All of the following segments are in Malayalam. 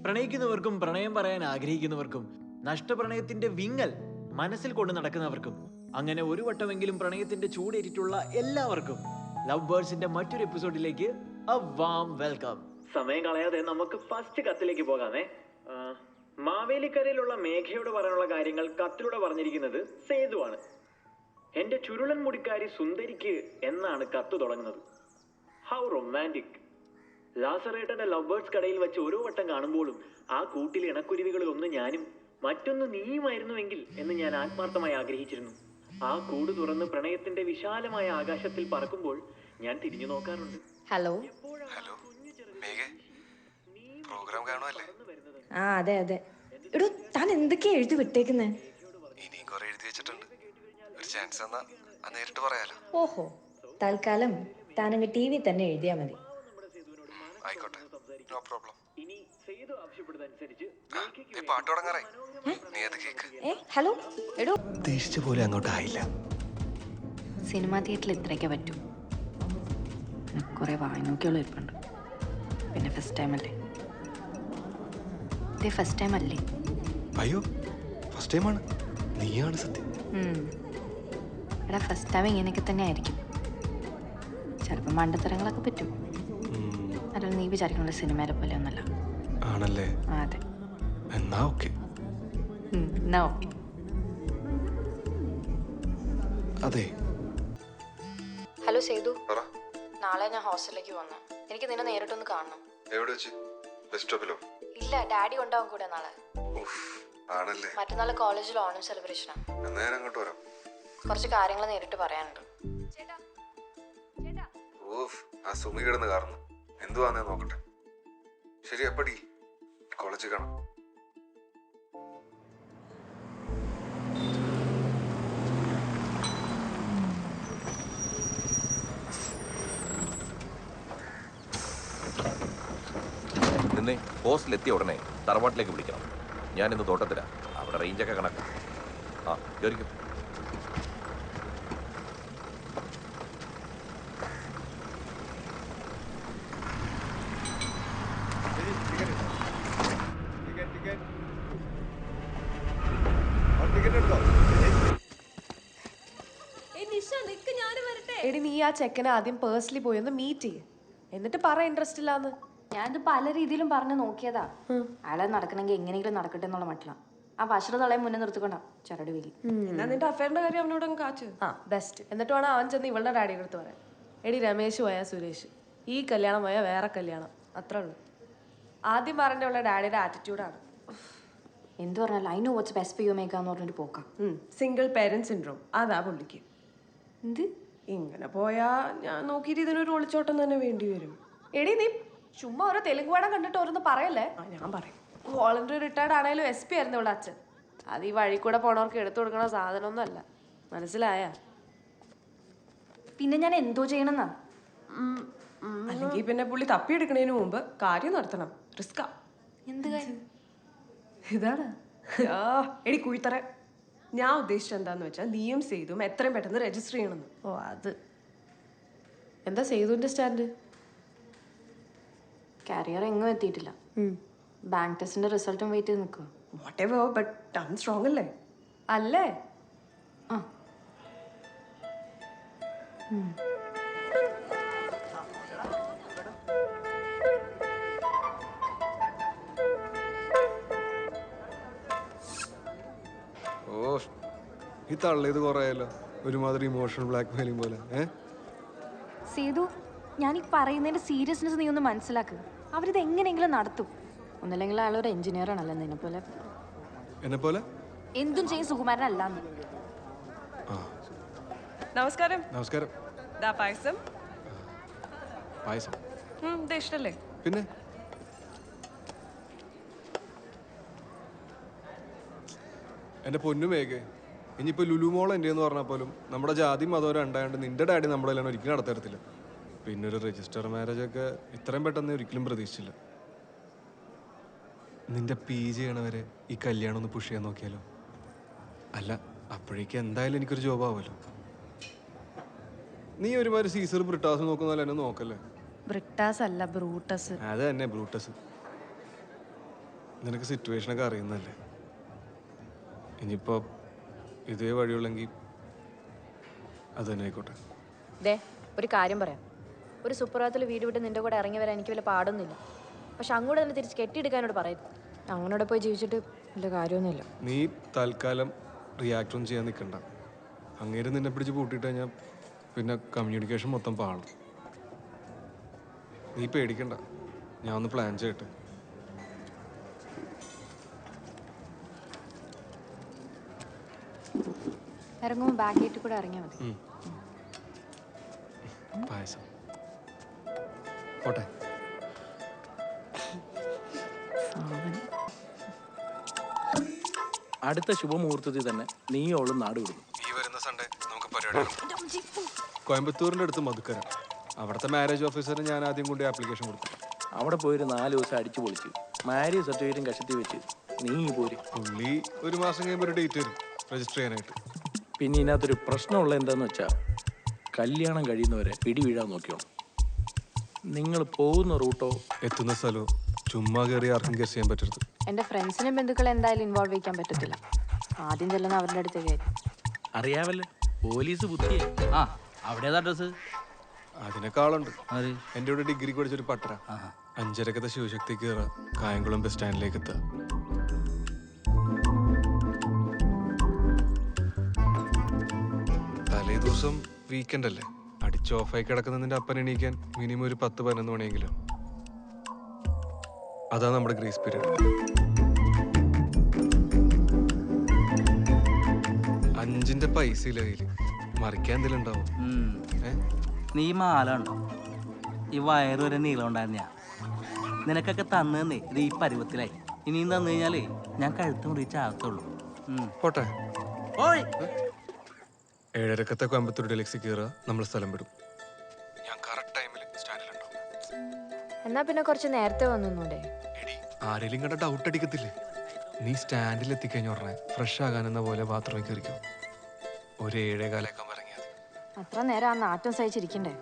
പ്രണയിക്കുന്നവർക്കും പ്രണയം പറയാൻ ആഗ്രഹിക്കുന്നവർക്കും നഷ്ടപ്രണയത്തിന്റെ വിങ്ങൽ മനസ്സിൽ കൊണ്ട് നടക്കുന്നവർക്കും അങ്ങനെ ഒരു വട്ടമെങ്കിലും പ്രണയത്തിന്റെ ചൂടേറ്റിട്ടുള്ള എല്ലാവർക്കും ലവ് ബേർഡ്സിന്റെ മറ്റൊരു എപ്പിസോഡിലേക്ക് a warm welcome. സമയം കളയാതെ നമുക്ക് ഫസ്റ്റ് കത്തിലേക്ക് പോകാമേ. മാവേലിക്കരയിലുള്ള മേഘയോട് പറയാനുള്ള കാര്യങ്ങൾ കത്തിലൂടെ പറഞ്ഞിരിക്കുന്നത് സേതുവാണ്. എന്റെ ചുരുളൻ മുടിക്കാരി സുന്ദരിക്ക് എന്നാണ് കത്ത് തുടങ്ങുന്നത്. How romantic. ലാസറേട്ടന്റെ ലവ് ബേർഡ്സ് കടയിൽ വെച്ച് ഓരോ വട്ടം കാണുമ്പോഴും ആ കൂട്ടിലെ ഇണക്കുരുവികളിൽ ഒന്ന് ഞാനും മറ്റൊന്ന് നീയുമായിരുന്നുവെങ്കിൽ എന്ന് ഞാൻ ആത്മാർത്ഥമായി ആഗ്രഹിച്ചിരുന്നു. ആ കൂട് തുറന്ന് പ്രണയത്തിന്റെ വിശാലമായ ആകാശത്തിൽ പറക്കുമ്പോൾ ഞാൻ തിരിഞ്ഞു നോക്കാറുണ്ട്. ഹലോ ഹലോ മേഘേ, പ്രോഗ്രാം കാണുമല്ലേ? ആ അതെ അതെ. എടോ താൻ എന്തൊക്കെയാ എഴുതി വിട്ടേക്കുന്നേ? ഇനിയും കുറെ എഴുതി വെച്ചിട്ടുണ്ട്. ഒരു ചാൻസ് തന്നാ നേരിട്ട് പറയാലോ. ഓഹോ, തൽക്കാലം താനങ്ങ് ടി വി തന്നെ എഴുതിയാ മതി. ആയിക്കോട്ടെ, നോ പ്രോബ്ലം. പാട്ട് തുടങ്ങാറായി, നീ അത് കേക്ക്. ഹലോ എടോ, ഉദ്ദേശിച്ച പോലെ അങ്ങോട്ടായില്ല. സിനിമാ തിയേറ്ററിൽ ഇത്രയൊക്കെ പറ്റൂ. കുറെ വായനോക്കിയുള്ള ഇരിപ്പുണ്ട്. പിന്നെ ഫസ്റ്റ് ടൈം അല്ലേ? ഇതേ ഫസ്റ്റ് ടൈം അല്ലേ? അയ്യോ, ഫസ്റ്റ് ടൈമാണ്. നീയാണ് സത്യം. എടാ, ഫസ്റ്റ് ടൈം ഇങ്ങനെയൊക്കെ തന്നെ ആയിരിക്കും. ചിലപ്പോൾ മണ്ടത്തരങ്ങളൊക്കെ പറ്റും. അല്ല, നീ വിചാരിക്കണ സിനിമയിലെ പോലെ ഒന്നല്ല. ആണല്ലേ? അതെ. എന്നാ ഓക്കെ. അതെ. ഹലോ സേതു, നാളെ ഞാൻ ഹോസ്റ്റലിലേക്ക് വന്നു. എനിക്ക് നിന്നെ നേരിട്ടൊന്ന് കാണണം. എവിടെ വെച്ച്? ബസ് സ്റ്റോപ്പിലോ? ഇല്ല, ഡാഡി ഉണ്ടാവും കൂടെ നാളെ. ആണല്ലേ? മറ്റന്നാൾ കോളേജിൽ ഓണം സെലിബ്രേഷനാ. എന്നാ ഞാൻ അങ്ങോട്ട് വരാം. കുറച്ച് കാര്യങ്ങൾ നേരിട്ട് പറയാനുണ്ട്. ഓഫ്, ആ സുമി കിടന്ന് കാരണം എന്തുവാന്നേ നോക്കട്ടെ. ശരി, അപ്പടി കോളേജിൽ കാണാം. നിന്നെ ഹോസ്റ്റലെത്തിയ ഉടനെ തറവാട്ടിലേക്ക് വിളിക്കണം. ഞാനിന്ന് തോട്ടത്തിലാണ്. അവിടെ റേഞ്ചൊക്കെ കണക്കാം. ആ കയറിക്കും. എടി, നീ ആ ചെക്കനെ ആദ്യം പേഴ്സണലി പോയി ഒന്ന് മീറ്റ് ചെയ്യ്. എന്നിട്ട് പറ ഇൻട്രസ്റ്റ് ഇല്ലാന്ന്. ഞാനിത് പല രീതിയിലും പറഞ്ഞു നോക്കിയതാ. അയാളെ നടക്കണമെങ്കിൽ എങ്ങനെയെങ്കിലും നടക്കട്ടെ എന്നുള്ള മട്ടിലാണ്. ആ വശതളയെ മുന്നേ നിർത്തിക്കൊണ്ടാ ചരട് വീലി. എന്നാ നിന്റെ അഫയറിന്റെ കാര്യം അവനോട് കാച്ചു. ആ ബെസ്റ്റ്. എന്നിട്ട് വേണം അവൻ ചെന്ന് ഇവളുടെ ഡാഡിയുടെ അടുത്ത് പറയാൻ. എടി, രമേശ് പോയാ സുരേഷ്, ഈ കല്യാണം പോയാൽ വേറെ കല്യാണം, അത്രേ ഉള്ളൂ. ആദ്യം പറഞ്ഞുള്ള ഡാഡിയുടെ ആറ്റിറ്റ്യൂഡാണ്. എന്ത് പറഞ്ഞാലും I know what's best for you Megha എന്ന് പറഞ്ഞിട്ട് പോക്കാം. സിംഗിൾ പേരന്റ് സിൻഡ്രോം, അതാ പുള്ളിക്ക്. എന്ത് ഇങ്ങനെ പോയാ ഞാൻ നോക്കിയിട്ട് ഇതിനൊരു ഒളിച്ചോട്ടം തന്നെ വേണ്ടി വരും. എടി, നീ ചുമ്മാ ഓരോ തെലുങ്ക് പടം കണ്ടിട്ട് ഓരോന്ന് പറയല്ലേ. ഞാൻ പറയും. വോളണ്ടറി റിട്ടയർഡ് ആണെങ്കിലും SP ആയിരുന്നു ഇവിടെ അച്ഛൻ. അത് ഈ വഴി കൂടെ പോണവർക്ക് എടുത്തു കൊടുക്കണ സാധനമൊന്നും അല്ല. മനസ്സിലായ? പിന്നെ ഞാൻ എന്തോ ചെയ്യണമെന്നാ? അല്ലെങ്കിൽ പിന്നെ പുള്ളി തപ്പിയെടുക്കണതിന് മുമ്പ് കാര്യം നടത്തണം. റിസ്കാ. എന്ത് കാര്യം? ഇതാണ് എടി കുഴിത്തറ. ഞാൻ ഉദ്ദേശിച്ചത് എന്താന്ന് വെച്ചാൽ നീയും സേതും എത്രയും പെട്ടെന്ന് രജിസ്റ്റർ ചെയ്യണമെന്ന്. ഓ, അത് എന്താ സേതുവിന്റെ സ്റ്റാൻഡ്? കാരിയർ എങ്ങും എത്തിയിട്ടില്ല. ബാങ്ക് ടെസ്റ്റിന്റെ റിസൾട്ടും വെയിറ്റ് ചെയ്ത് നിൽക്കുക. Whatever, but ton strong അല്ലേ? അല്ലേ? ആ. ഓ, ഈ തള്ളിയത് കുറയല്ലോ. ഒരുമാതിരി ഇമോഷണൽ ബ്ലാക്ക് മെയിലിംഗ് പോലെ. സേതു, ഞാൻ ഈ പറയുന്നതിന്റെ സീരിയസ്നെസ് നീ ഒന്ന് മനസ്സിലാക്കുക. അവരിത് എങ്ങനെയെങ്കിലും നടത്തും. ഒന്നല്ലെങ്കിൽ അയാളൊരു എഞ്ചിനീയർ ആണല്ലോ, എന്നെ പോലെ എന്തും ചെയ്യും സുകുമാരനല്ലാന്ന്. നമസ്കാരം. നമസ്കാരം. പായസം പായസം ഇഷ്ടല്ലേ? പിന്നെ എന്റെ പൊന്നു മേഘേ, ഇനിയിപ്പോ ലുലുമോൾ എൻ്റെ എന്ന് പറഞ്ഞാൽ പോലും നമ്മുടെ ജാതി മതം രണ്ടായതുകൊണ്ട് നിന്റെ ഡാഡി നമ്മുടെ എല്ലാം ഒരിക്കലും നടത്തരത്തില്ല. പിന്നെ ഒരു രജിസ്റ്റർ മാരേജ് ഒക്കെ ഇത്രയും പെട്ടെന്ന് ഒരിക്കലും പ്രതീക്ഷിച്ചില്ല. നിന്റെ PG ചെയ്യണവരെ ഈ കല്യാണം ഒന്ന് പുഷ് ചെയ്യാൻ നോക്കിയാലോ? അല്ല, അപ്പോഴേക്കും എന്തായാലും എനിക്കൊരു ജോബ് ആവുമല്ലോ. നീ ഒരുമാതിരി സീസർ ബ്രിട്ടാസ് നോക്കുന്ന എന്നെ നോക്കല്ലേ. ബ്രിട്ടാസ് അല്ല, ബ്രൂട്ടസ്. അത് തന്നെ, ബ്രൂട്ടസ്. നിനക്ക് സിറ്റുവേഷനൊക്കെ അറിയുന്നല്ലേ. ഇനിയിപ്പോൾ ഇതേ വഴിയുള്ളെങ്കിൽ അത് തന്നെ ആയിക്കോട്ടെ. ദേ ഒരു കാര്യം പറയാം. ഒരു സുപ്രഭാതത്തിൽ വീട് വിട്ട് നിന്റെ കൂടെ ഇറങ്ങി വരാൻ എനിക്ക് വല്ല പാടൊന്നുമില്ല. പക്ഷെ അങ്ങോട്ട് തന്നെ തിരിച്ച് കെട്ടിയെടുക്കാനോട് പറയരുത്. അങ്ങോട്ട് പോയി ജീവിച്ചിട്ട് വലിയ കാര്യമൊന്നുമില്ല. നീ തൽക്കാലം റിയാക്ട് ഒന്നും ചെയ്യാൻ നിൽക്കണ്ട. അങ്ങേര് നിന്നെ പിടിച്ച് പൂട്ടിയിട്ട് കഴിഞ്ഞാൽ പിന്നെ കമ്മ്യൂണിക്കേഷൻ മൊത്തം പാളും. നീ പേടിക്കണ്ട, ഞാൻ ഒന്ന് പ്ലാൻ ചെയ്യട്ടെ. ഇറങ്ങുമ്പോൾ ബാക്ക് ഗേറ്റിൽ കൂടെ ഇറങ്ങിയാൽ മതി. പായസം പോട്ടെ. അടുത്ത ശുഭമുഹൂർത്തത്തിൽ തന്നെ നീ ഓളും നാട് വിടുന്നു. ഈ വരുന്ന സൺഡേ നമുക്ക് പരിപാടി. കോയമ്പത്തൂരിൻ്റെ അടുത്ത് മധുക്കര, അവിടുത്തെ മാരേജ് ഓഫീസറിന് ഞാൻ ആദ്യം കൊണ്ട് ആപ്ലിക്കേഷൻ കൊടുത്തു. അവിടെ പോയൊരു 4 ദിവസം അടിച്ചു പൊളിച്ച് മാരേജ് സർട്ടിഫിക്കറ്റും കഷത്തി വെച്ച് നീ പോര്. പുള്ളി ഒരു മാസം കഴിയുമ്പോൾ ഒരു ഡേറ്റ് വരും രജിസ്റ്റർ ചെയ്യാനായിട്ട്. പിന്നെ ഇതിനകത്തൊരു പ്രശ്നമുള്ള എന്താന്ന് വെച്ചാൽ കല്യാണം കഴിയുന്നവരെ പിടി വീഴാൻ നോക്കിയോണം. നിങ്ങൾ പോകുന്ന റൂട്ടോ എത്തുന്ന സ്ഥലവും ചുമ്മാ കയറി ആർക്കും ഗസ് ചെയ്യാൻ പറ്റരുത്. എൻ്റെ ഫ്രണ്ട്സിനും ബന്ധുക്കളെ എന്തായാലും ഇൻവോൾവ് ചെയ്യിക്കാൻ പറ്റത്തില്ല. ആദ്യം ചെല്ലുന്ന അവരുടെ അടുത്തേക്കായിരിക്കും. അറിയാവല്ലേ, പോലീസ് ബുദ്ധിയെ. ആ അവിടെ ഏതാ അഡ്രസ്? അതിനേക്കാളുണ്ട്. എൻ്റെ ഇവിടെ ഡിഗ്രിക്ക് പഠിച്ചൊരു പട്ടര 5:30 ശിവശക്തി കയറുക, കായംകുളം ബസ് സ്റ്റാൻഡിലേക്ക് എത്തുക. തലേ ദിവസം വീക്കെൻഡ് അല്ലേ, അടിച്ച് ഓഫായി കിടക്കുന്നതിൻ്റെ അപ്പൻ എണീക്കാൻ മിനിമം ഒരു 10-11 മണിയെങ്കിലും. അതാ നമ്മുടെ ഗ്രേസ് പീരീഡ്. 5 പൈസ ഇല്ല കയ്യില്, മറിക്കാൻ എന്തെങ്കിലും ഉണ്ടാവും. നീ മാല ഉണ്ടോ? ഈ വയറ് വരെ നീളം ഉണ്ടായിരുന്ന നിനക്കൊക്കെ തന്നേ ഇത് ഈ പരുവത്തിലായി. ഇനിയും തന്നു കഴിഞ്ഞാലേ ഞാൻ കഴുത്ത് മുറിച്ച് ആകത്തുള്ളൂ. പോട്ടെ. 7:30 കോയമ്പത്തൂർ ഡെലക്സി കയറുക, നമ്മൾ സ്ഥലം വിടും. ഞാൻ കറക്റ്റ് ടൈമിൽ സ്റ്റാൻഡിലുണ്ടാവും. എന്നാ പിന്നെ കുറച്ച് നേരത്തെ വന്നൂടെ? എടി, ആരെങ്കിലും കണ്ട ഡൗട്ട് അടിക്കത്തില്ലേ? നീ സ്റ്റാൻഡിൽ എത്തിക്കഴിഞ്ഞ ഉടനെ ഫ്രഷ് ആകാനെന്ന പോലെ ബാത്റൂമിൽ കയറിക്കോ. ഒരു 7:15 ഇറങ്ങിയാൽ അത്ര നേരം ആ നാറ്റം സഹിച്ചിരിക്കണ്ടേ?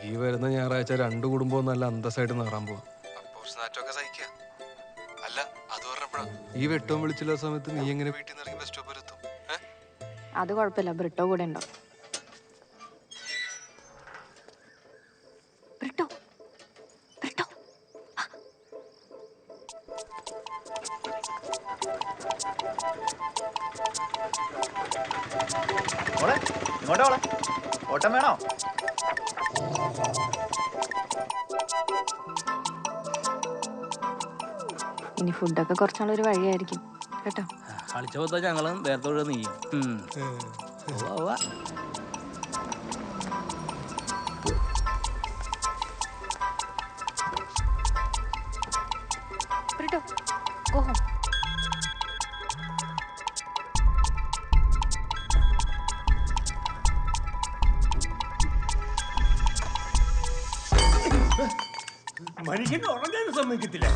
ഈ വരുന്ന ഞായറാഴ്ച 2 കുടുംബവും നല്ല അന്തസ്സായിട്ട് നേറാൻ പോവാ. അപ്പോൾ നാറ്റമൊക്കെ സഹിക്കുക. അല്ല, അത് പറഞ്ഞപ്പോഴാ ഈ വെട്ടവും വിളിച്ചുള്ള സമയത്ത് നീ എങ്ങനെ വീട്ടിൽ നിന്ന് ഇറങ്ങി ബസ് സ്റ്റോപ്പ് വരെ എത്തും? അത് കുഴപ്പമില്ല, ബ്രിട്ടോ കൂടെ ഉണ്ടോ? ബ്രിട്ടോ ബ്രിട്ടോ ഇങ്ങോട്ടാ ഓട്ടം വേണോ? ഇനി ഫുഡൊക്കെ കുറച്ചാളൊരു വഴിയായിരിക്കും കേട്ടോ. കളിച്ച പോത്താ ഞങ്ങളും നേരത്തോടെ നീയും. Britto go home. മനുഷ്യന് ഉറങ്ങാൻ സമ്മതിക്കത്തില്ല.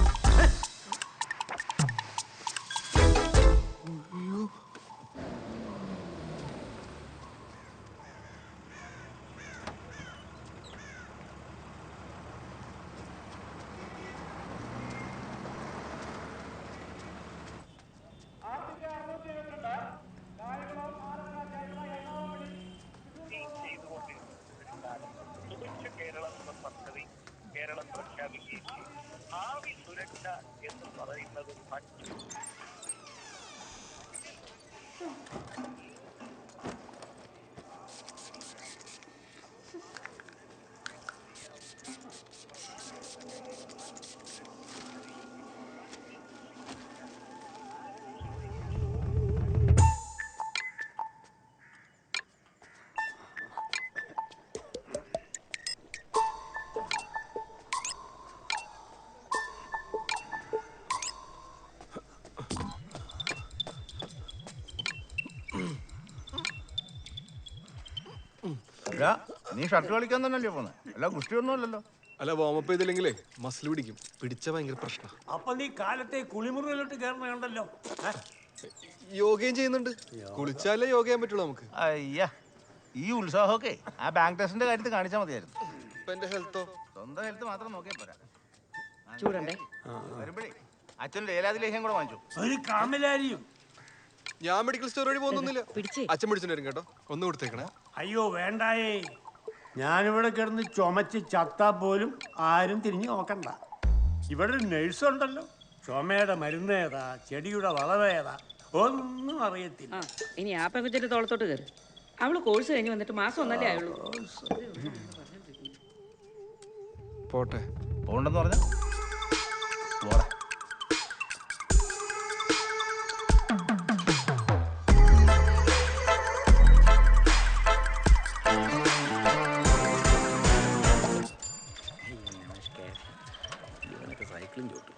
കേരളം പ്രഖ്യാപിക്കുകയും ഭാവി സുരക്ഷ എന്ന് പറയുന്നത് നീ ഷർട്ട് കളിക്കാൻ തന്നെയല്ലേ പോന്നെ? അല്ല ഗുസ്തി ഒന്നും അല്ലല്ലോ. അല്ല, വാമപ്പ് ചെയ്തില്ലെങ്കിലേ മസിൽ പിടിക്കും. പിടിച്ച ഭയങ്കര പ്രശ്നം. അപ്പൊ നീ കാലത്തെ കുളിമുറിയിലോട്ട് കയറണ കണ്ടല്ലോ. യോഗയും ചെയ്യുന്നുണ്ട്. കുളിച്ചാലേ യോഗ ചെയ്യാൻ പറ്റുള്ളൂ നമുക്ക്. അയ്യാ, ഈ ഉത്സാഹമൊക്കെ ആ ബാങ്ക് ടെസ്റ്റിന്റെ കാര്യത്തിൽ കാണിച്ചാൽ മതിയായിരുന്നു. ഇപ്പൊ എന്റെ ഹെൽത്തോ? സ്വന്തം ഹെൽത്ത് മാത്രം നോക്കിയാൽ പോരാ. ചൂടണ്ടേ? വരുമ്പോഴേ അച്ഛൻ ലേലാതി ലേഹ്യം കൂടെ വാങ്ങിച്ചു. ഒരു കാമലാരിയും. ഞാൻ മെഡിക്കൽ സ്റ്റോർ വഴി പോകുന്നൊന്നുമില്ല. അച്ഛൻ പിടിച്ചിട്ട് വരും കേട്ടോ. ഒന്ന് കൊടുത്തേക്കണേ. അയ്യോ വേണ്ടായേ, ഞാനിവിടെ കിടന്ന് ചുമച്ച് ചത്താ പോലും ആരും തിരിഞ്ഞു നോക്കണ്ട. ഇവിടെ ഒരു നഴ്സ് ഉണ്ടല്ലോ, ചുമയുടെ മരുന്ന് ഏതാ, ചെടിയുടെ വളവേതാ ഒന്നും അറിയത്തില്ല. ഇനി ആ പെങ്കുച്ചിന്റെ തോളത്തോട്ട് കയറി. അവള് കോഴ്സ് കഴിഞ്ഞ് വന്നിട്ട് മാസം ഒന്നല്ലേ ആയുള്ളൂ. പോട്ടെ. പോണ്ടെന്ന് പറഞ്ഞ പോടെ. സൈക്കിളും ചോട്ടും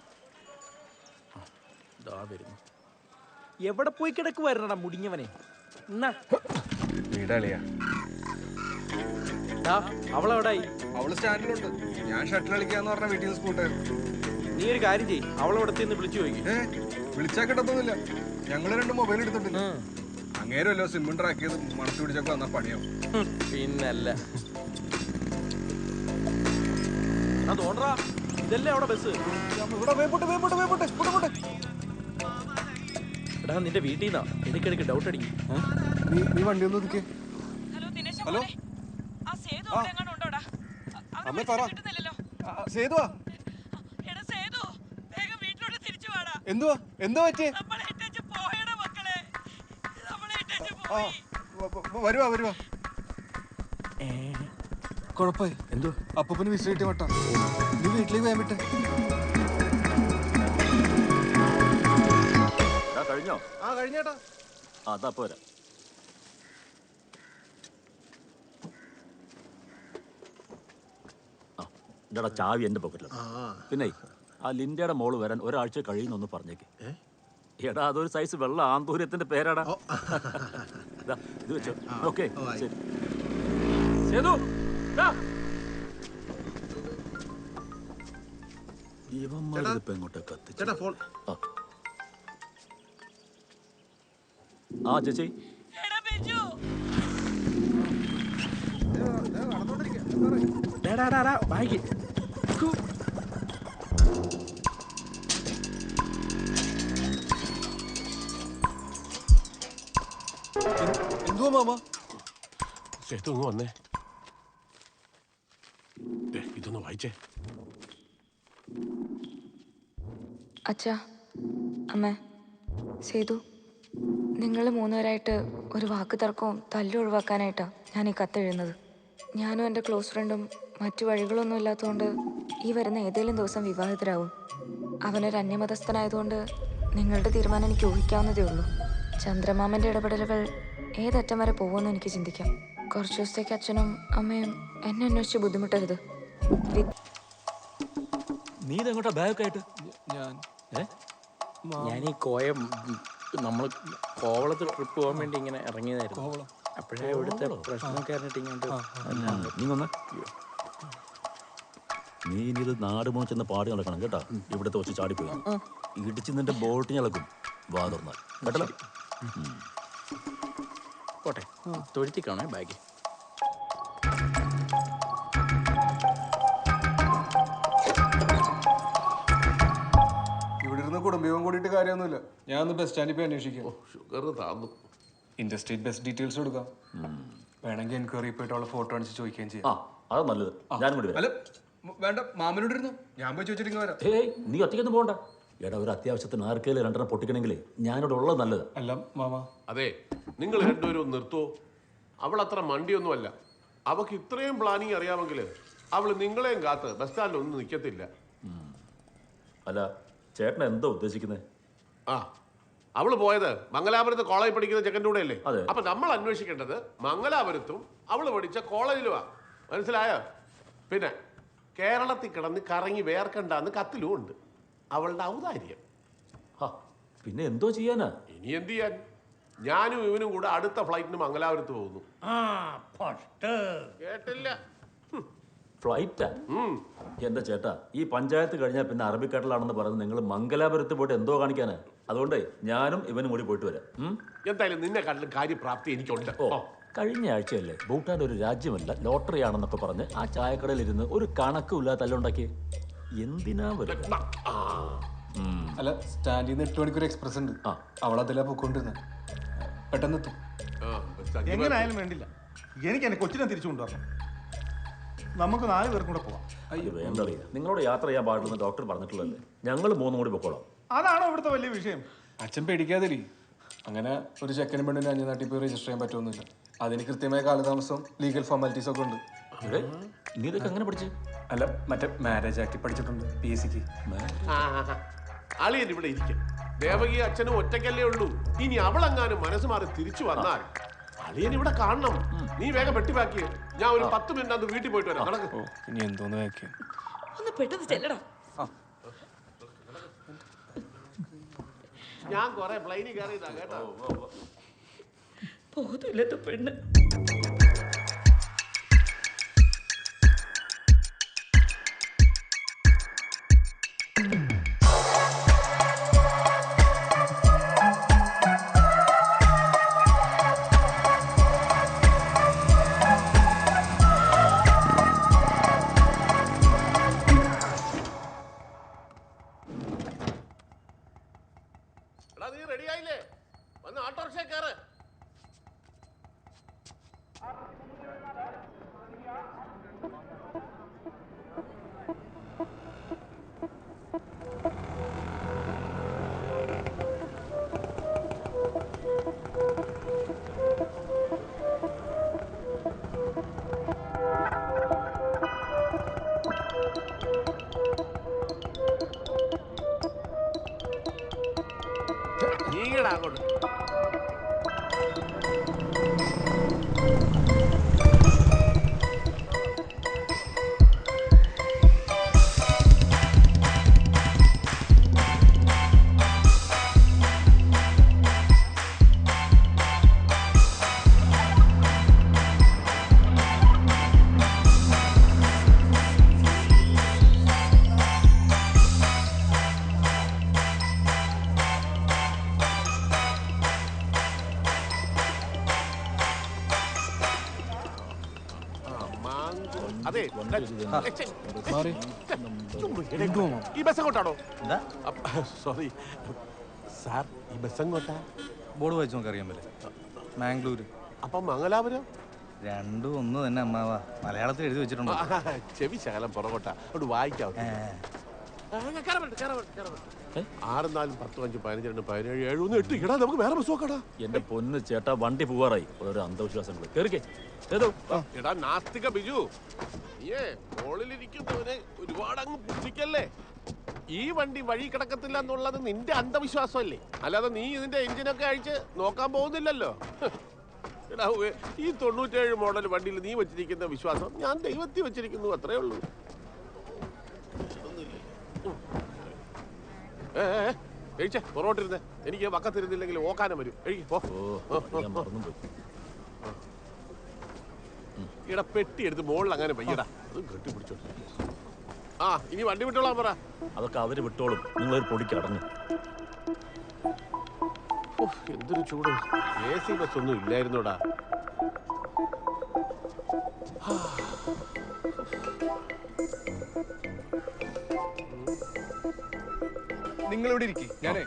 വരുന്നു. എവിടെ പോയി കിടക്ക് വരണടാ മുടിഞ്ഞവനെ. വീടാളിയാ. അവളെവിടായി? അവള് സ്റ്റാൻഡിലുണ്ട്. ഞാൻ ഷട്ടിൽ കളിക്കാന്ന് പറഞ്ഞ വീട്ടിൽ നിന്ന് സ്കൂട്ടായിരുന്നു. നീ ഒരു കാര്യം ചെയ്യ്, അവളെവിടെ നിന്ന് വിളിച്ചു നോക്കി. വിളിച്ചാൽ കിട്ടത്തൊന്നുമില്ല. ഞങ്ങള് 2 മൊബൈൽ എടുത്തിട്ടില്ല. അങ്ങേരല്ലോ സിമ്മും ട്രാക്ക് ചെയ്ത് മണത്ത് പിടിച്ചൊക്കെ വന്നാ പണിയാവും. പിന്നല്ല. തോന്നറാ ഇതല്ലേ അവിടെ ബസ്. എടാ നിന്റെ വീട്ടിൽ നിന്നാ എനിക്കിടയ്ക്ക് ഡൗട്ട് അടിക്കും. നീ വണ്ടി ഒന്ന് ഒതുക്കേ. ഹലോ അമ്മ പറ. സേതുവാ? എന്തുവാ എന്തുവാ പറ്റിയേ? വരുവാ വരുവാ. കുഴപ്പമായി. എന്തോ അപ്പന് വിസ കിട്ടിയ വട്ടാ. നീ വീട്ടിലേക്ക് പോയാൻ വിട്ടെ. കഴിഞ്ഞോ? ആ കഴിഞ്ഞേട്ടാ. അതാ പോരാ. ഇതാ ചാവി എൻ്റെ പോക്കറ്റിലാണ്. പിന്നെ ആ ലിൻഡയുടെ മോള് വരാൻ ഒരാഴ്ച കഴിയുന്നൊന്ന് പറഞ്ഞേക്ക്. എടാ അതൊരു സൈസ് വെള്ള ആന്തൂര്യത്തിന്റെ പേരാടാ. ഇത് വെച്ചോ. ഓക്കെ ശരി. ഇവന്മാരിപ്പോ എങ്ങോട്ടൊക്കെ ആ ചേച്ചി ബാഗ് എന്തുവാ മാമ? സേതു വന്നേ, ഇതൊന്ന് വായിച്ചേ. അച്ഛാ, അമ്മ, സേതു, നിങ്ങൾ 3 പേരായിട്ട് ഒരു വാക്ക് തർക്കവും തല്ലും ഒഴിവാക്കാനായിട്ടാണ് ഞാൻ ഈ കത്തെഴുതുന്നത്. ഞാനും എൻ്റെ ക്ലോസ് ഫ്രണ്ടും മറ്റു വഴികളൊന്നും ഇല്ലാത്തതുകൊണ്ട് ഈ വരുന്ന ഏതെങ്കിലും ദിവസം വിവാഹിതരാകും. അവനൊരു അന്യമതസ്ഥനായതുകൊണ്ട് നിങ്ങളുടെ തീരുമാനം എനിക്ക് ഊഹിക്കാവുന്നതേ ഉള്ളൂ. ചന്ദ്രമാമൻ്റെ ഇടപെടലുകൾ ഏതറ്റം വരെ പോകുമെന്ന് എനിക്ക് ചിന്തിക്കാം. കുറച്ച് ദിവസത്തേക്ക് അച്ഛനും അമ്മയും എന്നെ അന്വേഷിച്ച് ബുദ്ധിമുട്ടരുത്. നീ ഇതെങ്ങോട്ടാ ബാഗൊക്കെ ആയിട്ട്? ഞാൻ ഈ കോയം നമ്മൾ കോവളത്ത് ട്രിപ്പ് പോകാൻ വേണ്ടി ഇങ്ങനെ ഇറങ്ങിയതായിരുന്നു. അപ്പോഴേ ഇവിടുത്തെ പ്രശ്നമൊക്കെ അറിഞ്ഞിട്ട് ഇങ്ങോട്ട്. നീ ഇനി ഇത് നാട് മോൻ ചെന്ന് പാടി നടക്കണം കേട്ടാ. ഇവിടുത്തെ വെച്ച് ചാടിപ്പോയി ഇടിച്ച് നിന്റെ ബോട്ടിന് ഇളക്കും വാ തുറന്നാൽ കേട്ടല്ലോ. പോട്ടെ, തൊഴുത്തിക്കാണേ ബാഗ്. ഇവിടെ ഇരുന്ന് കുടുംബവും കൂടിയിട്ട് കാര്യമൊന്നുമില്ല. ഞാൻ ഒന്ന് ബസ് സ്റ്റാൻഡിൽ പോയി അന്വേഷിക്കാം. ഷുഗർ താന്നു. ഇൻഡസ്ട്രീറ്റ് ബസ് ഡീറ്റെയിൽസ് കൊടുക്കാം. വേണമെങ്കിൽ എൻക്വയറി പോയിട്ട് അവളെ ഫോട്ടോ അടിച്ച് ചോദിക്കുകയും ചെയ്യാം. അത് നല്ലത്. ഞാനും കൂടി അല്ല വേണ്ട, മാമനോട് ഇരുന്നു. ഞാൻ പോയി ചോദിച്ചിട്ട് വരാം. നീ ഒറ്റയ്ക്കൊന്നും പോകണ്ട. എടാ ഒരു അത്യാവശ്യത്തിന് ആർക്കെങ്കിലും 2 പൊട്ടിക്കണമെങ്കിലേ ഞാനിവിടെ ഉള്ളത് നല്ലത്. അല്ല മാമ, അതെ, നിങ്ങൾ രണ്ടുപേരും നിർത്തുവോ? അവൾ അത്ര മണ്ടിയൊന്നുമല്ല. അവൾക്ക് ഇത്രയും പ്ലാനിങ് അറിയാമെങ്കിൽ അവൾ നിങ്ങളെയും കാത്ത് ബസ് സ്റ്റാൻഡിൽ ഒന്നും നിൽക്കത്തില്ല. അല്ല ചേട്ടൻ എന്താ ഉദ്ദേശിക്കുന്നത്? അവള് പോയത് മംഗലാപുരത്ത് കോളേജിൽ പഠിക്കുന്ന ചെക്കൻ്റെ കൂടെ അല്ലേ? അതെ. അപ്പൊ നമ്മൾ അന്വേഷിക്കേണ്ടത് മംഗലാപുരത്തും അവള് പഠിച്ച കോളേജിലുമാ. മനസ്സിലായോ? പിന്നെ കേരളത്തിൽ കിടന്ന് കറങ്ങി വേർക്കണ്ടെന്ന് കത്തിലും ഉണ്ട്. അവളുടെ ഔദാര്യം. പിന്നെ എന്തോ ചെയ്യാനാ? ഇനി എന്ത് ചെയ്യാൻ? ഞാനും ഇവനും കൂടെ അടുത്ത ഫ്ലൈറ്റിന് മംഗലാപുരത്ത് പോകുന്നു. കേട്ടില്ല? ഫ്ലൈറ്റാ? എന്റെ ചേട്ടാ, ഈ പഞ്ചായത്ത് കഴിഞ്ഞാൽ പിന്നെ അറബിക്കടലാണെന്ന് പറയുന്നത് നിങ്ങൾ മംഗലാപുരത്ത് പോയിട്ട് എന്തോ കാണിക്കാനാ? അതുകൊണ്ട് ഞാനും ഇവനും കൂടി പോയിട്ട് വരാം. എന്തായാലും നിന്നെ കണ്ടിലും കാര്യപ്രാപ്തി എനിക്കുണ്ട്. കഴിഞ്ഞ ആഴ്ചയല്ലേ ഭൂട്ടാൻ ഒരു രാജ്യമല്ല ലോട്ടറി ആണെന്നൊക്കെ പറഞ്ഞ് ആ ചായക്കടയിൽ ഇരുന്ന് ഒരു കണക്കുമില്ലാത്ത തല്ലുണ്ടാക്കി. എന്തിനാ വരുന്നത്? അല്ല സ്റ്റാൻഡിൽ നിന്ന് 8 മണിക്കൂർ എക്സ്പ്രസ് ഉണ്ട് അവളതിലാ പോയിക്കൊണ്ടിരുന്നത്. പെട്ടെന്ന് എത്തും. എങ്ങനെയായാലും വേണ്ടില്ല, എനിക്ക് എന്നെ കൊച്ചിനെ തിരിച്ചു കൊണ്ടുവരണം. നമുക്ക് 4 പേർക്കും കൂടെ പോവാം. അയ്യോ വേണ്ട, നിങ്ങളോട് യാത്ര ചെയ്യാൻ പാടില്ലെന്ന് ഡോക്ടർ പറഞ്ഞിട്ടുള്ളല്ലേ. ഞങ്ങൾ 3 കൂടി പൊക്കോളാം. അതാണോ ഇവിടുത്തെ വലിയ വിഷയം? അച്ഛൻ പേടിക്കാതിരി. അങ്ങനെ ഒരു ചെക്കനും പെണ്ണിന് അന്യനാട്ടിൽ പോയി രജിസ്റ്റർ ചെയ്യാൻ പറ്റുമൊന്നുമില്ല. അതിന് കൃത്യമായ കാലതാമസം, ലീഗൽ ഫോർമാലിറ്റീസ് ഒക്കെ ഉണ്ട്. നീ ഇതൊക്കെ എങ്ങനെ പഠിച്ചു? അല്ല, മറ്റേ മാരേജ് ആക്ടിൽ പഠിച്ചിട്ടുണ്ട് PSCക്ക്. അളിയൻ ഇവിടെ ഇരിക്കും. ദേവകി അച്ഛനും ഒറ്റയ്ക്കല്ലേ ഉള്ളൂ. ഇനി അവളെങ്ങാനും മനസ്സ് മാറി തിരിച്ചു വന്നാൽ അളിയൻ ഇവിടെ കാണണം. നീ വേഗം വെട്ടിപ്പാക്കിയേ. ഞാൻ ഒരു 10 മിനിറ്റ് അത് വീട്ടിൽ പോയിട്ട് വരാം. നടക്ക്. ഇനി എന്തോന്ന് വാക്കിയ ഒന്ന് പെട്ടെന്ന് ചെല്ലടാ. ഞാൻ കൊറേ പ്ലെയിനിൽ കയറിയതാ കേട്ടോ. ബോധമില്ലാത്ത പെണ്ണ്. നീ റെഡി ആയില്ലേ? വന്ന് ഓട്ടോറിക്ഷ കയറ്. നീങ്ങടാ അങ്ങോട്ട്. അതെ, ഈ ബസ് എങ്ങോട്ടാണോ? സോറി സാർ, ഈ ബസ് എങ്ങോട്ടാ? ബോർഡ് വായിച്ച് നമുക്ക് അറിയാൻ പറ്റില്ല. മാംഗ്ലൂര്. അപ്പൊ മംഗലാപുരം? രണ്ടും ഒന്ന് തന്നെ അമ്മാവാ. മലയാളത്തിൽ എഴുതി വെച്ചിട്ടുണ്ടോ? ചെവി ശകലം പുറകോട്ടാ. അവിടെ വായിക്കാം. 6, 4, 10, 5, 12, 17, 7, 1, 8. ഇടാ, നമുക്ക് വേറെ ബസ് നോക്കടാ. എന്റെ പൊന്ന് ചേട്ടാ, വണ്ടി പോവാറായി. ഓരോ അന്ധവിശ്വാസങ്ങൾ. എടാ നാസ്തിക ബിജു, നീയേ മോളിലിരിക്കുന്നവനെ ഒരുപാട് അങ്ങ് പുച്ഛിക്കല്ലേ. ഈ വണ്ടി വഴി കിടക്കത്തില്ല എന്നുള്ളത് നിന്റെ അന്ധവിശ്വാസമല്ലേ, അല്ലാതെ നീ ഇതിന്റെ എഞ്ചിനൊക്കെ അഴിച്ച് നോക്കാൻ പോകുന്നില്ലല്ലോ. എടാ, ഈ 97 മോഡൽ വണ്ടിയിൽ നീ വെച്ചിരിക്കുന്ന വിശ്വാസം ഞാൻ ദൈവത്തിൽ വെച്ചിരിക്കുന്നു, അത്രേ ഉള്ളൂ. കഴിച്ചേ പുറകോട്ടിരുന്നേ. എനിക്ക് വക്കത്തിരുന്നില്ലെങ്കിൽ ഓക്കാനം വരും. ഇവിടെ പെട്ടി എടുത്ത് മുകളിൽ അങ്ങനെ പയ്യടാ, അതും കെട്ടിപ്പിടിച്ചോട്ടെ. ആ, ഇനി വണ്ടി വിട്ടോളാൻ പറ. അതൊക്കെ അവര് വിട്ടോളും, നിങ്ങളൊരു പൊടിക്ക് അടങ്ങ്. എന്തൊരു ചൂട്. AC ബസ് ഒന്നും ഇല്ലായിരുന്നോടാ. നിങ്ങളിവിടെ ഇരിക്കും, ഞാനേ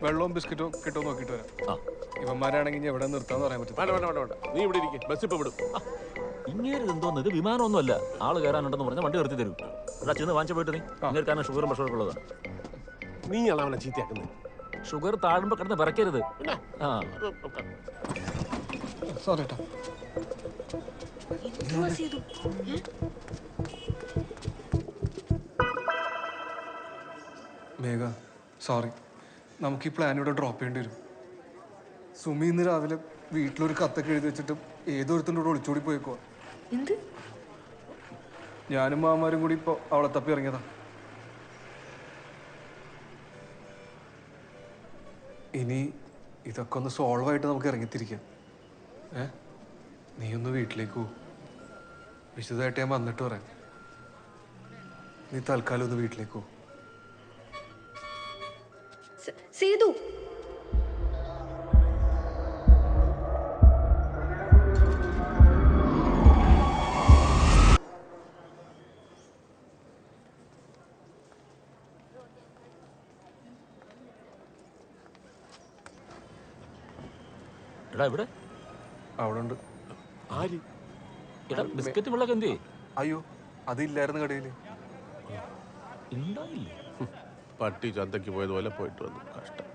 വെള്ളവും ബിസ്ക്കറ്റും കിട്ടുമോ നോക്കിട്ട് വരാം. ഇവന്മാരാണെങ്കിൽ എവിടെ നിർത്താന്ന് പറയാൻ പറ്റും. വേണ്ട, നീ ഇവിടെ ഇരിക്കും, ബസ് ഇപ്പൊ വിടും. ഇങ്ങനെ എന്തോന്ന്, ഇത് വിമാനമൊന്നുമല്ല. ആള് കയറാനുണ്ടെന്ന് പറഞ്ഞാൽ വണ്ടി നിർത്തി തരും. ഇവിടെ ചെന്ന് വാങ്ങിച്ചു പോയിട്ട് നീ ഇങ്ങനെ കാരണം ഷുഗറും പ്രഷറൊക്കെ ഉള്ളതാണ്. നീയാണ് അവനെ ചീത്തയാക്കുന്നത്. ഷുഗർ താഴുമ്പോ കിടന്ന് വിറക്കരുത്. സോറി കേട്ടോ. മേഘ, സോറി, നമുക്ക് ഈ പ്ലാൻ ഇവിടെ ഡ്രോപ്പ് ചെയ്യേണ്ടി വരും. സുമി ഇന്ന് രാവിലെ വീട്ടിലൊരു കത്തൊക്കെ എഴുതി വെച്ചിട്ട് ഏതൊരുത്തിൻ്റെ കൂടെ ഒളിച്ചോടി പോയേക്കോ. ഞാനും മാമാരും കൂടി ഇപ്പോൾ അവളെ തപ്പി ഇറങ്ങിയതാ. ഇനി ഇതൊക്കെ ഒന്ന് സോൾവ് ആയിട്ട് നമുക്ക് ഇറങ്ങിത്തിരിക്കാം. നീ ഒന്ന് വീട്ടിലേക്ക് പോ. വിശദമായിട്ട് ഞാൻ വന്നിട്ട് പറയാം. നീ തൽക്കാലം ഒന്ന് വീട്ടിലേക്ക് പോ. സേതു, എടാ ഇവിടെ അവിടെ ഉണ്ട്. ആര്? എടാ ബിസ്ക്കറ്റ് വെള്ളമൊക്കെ എന്ത് ചെയ്യും? അയ്യോ അതില്ലായിരുന്നു കടയിൽ. ഉണ്ടായില്ലേ? പട്ടി ചന്തയ്ക്ക് പോയതുപോലെ പോയിട്ട് വന്നു. കഷ്ടം.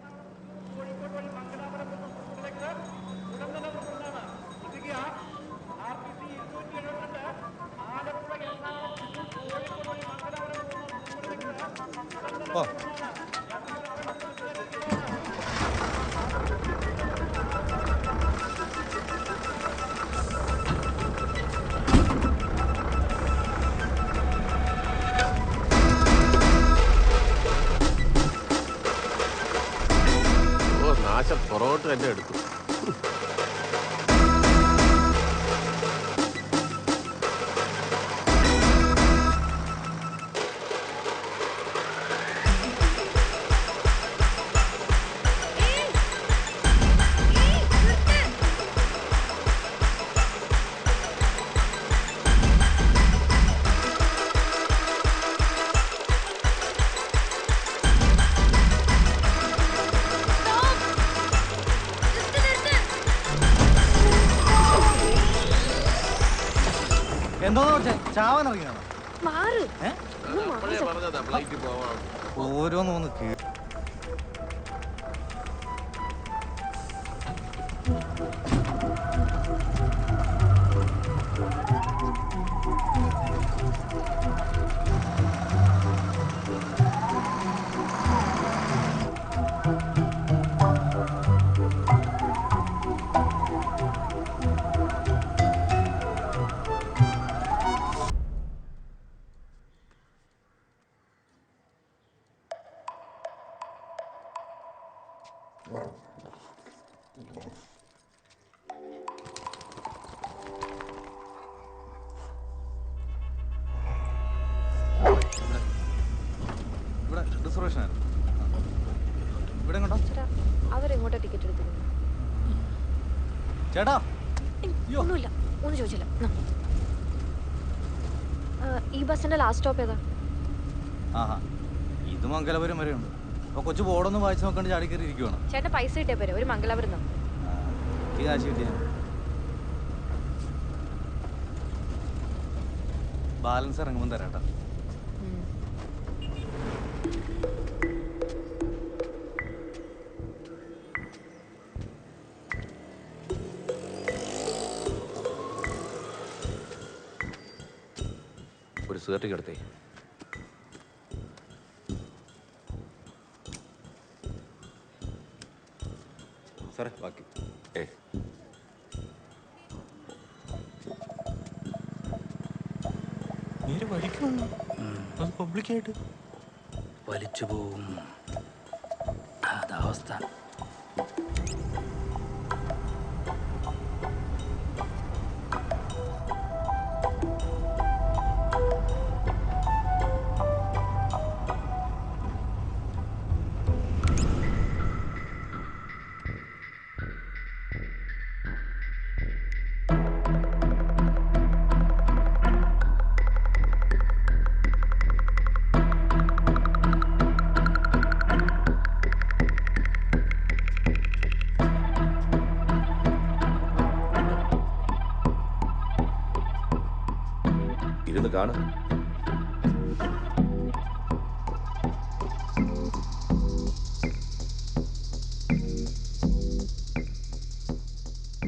നാശം പുറകോട്ട് തന്നെ എടുത്തു. എന്തോ ചാവാൻ ഇറങ്ങിയാണോ? അപ്പോഴേ പറഞ്ഞതാ ഫ്ലൈറ്റ് പോവാം. ഓരോന്നോന്ന് ഇവിടെ റിസർവേഷൻ ആയിരുന്നു. ഇവിടെ അവരെങ്ങോട്ടാ ടിക്കറ്റ് എടുത്തിരുന്നു? ചേട്ടാ ഒന്നുമില്ല, ഒന്നും ചോദിച്ചില്ല. ഈ ബസ്സിന്റെ ലാസ്റ്റ് സ്റ്റോപ്പ് ഏതാ? ആഹാ ഇത് മംഗലപുരം വരെ ഉണ്ട്. അപ്പൊ കൊച്ചു ബോർഡൊന്നും വായിച്ചു നോക്കാണ്ട് ചാടി കയറി ഇരിക്കുവാണ്. ചേട്ടൻ പൈസ കിട്ടിയ പോരെ, ഒരു മംഗലാപുരം തന്നു. ഈ കാശ് കിട്ടിയ ബാലൻസ് ഇറങ്ങുമ്പോൾ തരാട്ടാ. ഒരു സിഗരറ്റ് കിടത്തേ. സാറേ ബാക്കി നേരെ വഴിക്കുന്നു. അത് പബ്ലിക്കായിട്ട് വലിച്ചു പോവും. അതവസ്ഥ. ഇരുന്ന് കാണും.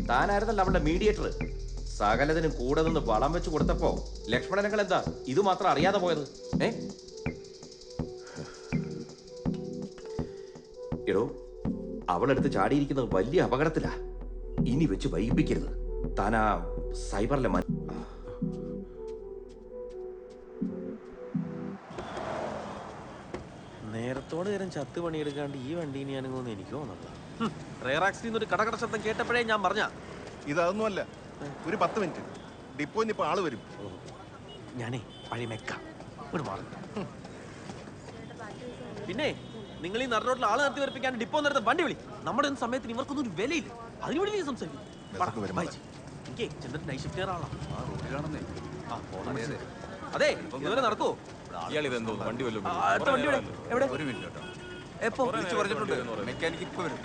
താനായിരുന്നല്ലോ അവളുടെ മീഡിയേറ്റർ. സകലതിനും കൂടെ നിന്ന് വളം വെച്ച് കൊടുത്തപ്പോ ലക്ഷ്മണനങ്ങൾ എന്താ ഇത് മാത്രം അറിയാതെ പോയത്? എടോ, അവളെടുത്ത് ചാടിയിരിക്കുന്നത് വലിയ അപകടത്തിലാ. ഇനി വെച്ച് വൈകിപ്പിക്കരുത്. താനാ സൈബറിലെ നേരത്തോട് നേരം ചത്ത് പണിയെടുക്കാണ്ട് ഈ വണ്ടി ഞാനങ്ങോന്ന് എനിക്ക് തോന്നുന്നില്ല. റെയറാക്സിൽ ഒരു കടകട ശബ്ദം കേട്ടപ്പോഴേ ഞാൻ പറഞ്ഞ ഇതൊന്നുമല്ല. ഒരു 10 മിനിറ്റ് ഡിപ്പോന്ന് ഇപ്പൊ ആള് വരും. ഞാനേ പഴയ മെക്ക ഇവിടെ മാറി. പിന്നെ നിങ്ങൾ ഈ നടുറോട്ടിൽ ആള് നിർത്തി വരപ്പിക്കാൻ ഡിപ്പോ നേരത്തെ വണ്ടി വിളി. നമ്മുടെ സമയത്തിന് ഇവർക്കൊന്നും ഒരു വിലയില്ല. അതിന് വേണ്ടി സംസാരിക്കും. നൈറ്റ് ഷിഫ്റ്റ് ആളാ അതെ ഇതുവരെ നടക്കുവോ? വണ്ടി അടുത്ത വണ്ടി എവിടെ? ഒരു മിനിറ്റ് കേട്ടോ. എപ്പോ പറഞ്ഞിട്ടുണ്ട് മെക്കാനിക്ക് ഇപ്പൊ വരും.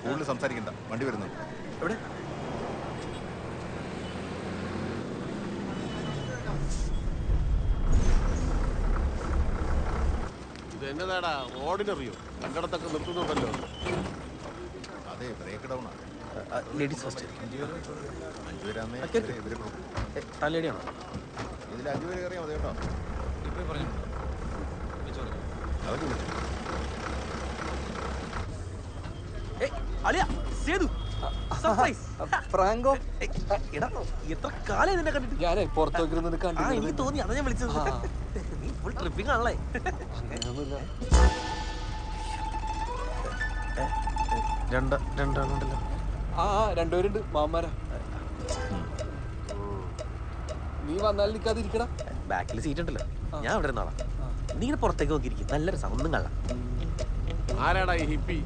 കൂടുതൽ സംസാരിക്കണ്ട, വണ്ടി വരുന്നു. എവിടെ? ഇത് എന്നതാടാ, ഓർഡിനറിയോ? കണ്ടിടത്തൊക്കെ നിർത്തുന്നുണ്ടല്ലോ. അതെ, ബ്രേക്ക് ഡൗൺ ആണ്. Ladies first. 5 പേരാന്നേ ഇവര് തലേടിയാണോ? ഇതിൽ 5 പേര് കയറിയാൽ മതി കേട്ടോ. അതൊക്കെ വിളിച്ചു. ഫ്രാങ്കോ, എടാ എത്ര കാലം നിന്നെ കണ്ടിട്ട്. ഞാനേ പുറത്തൊക്കെ എനിക്ക് തോന്നി, അതാ ഞാൻ വിളിച്ചത്. നീ ഫുൾ ട്രിപ്പിംഗ് ആണല്ലേ? രണ്ടാളുണ്ടല്ലോ. ആ രണ്ടുപേരുണ്ട്, മാമാരാ. നീ വന്നാൽ നിൽക്കാതിരിക്കടാ. ബാക്കിൽ സീറ്റ് ഉണ്ടല്ലോ, ഞാൻ അവിടെ ഇരുന്നോളാം. നീ ഇങ്ങനെ പുറത്തേക്ക് നോക്കിയിരിക്കും, നല്ലൊരു സൗണ്ടും കള്ള. ആരാടാ ഈ ഹിപ്പി?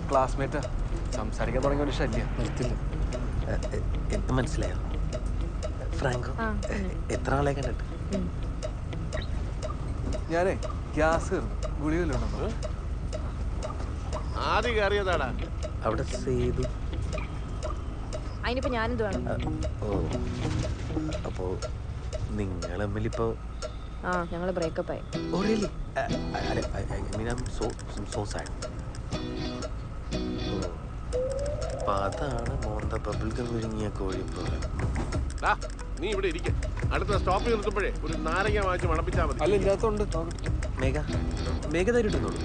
ക്ലാസ്മേറ്റാ, സംസാരിക്കാൻ തുടങ്ങിയ ഒരു ശല്യം നിർത്തില്ല. എന്ത് മനസ്സിലായോ ഫ്രാങ്കോ? എത്ര ആളെ കണ്ടിട്ട്? ഞാനേ ഗ്യാസ് ഗുളികല്ലോ ആദ്യം കയറിയതാടാ അവിടെ സേതു. അതിനിപ്പോ ഞാനെന്ത് വേണം? ഓ, അപ്പോ നിങ്ങൾ തമ്മിലിപ്പോ? ആ, ഞങ്ങള് ബ്രേക്കപ്പ് ആയി. Oh really? So sad. അപ്പൊ അതാണ് മോന്ത ബബിൾഗം വിഴുങ്ങിയ കോഴിപ്പോലെ. നീ ഇവിടെ ഇരിക്ക. അടുത്ത സ്റ്റോപ്പിൽ നിർത്തുമ്പോഴേ ഒരു നാരങ്ങ വാങ്ങിച്ച് മണപ്പിച്ചാൽ മതി. അല്ല, ഇതിനകത്തുണ്ട്. മേഘ ധൈര്യം എടുത്തോളൂ.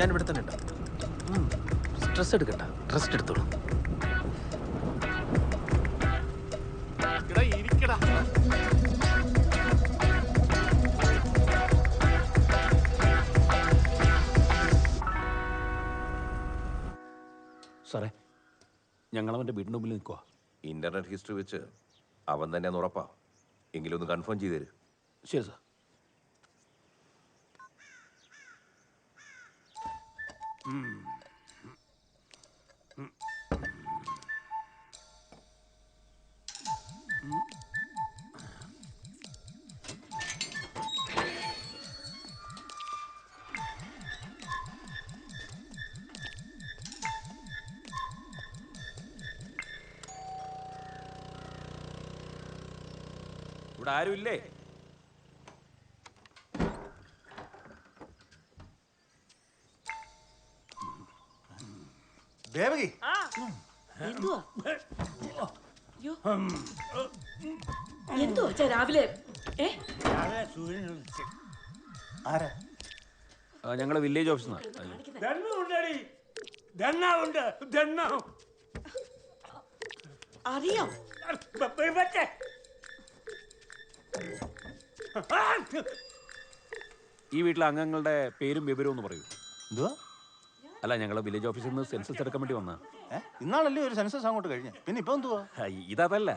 ഞാൻ ഇവിടെ തന്നെ ഉണ്ടാവും. സ്ട്രെസ് എടുക്കണ്ട, റെസ്റ്റ് എടുത്തോളൂ. ഇരിക്കടാ. സാറേ, ഞങ്ങൾ അവൻ്റെ വീടിൻ്റെ മുമ്പിൽ നിൽക്കുക. ഇന്റർനെറ്റ് ഹിസ്റ്ററി വെച്ച് അവൻ തന്നെ ഉറപ്പാ. എങ്കിലും ഒന്ന് കൺഫേം ചെയ്തു തരും. ശരി സാർ. ഇവിടെ ആരുമില്ലേ? ദേവകി, എന്തോ രാവിലെ ഞങ്ങളെ വില്ലേജ് ഓഫീസിൽ അറിയാം. ഈ വീട്ടിലെ അംഗങ്ങളുടെ പേരും വിവരവും ഒന്ന് പറയൂ. എന്തുവാ? അല്ല, ഞങ്ങളെ വില്ലേജ് ഓഫീസിൽ നിന്ന് സെൻസസ് എടുക്കാൻ വേണ്ടി വന്നാ. ഇന്നാളല്ലേ ഒരു സെൻസസ് അങ്ങോട്ട് കഴിഞ്ഞ, പിന്നെ ഇപ്പൊ എന്തുവാ? ഇതല്ല,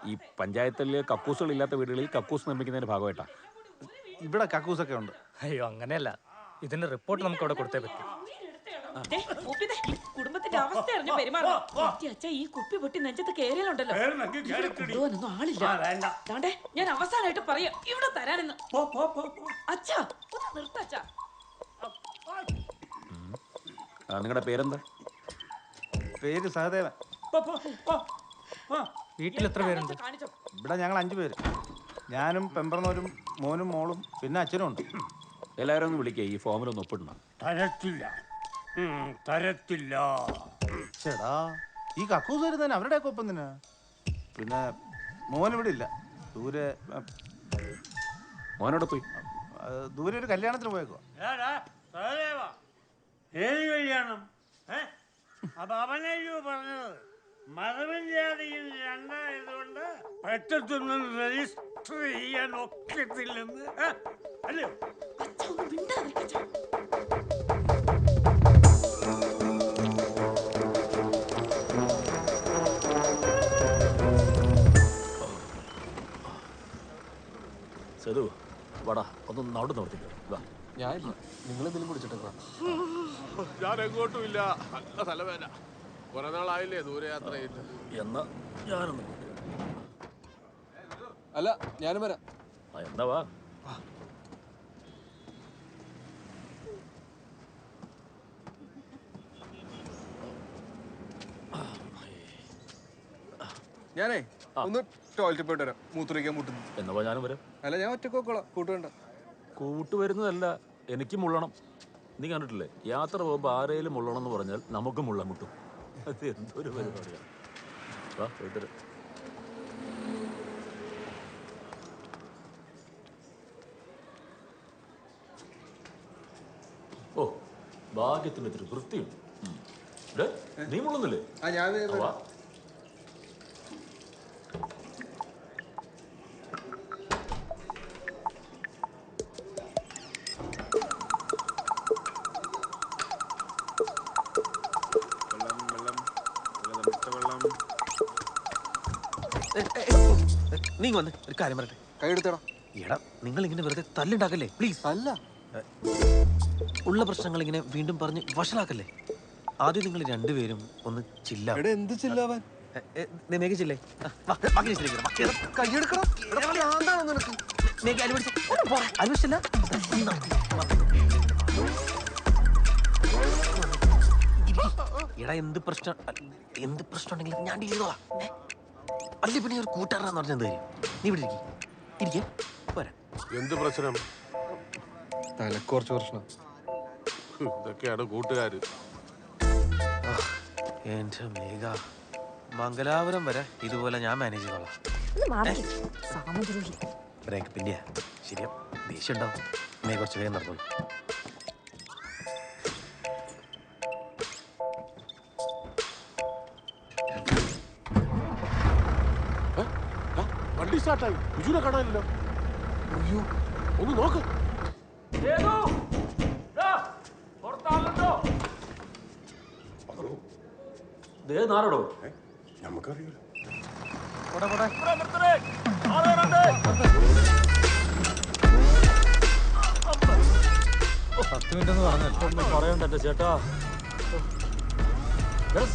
ഈ പഞ്ചായത്തിൽ കക്കൂസുകളില്ലാത്ത വീടുകളിൽ കക്കൂസ് നിർമ്മിക്കുന്നതിന്റെ ഭാഗമായിട്ടാ. ഇവിടെ കക്കൂസൊക്കെ ഉണ്ട്. അയ്യോ, അങ്ങനെയല്ല. ഇതിന്റെ റിപ്പോർട്ട് നമുക്ക് അവിടെ കൊടുത്തേ പറ്റും. കുടുംബത്തിന്റെ അവസ്ഥ അറിഞ്ഞു പെരുമാറണം. അച്ഛാ, ഈ കുപ്പി പൊട്ടി നെഞ്ചത്ത് കേറിയാലുണ്ടല്ലോ, കൊണ്ടുപോകാനൊന്നും ആളില്ല. ദാണ്ടേ, ഞാൻ അവസാനമായിട്ട് പറയാം, ഇവിടെ തരാനെന്ന്. അച്ഛാ, ഒന്ന് നിർത്തച്ചാ. നിങ്ങളുടെ പേരെന്താ? പേര് സഹദേവൻ. വീട്ടിൽ എത്ര പേരുണ്ട്? ഇവിടെ ഞങ്ങൾ 5 പേര്. ഞാനും പെമ്പറന്നോരും മോനും മോളും പിന്നെ അച്ഛനും ഉണ്ട്. എല്ലാവരും ഒന്ന് വിളിക്കുക, ഈ ഫോമിലൊന്ന് ഒപ്പിടണം. തരത്തില്ല. ചേടാ, ഈ കക്കൂസ് വരുന്നതിന് അവരുടെയൊക്കെ ഒപ്പം തന്നെ. പിന്നെ മോനിവിടെ ഇല്ല, ദൂരെ. മോനോട് പോയി ദൂരെ ഒരു കല്യാണത്തിന് പോയേക്കോ. ഏത് കല്യാണം? അപ്പൊ അവനല്ലോ പറഞ്ഞത് മതവും ജാതിയും രണ്ടായതുകൊണ്ട് പെട്ടെന്നൊന്നും രജിസ്റ്റർ ചെയ്യാൻ ഒക്കത്തില്ലെന്ന് അല്ലയോ? സേതു, വാടാ, ഒന്ന് നടു നിർത്തിക്കോ. ഞാനില്ല, നിങ്ങളെന്തെങ്കിലും കുടിച്ചിട്ടേക്കോ? ഞാൻ എങ്ങോട്ടും ഇല്ല, നല്ല തലവേദന. കുറെ നാളായില്ലേ ദൂരയാത്ര ചെയ്തിട്ട്. എന്നാ ഞാനൊന്ന് അല്ല, ഞാനും വരാം. എന്നാ വാ. ഞാനേ ഒന്ന് ടോയ്ലറ്റിൽ പോയിട്ട് വരാം. മൂത്രിക്കാൻ മുട്ടുന്നു. എന്നപ്പോ ഞാനും വരാം. അല്ല, ഞാൻ ഒറ്റക്ക് നോക്കോളാം. കൂട്ടുവേണ്ട. കൂട്ടുവരുന്നതല്ല, എനിക്ക് മുള്ളണം. നീ കണ്ടിട്ടില്ലേ, യാത്ര പോകുമ്പോൾ ആരേലും മുള്ളണം എന്ന് പറഞ്ഞാൽ നമുക്ക് മുള്ളൻ മുട്ടും. അത് എന്തൊരു പരിപാടിയാണ്. വാ പോയിട്ട്. ഓ, ഭാഗ്യത്തിന് ഇത്തിരി വൃത്തിയുണ്ട്. നീ മുള്ളുന്നില്ലേ? വാ. നീ വന്ന് ഒരു കാര്യം പറയട്ടെ. കൈ എടുത്തടാ. എടാ, നിങ്ങൾ ഇങ്ങനെ വെറുതെ തല്ലുണ്ടാക്കല്ലേ പ്ലീസ്. അല്ല, ഉള്ള പ്രശ്നങ്ങൾ ഇങ്ങനെ വീണ്ടും പറഞ്ഞ് വഷളാക്കല്ലേ. ആദ്യം നിങ്ങൾ രണ്ടുപേരും ഒന്ന് ചില്ല. എന്ത് ചില്ലാവാൻ? ചില്ലേ എടാ, എന്ത് പ്രശ്നം ഉണ്ടെങ്കിലും ഞാൻ ഡീൽ ചെയ്തോളാം. അല്ലേ പിന്നെ ഒരു കൂട്ടുകാരനാന്ന് പറഞ്ഞ എന്ത് കാര്യം? നീ ഇവിടെ ഇരിക്കേ പോരാ. എന്ത് പ്രശ്നം? തലക്ക് കുറച്ച് പ്രശ്നം. ഇതൊക്കെയാണ് കൂട്ടുകാര്. എന്റെ മേഘ, മംഗലാപുരം വരെ ഇതുപോലെ ഞാൻ മാനേജ് ചെയ്തോളാം. ബ്രേക്ക് പിന്നെയാ ശരിയാ. ദേഷ്യം ഉണ്ടാവും. നീ കുറച്ച് വേഗം നടന്നോളൂ. വണ്ടി സ്റ്റാർട്ടായി. ബിജുവിനെ കാണാനില്ലല്ലോ. അയ്യോ, ഒന്ന് നോക്ക്. നാടോ നമുക്കറിയില്ല. 10 മിനിറ്റ് പറഞ്ഞൊന്നും പറയണ്ട എന്റെ ചേട്ടാ.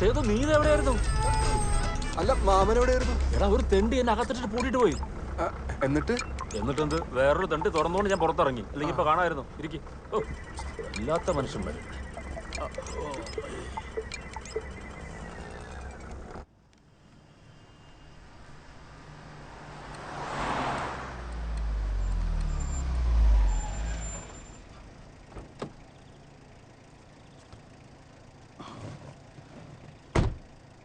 സേതു, നീ എവിടെയായിരുന്നു? അല്ല, മാമനെവിടെയായിരുന്നു? എടാ, ഒരു തെണ്ടി എന്നെ അകത്തിട്ട് പൂട്ടിട്ട് പോയി. എന്നിട്ടെന്ത്? വേറൊരു തെണ്ടി തുറന്നുകൊണ്ട് ഞാൻ പുറത്തിറങ്ങി. അല്ലെങ്കിൽ ഇപ്പൊ കാണാമായിരുന്നു. ഇരിക്കും. ഓ, ഇല്ലാത്ത മനുഷ്യന്മാര്.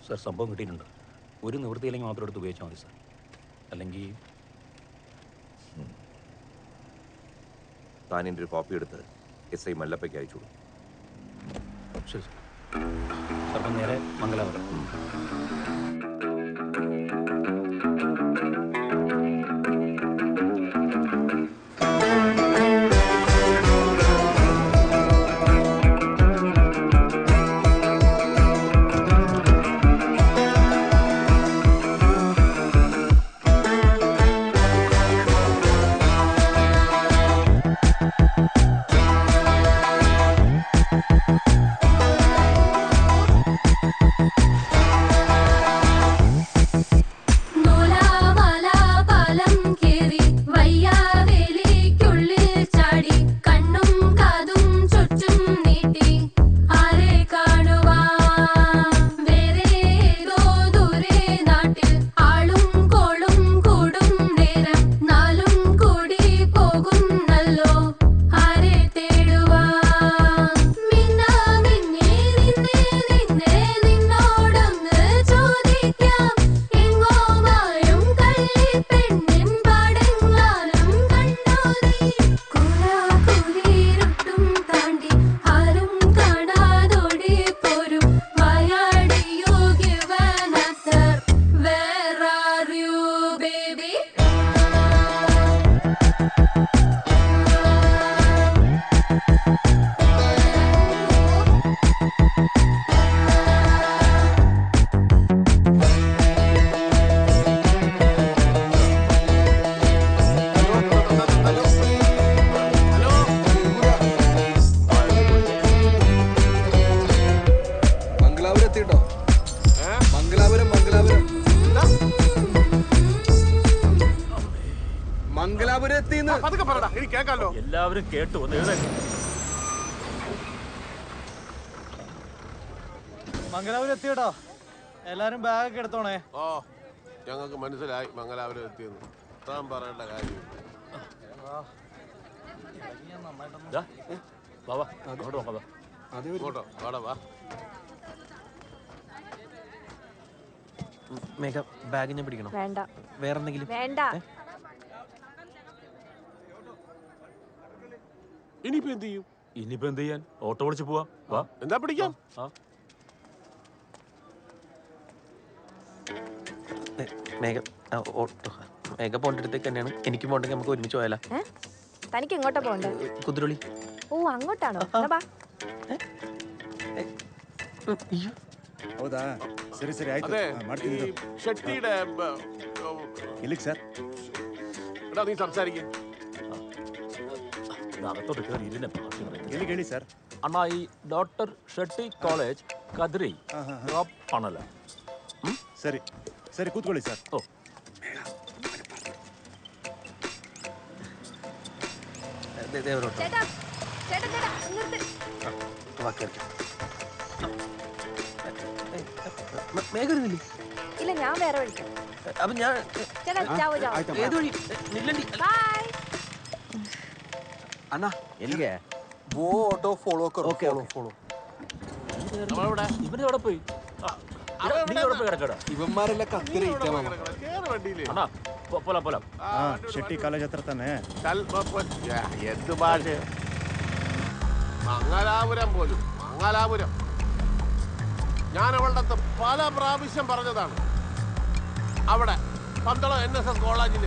സാർ, സംഭവം കിട്ടിയിട്ടുണ്ട്. ഒരു നിവൃത്തിയില്ലെങ്കിൽ മാത്രം എടുത്ത് ഉപയോഗിച്ചാൽ മതി സാർ. അല്ലെങ്കിൽ താനിൻ്റെ ഒരു കോപ്പി എടുത്ത് SI മല്ലപ്പയ്ക്ക് അയച്ചോളൂ. ശരി സാർ. സാർ, നേരെ മംഗലാപുരം. എല്ലാവരും കേട്ടു. ഒന്ന് എഴുതേക്ക്. മംഗലാപുരം എത്തിയോ? എല്ലാരും ബാഗൊക്കെ എടുത്തോണേ. ഞങ്ങൾക്ക് മനസ്സിലായി മംഗലാപുരം എത്തിയെന്ന്. താൻ പറയേണ്ട കാര്യം ഇങ്ങോട്ടോ വാടാ വാ. മേഘ ബാഗ് ഞാൻ പിടിക്കണം. വേണ്ട. വേറെ എന്തെങ്കിലും വേണ്ട. ഇനിയിപ്പോ എന്ത് ചെയ്യും? ഇനിയിപ്പോ എന്ത് ചെയ്യാൻ? ഓട്ടോ വിളിച്ച് പോവാ. വാ. എന്താ പിടിക്കാം? മേഘ ഓട്ടോ മേഘ പോകേണ്ട അടുത്തേക്ക് തന്നെയാണ്. എനിക്ക് പോകണ്ടെങ്കിൽ നമുക്ക് ഒരുമിച്ച് പോയാലോ? തനിക്ക് എങ്ങോട്ടാ പോണ്ടേ? കുതിരൊളി. ಓ അങ്ങോട്ടാണോ? ಬಾ. ಹೌದಾ? ಸರಿ ಸರಿ ಆಯ್ತು അതെ ಮಾಡ್ತೀನಿ ഈ ഷെട്ടിയുടെ ಇಲ್ಲಿಗೆ ಸರ್. എടാ നീ സംസാരിക്കും. അകത്തോട്ട് കയറി ഇരുന്നെ. ಎಲ್ಲಿಗೆ ಹೇಳಿ ಸರ್? അണ്ണാ ഈ doctor Shetty college Kadri drop ആണല്ലോ. ಸರಿ ಸರಿ ಕೂತ್ಕೊಳ್ಳಿ ಸರ್. ഓ ചേട്ടാ ചേട്ടാ ചേട്ടാ നിർത്ത്. മേഘ വരുന്നില്ലേ? ഇല്ല ഞാൻ വേറെ വഴിക്കാം. അപ്പൊ ഞാൻ ചേട്ടാ ജാവോ ജാവോ. ഏത് വഴി? നില്ലണ്ടി. ബൈ. അണ്ണാ എಲ್ಲಿಗೆ? वो ऑटो फॉलो करो. Okay follow. ഇവനെ എവിടെ പോയി? നീ എവിടെ പോയി കിടക്കടാ? ഇവന്മാരെല്ലാം കത്തിരയിട്ടാ മാമ. കേറ് വണ്ടിയില്. അണ്ണാ പോലാം പോലാം. ಶೆಟ್ಟಿ ಕಾಲೇಜ್ ಹತ್ರ ತಾನೆ? എന്ത് ഭാഷ? മംഗലാപുരം പോലും മംഗലാപുരം. ഞാൻ അവളുടെ അടുത്ത് പല പ്രാവശ്യം പറഞ്ഞതാണ്. അവിടെ പന്തളം NSS കോളേജിൽ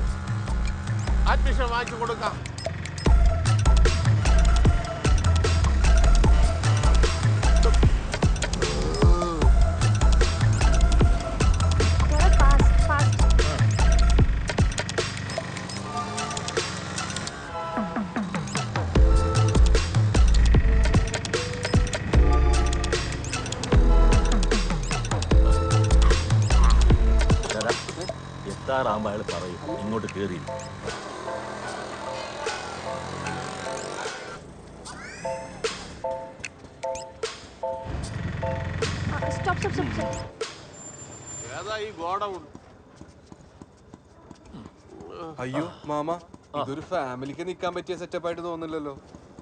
അഡ്മിഷൻ വാങ്ങിച്ചു കൊടുക്കാം. എത്താറാകുമ്പോൾ അയാൾ പറയും ഇങ്ങോട്ട് കയറി. Stop stop stop. ഏതാ ഈ ഗോഡൗൺ? അയ്യോ മാമ, ഇതൊരു ഫാമിലിക്ക് നിൽക്കാൻ പറ്റിയ സെറ്റപ്പ് ആയിട്ട് തോന്നില്ലല്ലോ.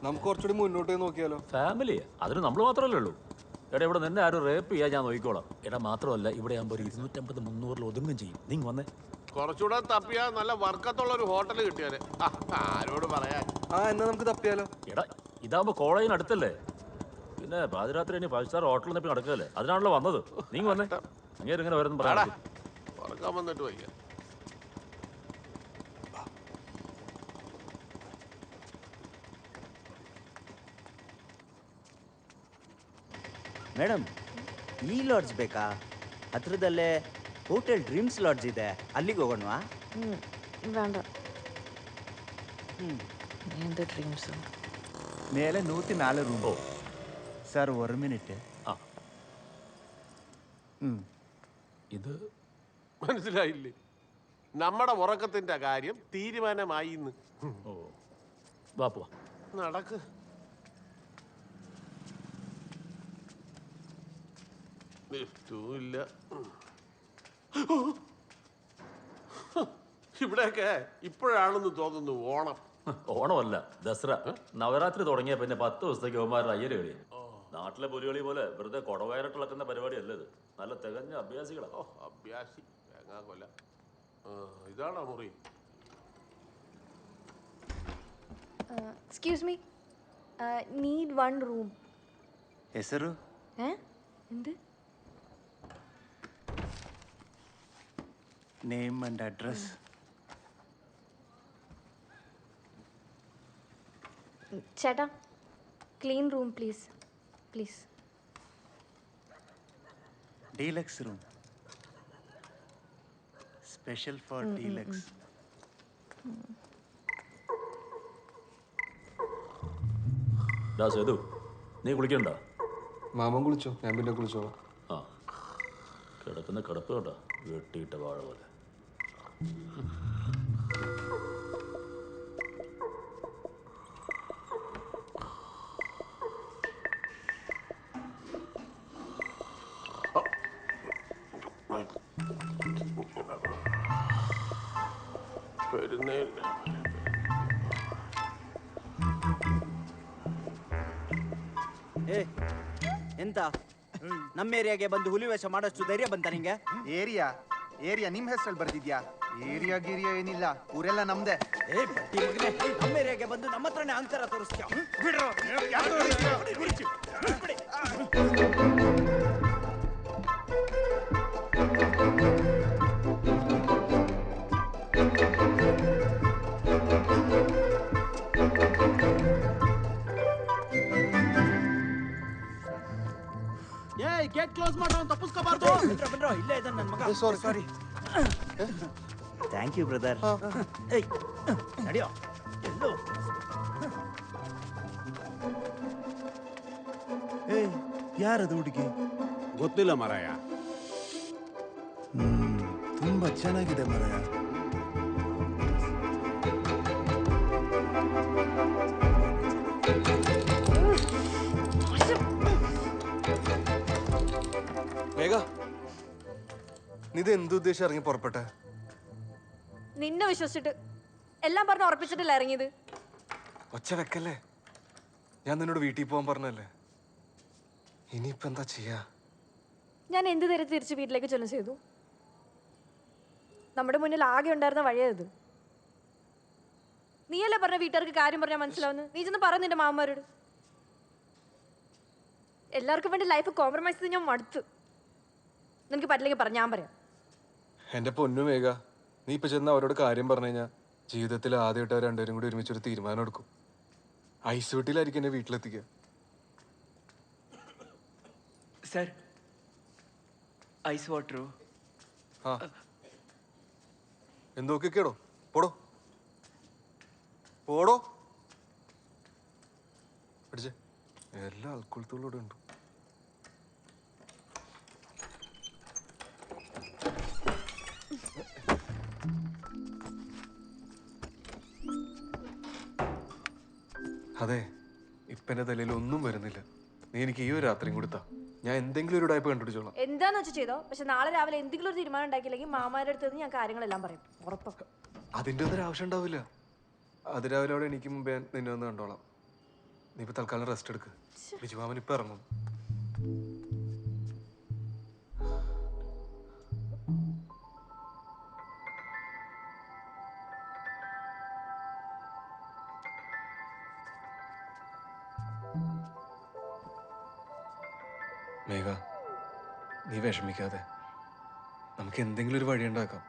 നമുക്ക് കുറച്ചുകൂടി മുന്നോട്ട് നോക്കിയാലോ? ഫാമിലി അതിന് നമ്മൾ മാത്രമല്ലേ ഉള്ളൂ. എടാ ഇവിടെ നിന്നെ ആരും റേപ്പ് ചെയ്യാൻ ഞാൻ നോക്കിക്കോളാം. എടാ മാത്രമല്ല ഇവിടെ ആകുമ്പോൾ 250-300 ഒതുങ്ങും ചെയ്യും. നീ വന്നേ. കുറച്ചുകൂടെ തപ്പിയാ നല്ല വർക്കത്തുള്ള ഒരു ഹോട്ടൽ കിട്ടിയാല്. ആരോട് പറയാൻ? എന്നാ നമുക്ക് തപ്പിയാലോ? എടാ ഇതാകുമ്പോ കോളേജിന് അടുത്തല്ലേ. പിന്നെ പാതിരാത്രി ഇനി 5 സ്റ്റാർ ഹോട്ടലിൽ നിന്ന് നടക്കല്ലേ. അതിനാണല്ലോ വന്നത്. നീ വന്നേ. അങ്ങേര് ഇങ്ങനെ വരുന്നു പറയാ. ഉറക്കാൻ വന്നിട്ട് വയ്യ. ಮೇಡಮ್ ಈ ಲಾಡ್ಜ್ ಬೇಕಾ? ಹತ್ರದಲ್ಲೇ ಹೋಟೆಲ್ ಡ್ರೀಮ್ಸ್ ಲಾಡ್ಜ್ ಇದೆ, ಅಲ್ಲಿಗೆ ಹೋಗೋಣವಾ? വേണ്ട. എന്ത് ഡ്രീംസ്? മേലെ 104 റൂം. സാർ ഒരു മിനിറ്റ്. ഇത് മനസ്സിലായില്ലേ? നമ്മുടെ ഉറക്കത്തിന്റെ കാര്യം തീരുമാനമായി. നടക്ക്. ഇല്ല ഇവിടെയൊക്കെ ഇപ്പോഴാണെന്ന് തോന്നുന്നു ഓണം. ഓണമല്ല, ദസറ. നവരാത്രി തുടങ്ങിയ പിന്നെ 10 ദിവസത്തേക്ക് അവന്മാരുടെ അയ്യര് കളി. നാട്ടിലെ പുലികളി പോലെ വെറുതെ കൊടവയറിട്ടിളക്കുന്ന പരിപാടി അല്ലത്. നല്ല തികഞ്ഞ അഭ്യാസികളാ. അഭ്യാസി കൊല്ല. ഇതാണോ മുറി? Excuse me, need 1 room. ಹೆಸರು? എന്ത്? Name and address? ചേട്ടാ clean room please please. Deluxe room, special for deluxe. Sethu, നീ കുളിക്കണ്ട? മാമൻ കുളിച്ചോ? ഞാൻ പിന്നെ കുളിച്ചോളാം. ആ കിടക്കുന്ന കിടപ്പ് കേട്ടോ, വെട്ടിയിട്ട വാഴ പോലെ. തന്നെ ಏ ಎಂತ ನಮ್ಮ ಏರಿಯಾಗೆ ಬಂದು ಹುಲಿ ವೇಷ ಮಾಡೋಷ್ಟು ಧೈರ್ಯ ಬಂತ ನಿಂಗೆ? ಏರಿಯಾ ಏರಿಯಾ ನಿಮ್ ಹೆಸರಲ್ಲಿ ಬರ್ತಿದ್ಯಾ? ಏರಿಯಾ ಗಿರಿಯಾ ಏನಿಲ್ಲ, ಊರೆಲ್ಲ ನಮ್ದೆ. ಏ ಬಡ್ಡಿ ಮಗನೇ, ನಮ್ಮ ಏರಿಯಾಗೆ ಬಂದು ನಮ್ಮ ಹತ್ರನೇ ಅಂತರ ತೋರಿಸ್ತೀಯ? ಬಿಡ್ರೋ, ಗೇಟ್ ಕ್ಲೋಸ್ ಮಾಡೋ, ತಪ್ಪಿಸ್ಕೋಬಾರ್ದು. ಬನ್ರೋ, ಇಲ್ಲೇ ಇದ್ದಾನೆ ನನ್ನ ಮಗ. Sorry thank you brother. ಏಯ್ ನಡಿಯೋ. ಎಲ್ಲೋ ಏಯ್ ಯಾರದು ಹುಡುಗಿ? ಗೊತ್ತಿಲ್ಲ ಮಾರಾಯ. ತುಂಬಾ ಚೆನ್ನಾಗಿದೆ ಮರಯ. മേഘ, നീ ഇത് എന്തുദ്ദേശം ഇറങ്ങി പുറപ്പെട്ടെ? നിന്നെ വിശ്വസിച്ചിട്ട് എല്ലാം പറഞ്ഞ് ഉറപ്പിച്ചിട്ടില്ല ഇറങ്ങിയത്. ഒച്ച വെക്കല്ലേ, ഞാൻ നിന്നോട് വീട്ടിൽ പോകാൻ പറഞ്ഞല്ലേ. ഇനിയിപ്പോ എന്താ ചെയ്യാ? ഞാൻ എന്ത് തരത്തിൽ തിരിച്ച് വീട്ടിലേക്ക് ചൊല്ലും ചെയ്തു? നമ്മുടെ മുന്നിൽ ആകെ ഉണ്ടായിരുന്ന വഴിയത്. നീയല്ലേ പറഞ്ഞ വീട്ടുകാർക്ക് കാര്യം പറഞ്ഞാൽ മനസ്സിലാവുന്നു. നീ ചെന്ന് പറ നിന്റെ മാമന്മാരോട്. എല്ലാവർക്കും വേണ്ടി ലൈഫ് കോംപ്രമൈസ് ചെയ്ത് ഞാൻ മടുത്തു. നിനക്ക് പറ്റില്ലെങ്കിൽ പറ, ഞാൻ പറയാം. എന്റെ പൊന്നു മേഘ, നീ ഇപ്പൊ ചെന്ന് അവരോട് കാര്യം പറഞ്ഞു കഴിഞ്ഞാൽ ജീവിതത്തിൽ ആദ്യമായിട്ട് അവർ രണ്ടുപേരും കൂടി ഒരുമിച്ചൊരു തീരുമാനം എടുക്കും. ഐസ് വീട്ടിലായിരിക്കും എന്നെ വീട്ടിലെത്തിക്കുക. Sir, ice വാട്ടറോ? ആ, എന്തൊക്കെയാടോ? പോടോ പോടോ. പഠിച്ചേ, എല്ലാ ആൾക്കൊളുത്തോളും ഇവിടെ ഉണ്ട്. അതെ, ഇപ്പൊ എന്റെ തലയിൽ ഒന്നും വരുന്നില്ല. നീ എനിക്ക് ഈ ഒരു രാത്രിയും കൊടുത്താ ഞാൻ എന്തെങ്കിലും ഒരു ടൈപ്പ് കണ്ടുപിടിച്ചോളാം. എന്താന്ന് വെച്ചാൽ ചെയ്തോ. പക്ഷെ നാളെ രാവിലെ എന്തെങ്കിലും ഒരു തീരുമാനം ഉണ്ടാക്കിയില്ലെങ്കിൽ മാമാരുടെ അടുത്ത് ഞാൻ കാര്യങ്ങളെല്ലാം പറയും, ഉറപ്പാ. അതിന്റെ ഒന്നും ആവശ്യം ഉണ്ടാവില്ല. അത് രാവിലെ അവിടെ എനിക്ക് മുമ്പേ നിന്നെ ഒന്ന് കണ്ടോളാം. നീ ഇപ്പൊ തൽക്കാലം റെസ്റ്റ് എടുക്ക്. ബിജുമാമൻ ഇപ്പൊ ഇറങ്ങും. മേഘ, നീ വിഷമിക്കാതെ, നമുക്ക് എന്തെങ്കിലും ഒരു വഴി ഉണ്ടാക്കാം.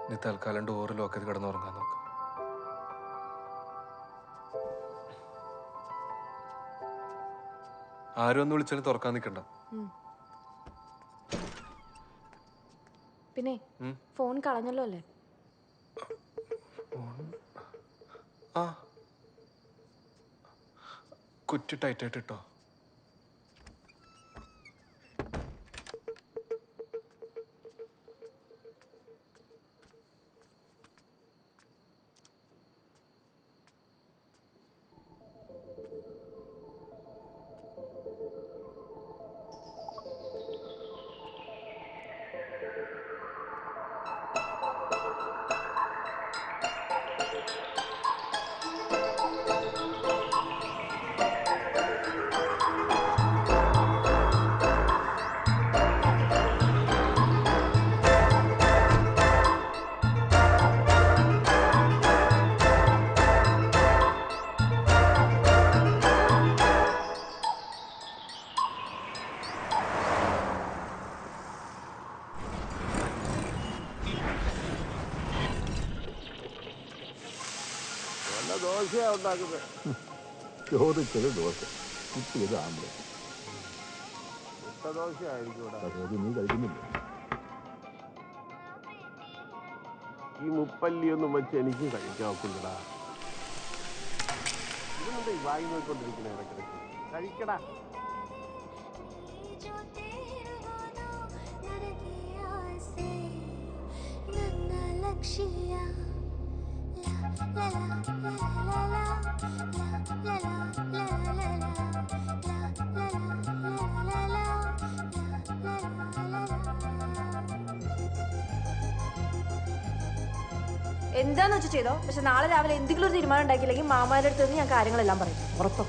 നീ തൽക്കാലം ഡോറ് ലോക്ക് ചെയ്ത് കിടന്നുറങ്ങാൻ നോക്ക്. ആരും ഒന്ന് വിളിച്ചാലും തുറക്കാൻ നിൽക്കണ്ട. പിന്നെ ഫോൺ കളഞ്ഞല്ലോ അല്ലേ? ആ, കുറ്റി ടൈറ്റായിട്ട് ഇട്ടോ. ദോശയാ ഉണ്ടാക്കുന്നത്. ചോദിച്ചത് ദോശ, കിട്ടിയത് ആംബ്ലേറ്റ്. ദോശ ആയിരിക്കും. നീ കഴിക്കുന്നില്ല. ഈ മുപ്പല്ലിയൊന്നും വെച്ച് എനിക്ക് കഴിക്കാൻ ഒക്കില്ലടാ. ഇതെന്താ ഈ വായി നോക്കിക്കൊണ്ടിരിക്കുന്ന ഇടയ്ക്കിടയ്ക്ക്? കഴിക്കടാ. എന്താന്ന് വെച്ചാൽ ചെയ്തോ. പക്ഷെ നാളെ രാവിലെ എന്തെങ്കിലും ഒരു തീരുമാനം ഉണ്ടാക്കിയില്ലെങ്കിൽ മാമാരുടെ അടുത്ത് നിന്ന് ഞാൻ കാര്യങ്ങളെല്ലാം പറയും. ഉറപ്പം.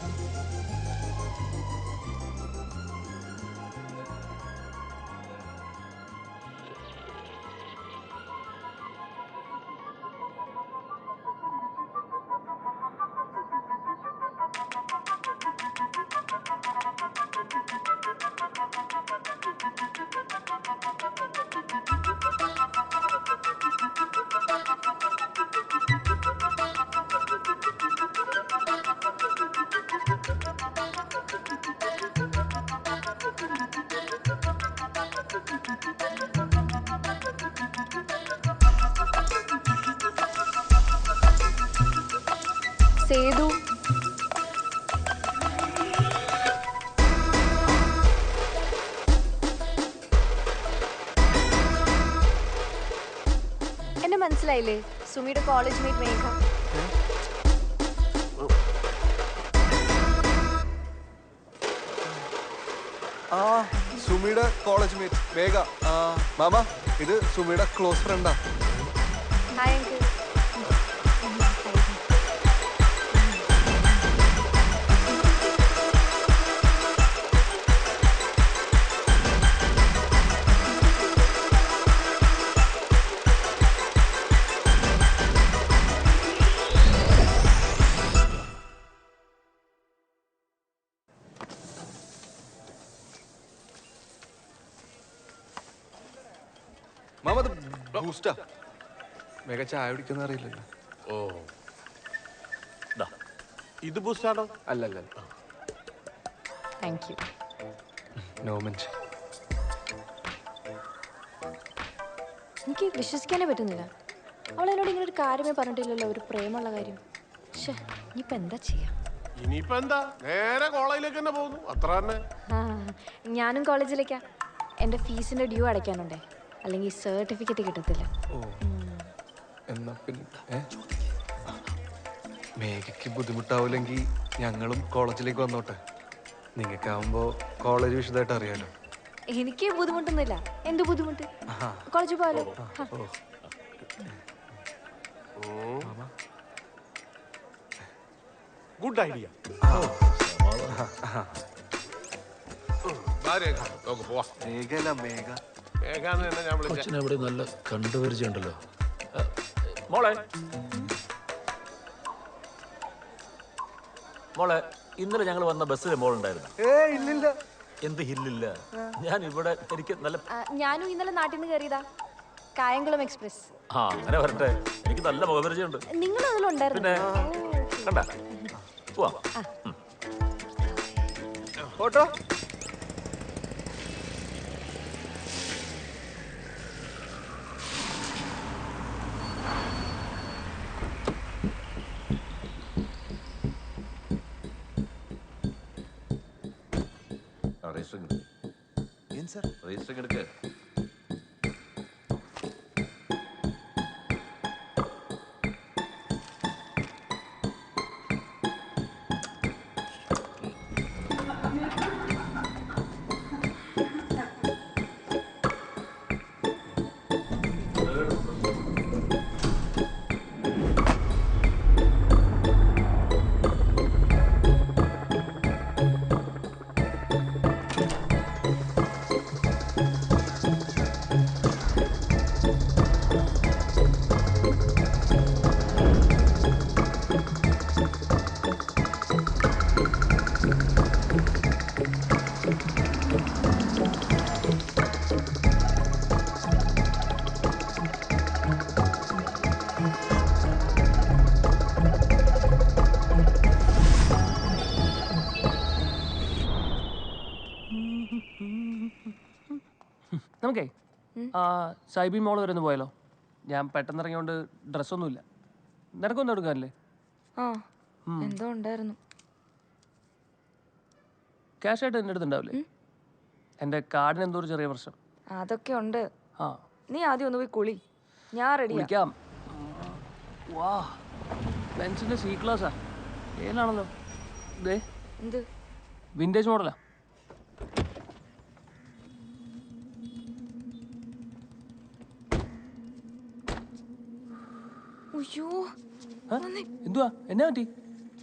സേതു എന്നെ മനസ്സിലായില്ലേ? സുമിയുടെ കോളേജ് മേറ്റ് മേഘ. ആ സുമിയുടെ കോളേജ് മേറ്റ് മേഘ. മാമ ഇത് സുമിയുടെ ക്ലോസ് ഫ്രണ്ടാ. Hi uncle. മാമ അത് ബൂസ്റ്റാ. മേഘ ചായ കുടിക്കുന്ന അറിയില്ലല്ലോ. ഓ ഇത് ബൂസ്റ്റാണോ? അല്ലല്ല. Thank you. No mention. എനിക്ക് വിശ്വസിക്കാനേ പറ്റുന്നില്ല. അവൾ എന്നോട് ഇങ്ങനെ ഒരു കാര്യമേ പറഞ്ഞിട്ടില്ലല്ലോ, ഒരു പ്രേമുള്ള കാര്യം. പക്ഷേ ഇനിയിപ്പോൾ എന്താ ചെയ്യാ? ഇനിയിപ്പോ എന്താ, നേരെ കോളേജിലേക്ക് തന്നെ പോകുന്നു, അത്ര തന്നെ. ഞാനും കോളേജിലേക്കാ. എൻ്റെ ഫീസിൻ്റെ ഡ്യൂ അടയ്ക്കാനുണ്ടേ, അല്ലെങ്കിൽ സർട്ടിഫിക്കറ്റ് കിട്ടത്തില്ല. എന്നാ പിന്നെ മേഘയ്ക്ക് ബുദ്ധിമുട്ടാവില്ലെങ്കിൽ ഞങ്ങളും കോളേജിലേക്ക് വന്നോട്ടെ. നിങ്ങൾക്കാവുമ്പോ കോളേജ് വിശദമായിട്ട് അറിയാലോ. എനിക്ക് ബുദ്ധിമുട്ടൊന്നുമില്ല. എന്ത് ബുദ്ധിമുട്ട്? കോളേജിൽ പോയാലോ? Good idea. കൊച്ചിനെവിടെ നല്ല കണ്ടുപരിചയമുണ്ടല്ലോ. മോളെ മോളെ ഇന്നലെ ഞങ്ങൾ വന്ന ബസ്സിൽ മോളുണ്ടായിരുന്നു? ഇല്ലില്ല. എന്ത് ഹില്ലില്ല? ഞാൻ ഇവിടെ എനിക്ക് നല്ല ഞാനും ഇന്നലെ നാട്ടിൽ നിന്ന് കയറിയതാ, കായംകുളം എക്സ്പ്രസ്. ആ അങ്ങനെ വരട്ടെ. എനിക്ക് നല്ല മുഖപരിചയമുണ്ട്. നിങ്ങൾ അതിലുണ്ടായിരുന്നു? പിന്നെ കണ്ട പോവാ. ഫോട്ടോ ಏನ್ ಸರ್ ರಿಜಿಸ್ಟರ್ എടുക്ക്. നമുക്കേ സൈബി മോൾ വരെ ഒന്ന് പോയാലോ? ഞാൻ പെട്ടെന്ന് ഇറങ്ങിയോണ്ട് ഡ്രസ്സൊന്നുമില്ല. നിനക്കൊന്നും എടുക്കാനല്ലേ? എന്തോ ഉണ്ടായിരുന്നു. ക്യാഷ് ആയിട്ട് എൻ്റെ അടുത്ത് ഉണ്ടാവില്ലേ? എൻ്റെ കാർഡിന് എന്തോ ഒരു ചെറിയ പ്രശ്നം. അതൊക്കെ ഉണ്ട്. നീ ആദ്യം ഒന്ന് പോയി കുളി, ഞാൻ റെഡി. വിളിക്കാം. വാ, ബെൻസിന്റെ സി ക്ലാസ്സാ. ഏതാണല്ലോ ദേ, എന്ത് വിന്റേജ് മോഡലാ. അയ്യോ എന്തുവാ എന്നാ പറ്റി?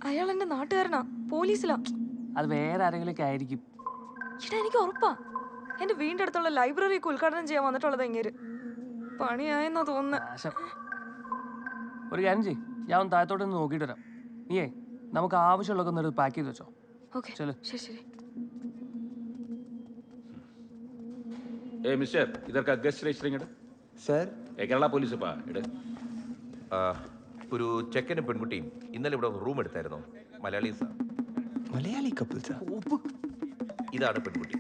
അയാൾ എന്റെ നാട്ടുകാരനാ, പോലീസിലാ. അത് വേറെ ആരെങ്കിലൊക്കെ ആയിരിക്കും. ഇടാ എനിക്ക് ഉറപ്പാ. എന്റെ വീടിന്റെ അടുത്തുള്ള ലൈബ്രറിയൊക്കെ ഉദ്ഘാടനം ചെയ്യാൻ വന്നിട്ടുള്ളത് എങ്ങേര്. പണിയായെന്നാ തോന്നുന്നത്. ഒരു കാര്യം ചെയ്യ്, ഞാൻ ഒന്ന് താഴത്തോട്ട് നിന്ന് നോക്കിയിട്ട് വരാം. നീയേ നമുക്ക് ആവശ്യമുള്ളതൊക്കെ ഒന്ന് പാക്ക് ചെയ്ത് വെച്ചോ. ഓക്കെ ശരി. മിസ്റ്റർ ഇതൊക്കെ guest registering sir Kerala police ഇട്. ഒരു ചെക്കനും പെൺകുട്ടിയും ഇന്നലെ ഇവിടെ റൂം എടുത്തായിരുന്നു. മലയാളീസാ. മലയാളി കപ്പിൾസാ? ഇതാണ് പെൺകുട്ടി.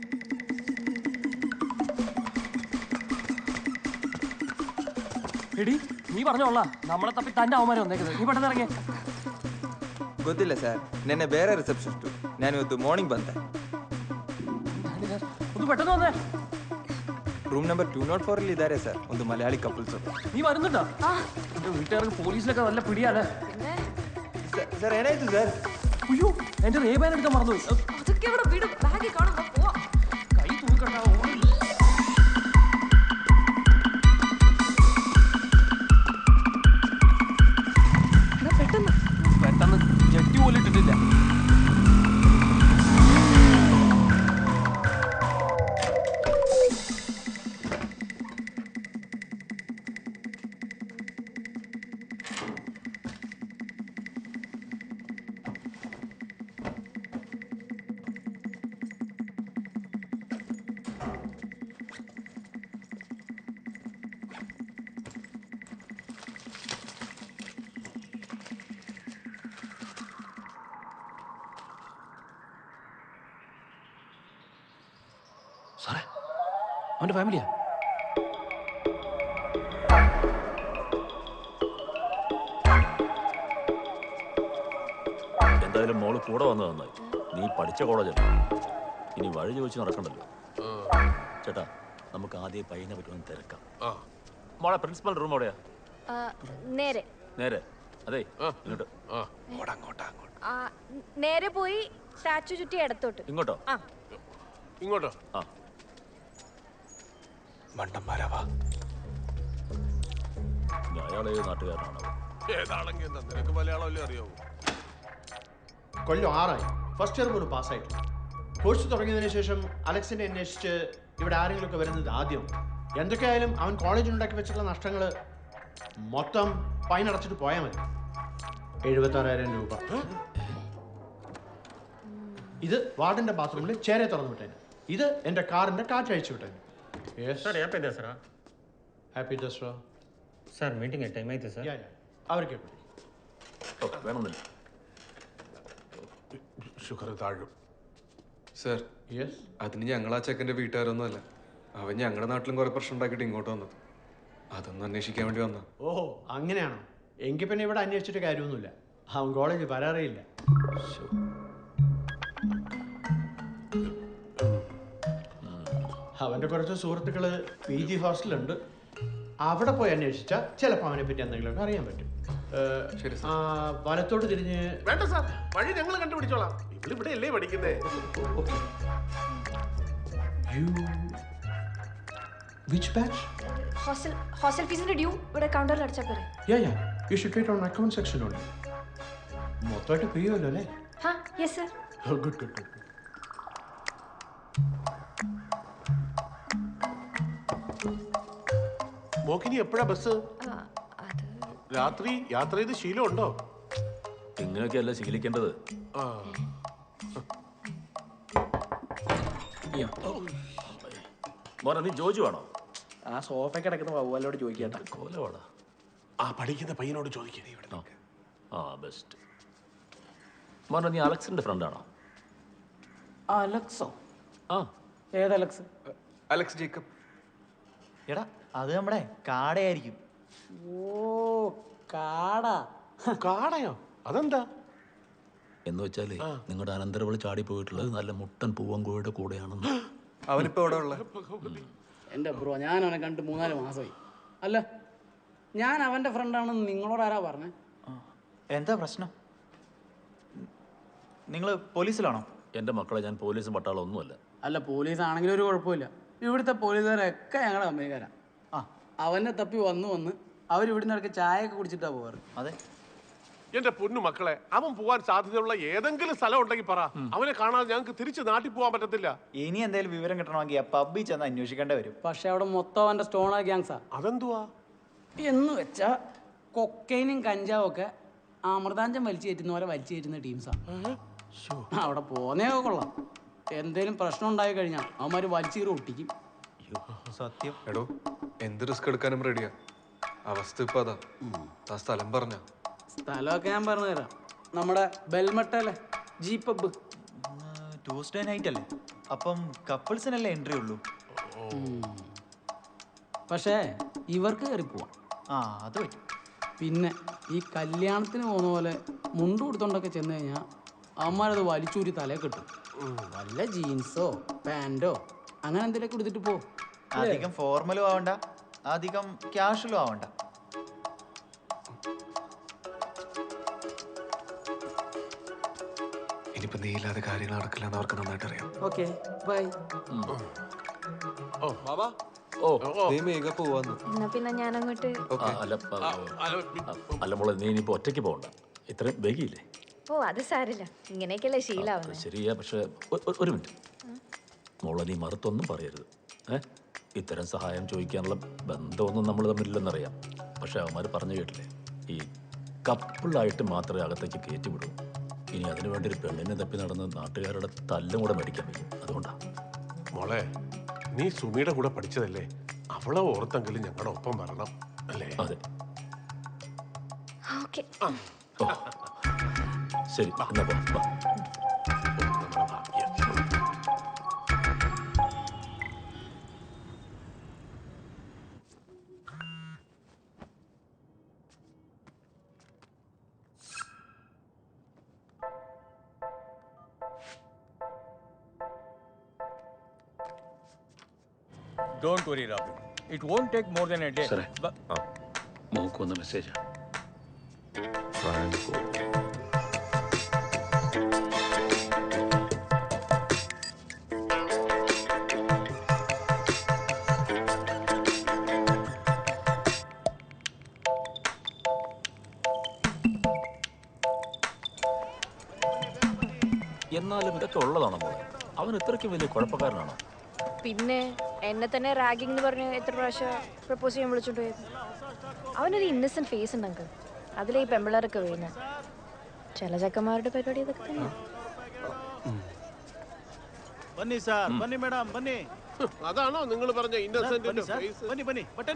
എടി നീ പറഞ്ഞോളാ, നമ്മളെ തപ്പി തന്റെ അവന്മാരെ വന്നേക്കുന്നത്. നീ പെട്ടെന്ന് ഇറങ്ങിയ. ಗೊತ್ತಿಲ್ಲ ಸರ್, ನೆನ್ನೆ ಬೇರೆ ರಿಸೆಪ್ಷನಿಸ್ಟು. ನಾನು ಇವತ್ತು ಮಾರ್ನಿಂಗ್ ಬಂದೆ. ഒന്ന് പെട്ടെന്ന് വന്നേ. ರೂಮ್ ನಂಬರ್ 204 ಇದ್ದಾರೆ ಸರ್, ಒಂದು ಮಲಯಾಳಿ ಕಪಲ್ಸ್. നീ വരുന്നുണ്ടോ? എന്റെ വീട്ടുകാർക്ക് പോലീസിലൊക്കെ നല്ല പിടിയാണ്. ಸರ್ ಏನಾಯ್ತು ಸರ್? അയ്യോ എന്റെ റേബാൻ എടുക്കാൻ മറന്നുപോയി. അതൊക്കെ അവിടെ വീട് ബാഗിൽ കാണും. പോവാ. കൈ തൂക്കണ്ട. പെട്ടെന്ന് ജെട്ടി പോലും ഇട്ടിട്ടില്ല. സാറേ അവൻ്റെ ഫാമിലിയാ? എന്തായാലും മോള് കൂടെ വന്നു നന്നായി. നീ പഠിച്ച കോളേജല്ല, ഇനി വഴി ചോദിച്ച് നടക്കണ്ടല്ലോ. ചേട്ടാ നമുക്ക് ആദ്യം പയ്യനെ പറ്റുമെന്ന് തിരക്കാം. മോളെ പ്രിൻസിപ്പൽ റൂം എവിടെയാ? നേരെ നേരെ അതെ ഇങ്ങോട്ട്. നേരെ പോയി സ്റ്റാച്ചു ചുറ്റി ഇടത്തോട്ട്. ഇങ്ങോട്ടോ? ഇങ്ങോട്ടോ? ആ മണ്ടന്മാരാവാ. അയാൾ ഏത് നാട്ടുകാരനാണ്? ഏതാണെങ്കിൽ എന്താ, നിനക്ക് മലയാളമല്ലേ അറിയാവൂ? കൊല്ലം 6 ഫസ്റ്റ് ഇയർ പോലും പാസ്സായിട്ടില്ല. കോഴ്സ് തുടങ്ങിയതിനു ശേഷം അലക്സിനെ അന്വേഷിച്ച് ഇവിടെ ആരെങ്കിലുമൊക്കെ വരുന്നത് ആദ്യം. എന്തൊക്കെയായാലും അവൻ കോളേജിൽ ഉണ്ടാക്കി വെച്ചിട്ടുള്ള നഷ്ടങ്ങൾ മൊത്തം ഫൈൻ അടച്ചിട്ട് പോയാൽ മതി. 76,000 രൂപ. ഇത് വാർഡിന്റെ ബാത്റൂമിൽ ചേരെ തുറന്നു വിട്ടേന്. ഇത് എൻ്റെ കാറിന്റെ കാറ്റഴിച്ചു വിട്ടേന്. Happy Dasara. Happy Dasara sir meeting time అయితే సార్. അവർക്ക് വേണമെന്നില്ല. ഷുഗർ താഴും. സർ അതിന് ഞങ്ങൾ ആ ചെക്കൻ്റെ വീട്ടുകാരൊന്നും അല്ല. അവൻ ഞങ്ങളുടെ നാട്ടിലും കുറെ പ്രശ്നം ഉണ്ടാക്കിയിട്ട് ഇങ്ങോട്ട് വന്നത്. അതൊന്നും അന്വേഷിക്കാൻ വേണ്ടി വന്ന. ഓഹോ അങ്ങനെയാണോ? എങ്കിൽ പിന്നെ ഇവിടെ അന്വേഷിച്ചിട്ട് കാര്യമൊന്നുമില്ല. അവൻ കോളേജിൽ വരാറേയില്ല. അവൻ്റെ കുറച്ച് സുഹൃത്തുക്കൾ PG ഹോസ്റ്റലുണ്ട്. അവിടെ പോയി അന്വേഷിച്ചാൽ ചിലപ്പോൾ അവനെ പറ്റി എന്തെങ്കിലുമൊക്കെ അറിയാൻ പറ്റും. വലത്തോട്ട് തിരിഞ്ഞ്. വേണ്ട സാർ, വഴി ഞങ്ങൾ കണ്ടുപിടിച്ചോളാം. ഇവിടെ അല്ലേ പഠിക്കുന്നേ? Which batch? ഹോസ്റ്റൽ ഫീസിന്റെ ഡ്യൂ ഇവിടെ കൗണ്ടറിൽ അടച്ചാൽ പോരെ? Yeah. You should pay it on account section only. മൊത്തമായിട്ട് പേ ചെയ്യുമല്ലോ അല്ലേ? Yes sir. Good. മോക്കിനി എപ്പോഴാ ബസ്? രാത്രി യാത്ര ചെയ്ത് ശീലമുണ്ടോ? ഇങ്ങനെയൊക്കെയല്ല ശീലിക്കേണ്ടത്. മോനെ നീ ജോജു ആണോ? ആ സോഫ കിടക്കുന്ന വവ്വാലോട് ചോദിക്കട്ടാ. കോലവാടാ. ആ പഠിക്കുന്ന പയ്യനോട് ചോദിക്കേ. ആ ബെസ്റ്റ്. മോനെ നീ അലക്സിന്റെ ഫ്രണ്ടാണോ? അലക്സോ? ആ ഏത് അലക്സ്? Alex Jacob. എടാ അത് നമ്മുടെ കാടയായിരിക്കും. ഓ കാടാ. കാടയോ? അതെന്താ? എന്ന് വെച്ചാലേ നിങ്ങളുടെ അനന്തരവളി ചാടി പോയിട്ടുള്ളത് നല്ല മുട്ടൻ പൂവങ്കോയുടെ കൂടെയാണെന്ന്. അവനിപ്പോ എവിടെ ഉള്ള? എൻ്റെ ബ്രോ, ഞാൻ അവനെ കണ്ട് 3-4 മാസമായി. അല്ല ഞാൻ അവൻ്റെ ഫ്രണ്ടാണെന്ന് നിങ്ങളോട് ആരാ പറഞ്ഞേ? എന്താ പ്രശ്നം? നിങ്ങൾ പോലീസിലാണോ? എൻ്റെ മക്കളെ ഞാൻ പോലീസും പട്ടാളം ഒന്നുമല്ല. അല്ല പോലീസ് ആണെങ്കിലും ഒരു കുഴപ്പമില്ല. ഇവിടുത്തെ പോലീസുകാരൊക്കെ ഞങ്ങളുടെ കമ്പനിക്കാരാ. അവനെ തപ്പി വന്ന് അവർ ഇവിടുന്ന് ഇടയ്ക്ക് ചായയൊക്കെ കുടിച്ചിട്ടാ പോവാറ്. അതെ. എന്റെ പൊന്നു മക്കളെ, അവൻ പോവാൻ സാധ്യതയുള്ള ഏതെങ്കിലും സ്ഥലം ഉണ്ടെങ്കിൽ പറ. അവനെ കാണാതെ ഞങ്ങൾക്ക് തിരിച്ച് നാട്ടിൽ പോകാൻ പറ്റത്തില്ല. ഇനി എന്തെങ്കിലും വിവരം കിട്ടണമെങ്കിൽ പബ്ബിൽ ചെന്ന് അന്വേഷിക്കേണ്ടി വരും. പക്ഷെ അവിടെ മൊത്തം അവന്റെ സ്റ്റോണാ ഗ്യാങ്സാ. അതെന്തുവാ എന്ന് വെച്ചാ കൊക്കൈനും കഞ്ചാവും ഒക്കെ അമൃതാഞ്ചം വലിച്ചു കയറ്റുന്ന പോലെ വലിച്ചു കയറ്റുന്ന ടീംസാ. അവിടെ പോന്നേ കൊള്ളാം. എന്തേലും പ്രശ്നം ഉണ്ടായി കഴിഞ്ഞാൽ അവന്മാര് വലിച്ചീറ് ഒട്ടിക്കും. സത്യം. എടോ, എന്ത് റിസ്ക് എടുക്കാനും റെഡിയാ. അവസ്ഥ ഇപ്പൊ അതാ. ആ സ്ഥലം പറഞ്ഞ സ്ഥലമൊക്കെ ഞാൻ പറഞ്ഞു തരാം. നമ്മുടെ ബെൽമട്ടല്ലേ ജി പബ്. ട്യൂസ്ഡേ നൈറ്റ് അല്ലേ? അപ്പം കപ്പിൾസിനല്ലേ എൻട്രി ഉള്ളൂ. പക്ഷേ ഇവർക്ക് കയറി പോവാം. ആ, അത് പറ്റും. പിന്നെ ഈ കല്യാണത്തിന് പോകുന്ന പോലെ മുണ്ട് കൊടുത്തോണ്ടൊക്കെ ചെന്ന് കഴിഞ്ഞാൽ അവന്മാരത് വലിച്ചൂരി തലേ കിട്ടും. വല്ല ജീൻസോ പാൻറ്റോ അങ്ങനെ എന്തെങ്കിലുമൊക്കെ എടുത്തിട്ട് പോ. അധികം ഫോർമലും ആവണ്ട, അധികം ക്യാഷ്വലും ആവണ്ട. ഇനിയിപ്പോ നീ ഇല്ലാതെ കാര്യങ്ങൾ നടക്കില്ലെന്ന് അവർക്ക് നന്നായിട്ട് അറിയാം. Okay bye. മേഘ പോവാന്ന്. എന്നാ പിന്നെ ഞാൻ അങ്ങോട്ട്. അല്ല മോളെ, നീ ഇനിയിപ്പോ ഒറ്റയ്ക്ക് പോകണ്ട. ഇത്രയും വൈകിയില്ലേ? ഓ അത് സാരില്ല, ഇങ്ങനെയൊക്കെയല്ലേ ശീലാവുന്നത്. ശരിയാ, പക്ഷെ ഒരു മിനിറ്റ് മോളെ, നീ മറുത്തൊന്നും പറയരുത്. ഇത്തരം സഹായം ചോദിക്കാനുള്ള ബന്ധമൊന്നും നമ്മൾ തമ്മിലില്ലെന്നറിയാം. പക്ഷെ അവന്മാർ പറഞ്ഞു കേട്ടില്ലേ, ഈ കപ്പിളായിട്ട് മാത്രമേ അകത്തേക്ക് കയറ്റി വിടൂ. ഇനി അതിനു വേണ്ടി ഒരു പെണ്ണിനെ തപ്പി നടന്ന് നാട്ടുകാരുടെ തല്ലും കൂടെ മേടിക്കാൻ വയ്ക്കും. അതുകൊണ്ടാ മോളെ, നീ സുമിയുടെ കൂടെ പഠിച്ചതല്ലേ? അവളെ ഓർത്തെങ്കിലും ഞങ്ങളുടെ ഒപ്പം വരണം അല്ലേ? അതെ. ഓക്കെ ശരി, എന്നാ പോ. Don't worry, Robin. It won't take more than a day. സാറേ, മോക്ക് വന്ന മെസ്സേജാ. എന്നാലും ഇതൊക്കെ ഉള്ളതാണോ മോളെ? അവൻ ഇത്രയ്ക്ക് വലിയ കുഴപ്പക്കാരനാണോ? പിന്നെ എന്നെ തന്നെ റാഗിംഗ് എന്ന് പറഞ്ഞ് എത്ര പ്രാവശ്യം പ്രപ്പോസ് ചെയ്യാൻ വിളിച്ചോണ്ട് പോയത്. അവനൊരു ഇന്നസെന്റ് ഫേസ് ഉണ്ട് അങ്കിൾ. അതിലെ ഈ പെമ്പിളറൊക്കെ വീഴുന്നത്. ചില ചക്കന്മാരുടെ പരിപാടി ഇതൊക്കെ തന്നെ. ബന്നി സാർ, ബന്നി മേഡം, ബന്നി. അതാണോ നിങ്ങൾ പറഞ്ഞ ഇന്നസെന്റ് ഫേസ്? ബന്നി ബന്നി ബട്ടൻ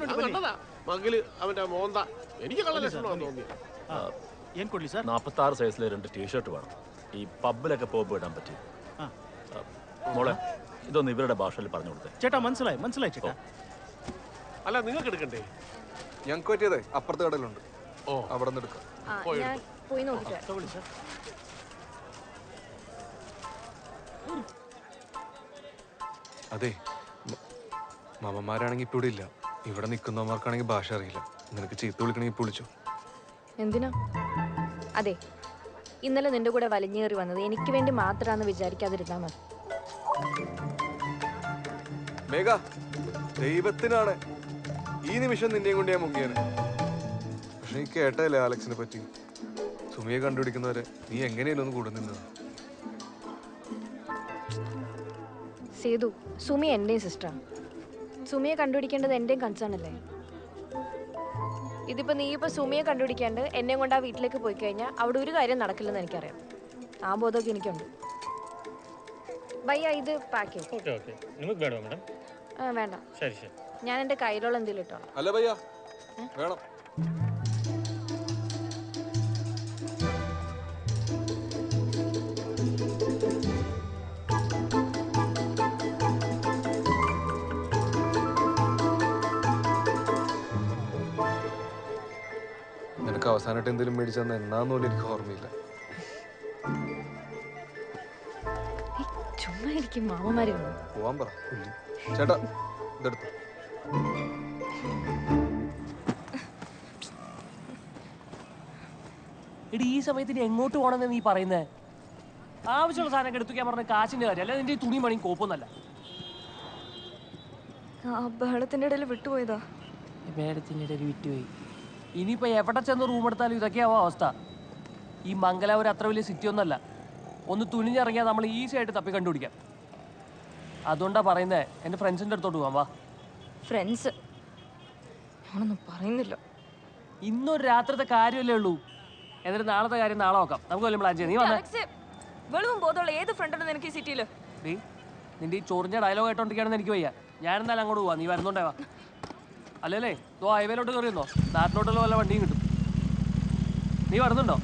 മകള് അവന്റെ മോന്ത. എനിക്ക് കള്ള ലക്ഷണമാണെന്ന് തോന്നി. 46 സൈസിലെ 2 ടീഷർട്ട് വേണം. ഈ പബ്ബിലൊക്കെ പോകുമ്പോൾ ഇടാൻ പറ്റി. മോളെ, ഇതൊന്ന് ഇവരുടെ ഭാഷയിൽ പറഞ്ഞു കൊടുത്തേ. ചേട്ടാ മനസ്സിലായി മനസ്സിലായി ചേട്ടാ. അല്ല, നിങ്ങൾക്ക് എടുക്കണ്ടേ? ഞങ്ങൾക്ക് പറ്റിയതേ അപ്പുറത്തെ കടയിലുണ്ട്. അവിടെ നിന്ന് എടുക്കാം. ഞാൻ പോയി നോക്കിട്ട്. അതെ, മാമന്മാരാണെങ്കിൽ ഇപ്പൊ ഇവിടെ ഇല്ല. ഇവിടെ നിൽക്കുന്നവന്മാർക്കാണെങ്കിൽ ഭാഷ അറിയില്ല. നിനക്ക് ചീത്ത വിളിക്കണമെങ്കിൽ വിളിച്ചു. എന്തിനാ? അതെ, ഇന്നലെ നിന്റെ കൂടെ വലിഞ്ഞേറി വന്നത് എനിക്ക് വേണ്ടി മാത്രമാണെന്ന് വിചാരിക്കാതിരുന്നാ മതി. മേഘ, ദൈവത്തിനാണ് ഈ നിമിഷം നിന്നെയും കൊണ്ട് ഞാൻ മുങ്ങിയാണ്. പക്ഷെ നീ കേട്ടല്ലേ അലക്സിനെ പറ്റി? സുമിയെ കണ്ടുപിടിക്കുന്നവരെ നീ എങ്ങനെയല്ലോ ഒന്ന് കൂടെ നിന്നത്. സേതു, സുമി എന്റെയും സിസ്റ്ററാണ്. സുമിയെ കണ്ടുപിടിക്കേണ്ടത് എന്റെയും കൺസേൺ അല്ലേ? ഇതിപ്പോ നീ ഇപ്പൊ സുമിയെ കണ്ടുപിടിക്കാണ്ട് എന്നെ കൊണ്ട് ആ വീട്ടിലേക്ക് പോയി കഴിഞ്ഞാൽ അവിടെ ഒരു കാര്യം നടക്കില്ലെന്ന് എനിക്കറിയാം. ആ ബോധമൊക്കെ എനിക്കുണ്ട്. ഭയ്യ, ഇത് പാക്ക് ചെയ്യും. Okay okay. നിങ്ങൾക്ക് വേണോ മാഡം? വേണ്ട, ശരി ശരി. ഞാൻ എൻ്റെ കയ്യിലുള്ള എന്തെങ്കിലും ഇട്ടോളാം. അല്ല ഭയ്യ, വേണം. നിനക്ക് അവസാനമായിട്ട് എന്തെങ്കിലും മേടിച്ചെന്ന് എന്നാന്നുപോലും എനിക്ക് ഓർമ്മയില്ല. ചുമ്മാ എനിക്ക് മാമന്മാരെ പോവാൻ പറ. ചേട്ടാ, ഇതെടുത്തു. എടി, ഈ സമയത്തിന് എങ്ങോട്ട് പോകണമെന്ന് നീ പറയുന്നേ? ആവശ്യമുള്ള സാധനം എടുത്തുക്കാൻ പറഞ്ഞ കാശിന്റെ കാര്യം അല്ല. നിന്റെ തുണി മണിയും കോപ്പൊന്നല്ല. ബഹളത്തിന്റെ ഇടയിൽ വിട്ടുപോയതാ. ബഹളത്തിന്റെ ഇടയിൽ വിട്ടുപോയി. ഇനിയിപ്പോൾ എവിടെ ചെന്ന് റൂം എടുത്താലും ഇതൊക്കെയാവും അവസ്ഥ. ഈ മംഗലാപുരം അത്ര വലിയ സിറ്റി ഒന്നല്ല. ഒന്ന് തുനിഞ്ഞിറങ്ങിയാൽ നമ്മൾ ഈസി ആയിട്ട് തപ്പി കണ്ടുപിടിക്കാം. അതുകൊണ്ടാണ് പറയുന്നത് എൻ്റെ ഫ്രണ്ട്സിൻ്റെ അടുത്തോട്ട് പോകാം. വാ. ഫ്രണ്ട്സ് ഞാനൊന്നും പറയുന്നില്ല. ഇന്നൊരു രാത്രിത്തെ കാര്യമല്ലേ ഉള്ളൂ. എന്നിട്ട് നാളത്തെ കാര്യം നാളെ നോക്കാം. നമുക്ക് വല്ലതും പ്ലാൻ ചെയ്യാം. നീ വന്നേ. വെളുവും ബോധമുള്ള ഏത് ഫ്രണ്ടുണ്ട് നിനക്ക് ഈ സിറ്റിയിൽ? നീ നിന്റെ ഈ ചോറിൻ്റെ ഡയലോഗ് ആയിട്ടോണ്ടിരിക്കുകയാണെന്ന് എനിക്ക് വയ്യ. ഞാനെന്തായാലും അങ്ങോട്ട് പോവാം. നീ വരുന്നുണ്ടേ വാ. അല്ലേ ഇതോ ഹൈവേയിലോട്ട് കയറിയെന്നോ, നാട്ടിലോട്ടുള്ള വല്ല വണ്ടിയും കിട്ടും. നീ വരുന്നുണ്ടോ?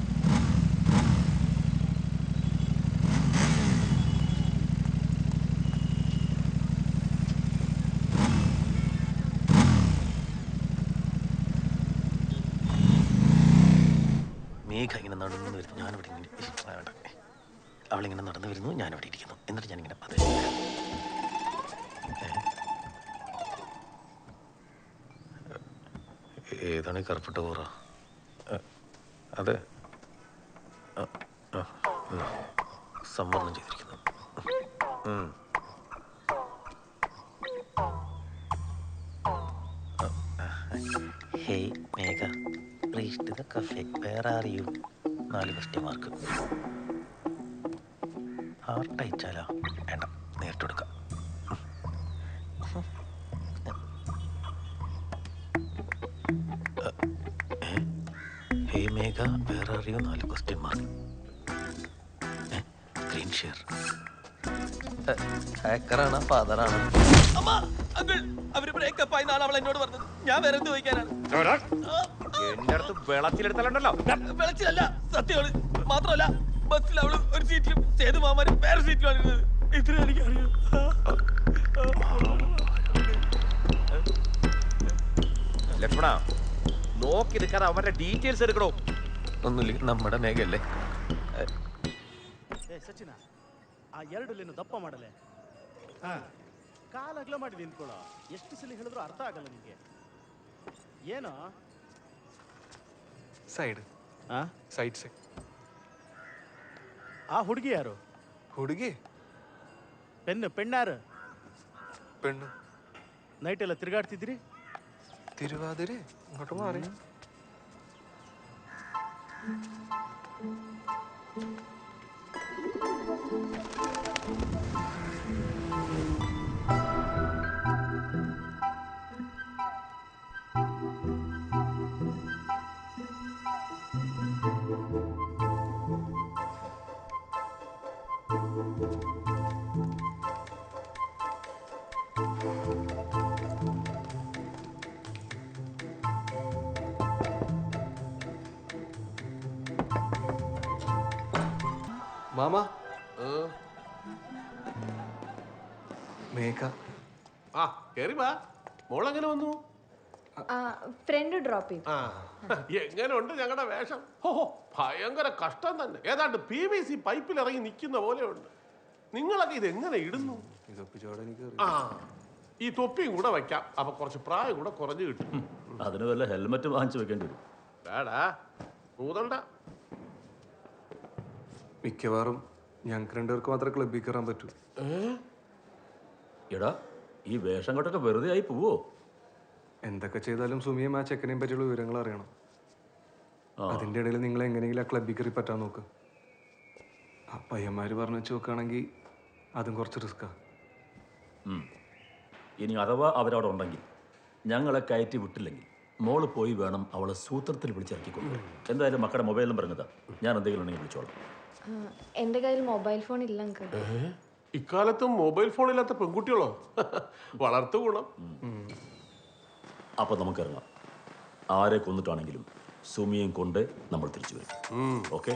മേഘ ഇങ്ങനെ നടന്നു വരുന്നു, ഞാനിവിടെ ഇങ്ങനെ അവളിങ്ങനെ നടന്നു വരുന്നു, ഞാനിവിടെ ഇരിക്കുന്നു. എന്നിട്ട് ഞാനിങ്ങനെ ഏതാണ് ഈ കറുപ്പിട്ട കൂറ? അതെ, സമ്മർദ്ദം ചെയ്തിരിക്കുന്നു. Hey Megha, reach to the cafe, where are you? 4 question mark. Heart അയച്ചാലോ? വേണ്ട, നേരിട്ട് കൊടുക്കാം. Hey Megha, where are you? 4 question mark. Screen share. ഹാക്കറാണ് ഫാദറാണ്? അവര് ബ്രേക്കപ്പ് ആയി നാളെ അവൾ എന്നോട് പറഞ്ഞത്. ഞാൻ വേറെ എന്ത് ചോദിക്കാനാണ്? എന്റെ അടുത്ത് വെളച്ചിലെടുത്തല്ലോ. വെളച്ചിലല്ല, സത്യമാണ്. മാത്രമല്ല ബസ്സിൽ അവള് ഒരു സീറ്റിലും സേതു മാമാരും വേറെ സീറ്റിലാണ് ഇരുന്നത്. ഇത്ര എനിക്ക് അറിയാം. ലക്ഷ്മണ, നോക്കി നിൽക്കാതെ അവരുടെ ഡീറ്റെയിൽസ് എടുക്കണോ? ഒന്നുമില്ല, നമ്മുടെ മേഘയല്ലേ. ಸಚಿನ ಆ 2 ಲೈನು ದಪ್ಪ ಮಾಡಲೆ. ಕಾಲು ಅಗಲ ಮಾಡಿ ನಿಂತ್ಕೊಳ್ಳೋ. ಎಷ್ಟು ಸಲ ಹೇಳಿದ್ರು ಅರ್ಥ ಆಗಲ್ಲ ನಿಮಗೆ. ಏನು സൈഡ് സൈഡ് സൈഡ്. ಆ ಹುಡುಗಿ ಯಾರು? ಹುಡುಗಿ ಪೆಣ್ಣಾರು? പെണ്ണ്. ನೈಟ್ ಎಲ್ಲ ತಿರುಗಾಡ್ತಿದ್ರಿ? തിരുവാതിര ഇങ്ങോട്ട് മാറി. മാമ, മേഘ. ആ കേറി വാ. മോളെങ്ങനെ വന്നു? ഫ്രണ്ട് ഡ്രോപ്പ് ചെയ്തു. എങ്ങനെ ഉണ്ട് ഞങ്ങളുടെ വേഷം? ഓഹോ, ഭയങ്കര കഷ്ടം തന്നെ. ഏതാണ്ട് PVC പൈപ്പിൽ ഇറങ്ങി നിൽക്കുന്ന പോലെയുണ്ട്. നിങ്ങളൊക്കെ ഇത് എങ്ങനെ ഇടുന്നു? ആ, ഈ തൊപ്പിയും കൂടെ വയ്ക്കാം. അപ്പൊ കുറച്ച് പ്രായം കൂടെ കുറഞ്ഞു കിട്ടും. അതിന് വല്ല ഹെൽമെറ്റ് വാങ്ങിച്ചു വെക്കേണ്ടി വരും. വേടാ ഊതണ്ട. മിക്കവാറും ഞങ്ങൾക്ക് 2 പേർക്ക് മാത്രമേ ക്ലബ്ബിൽ കയറാൻ പറ്റൂ. എടാ, ഈ വേഷം കെട്ടൊക്കെ വെറുതെ ആയി പോവോ? എന്തൊക്കെ ചെയ്താലും സുമിയും ആ ചെക്കനെയും പറ്റിയുള്ള വിവരങ്ങൾ അറിയണം. അതിൻ്റെ ഇടയിൽ നിങ്ങൾ എങ്ങനെയെങ്കിലും ആ ക്ലബ്ബിൽ കയറി പറ്റാൻ നോക്ക്. ആ പയ്യന്മാർ പറഞ്ഞു വെച്ച് നോക്കുകയാണെങ്കിൽ അതും കുറച്ച് റിസ്ക്കാണ്. ഇനി അഥവാ അവരവിടെ ഉണ്ടെങ്കിൽ ഞങ്ങളെ കയറ്റി വിട്ടില്ലെങ്കിൽ മോള് പോയി വേണം അവളെ സൂത്രത്തിൽ വിളിച്ചിറക്കിക്കൊണ്ട്. എന്തായാലും മക്കളുടെ മൊബൈൽ നമ്പർ എന്നതാ, ഞാൻ എന്തെങ്കിലും ഉണ്ടെങ്കിൽ വിളിച്ചോളാം. എൻ്റെ കയ്യിൽ മൊബൈൽ ഫോൺ ഇല്ല അങ്കിൾ. ഇക്കാലത്തും മൊബൈൽ ഫോൺ ഇല്ലാത്ത പെൺകുട്ടികളോ? വളർത്തു ഗുണം. അപ്പൊ നമുക്കിറങ്ങാം. ആരെ കൊന്നിട്ടാണെങ്കിലും സുമിയും കൊണ്ട് നമ്മൾ തിരിച്ചു വരും. ഓക്കെ?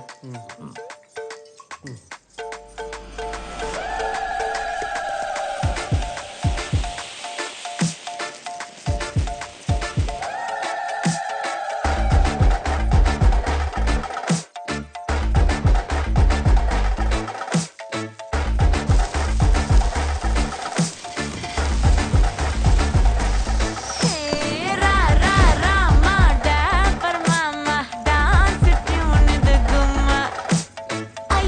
Ay,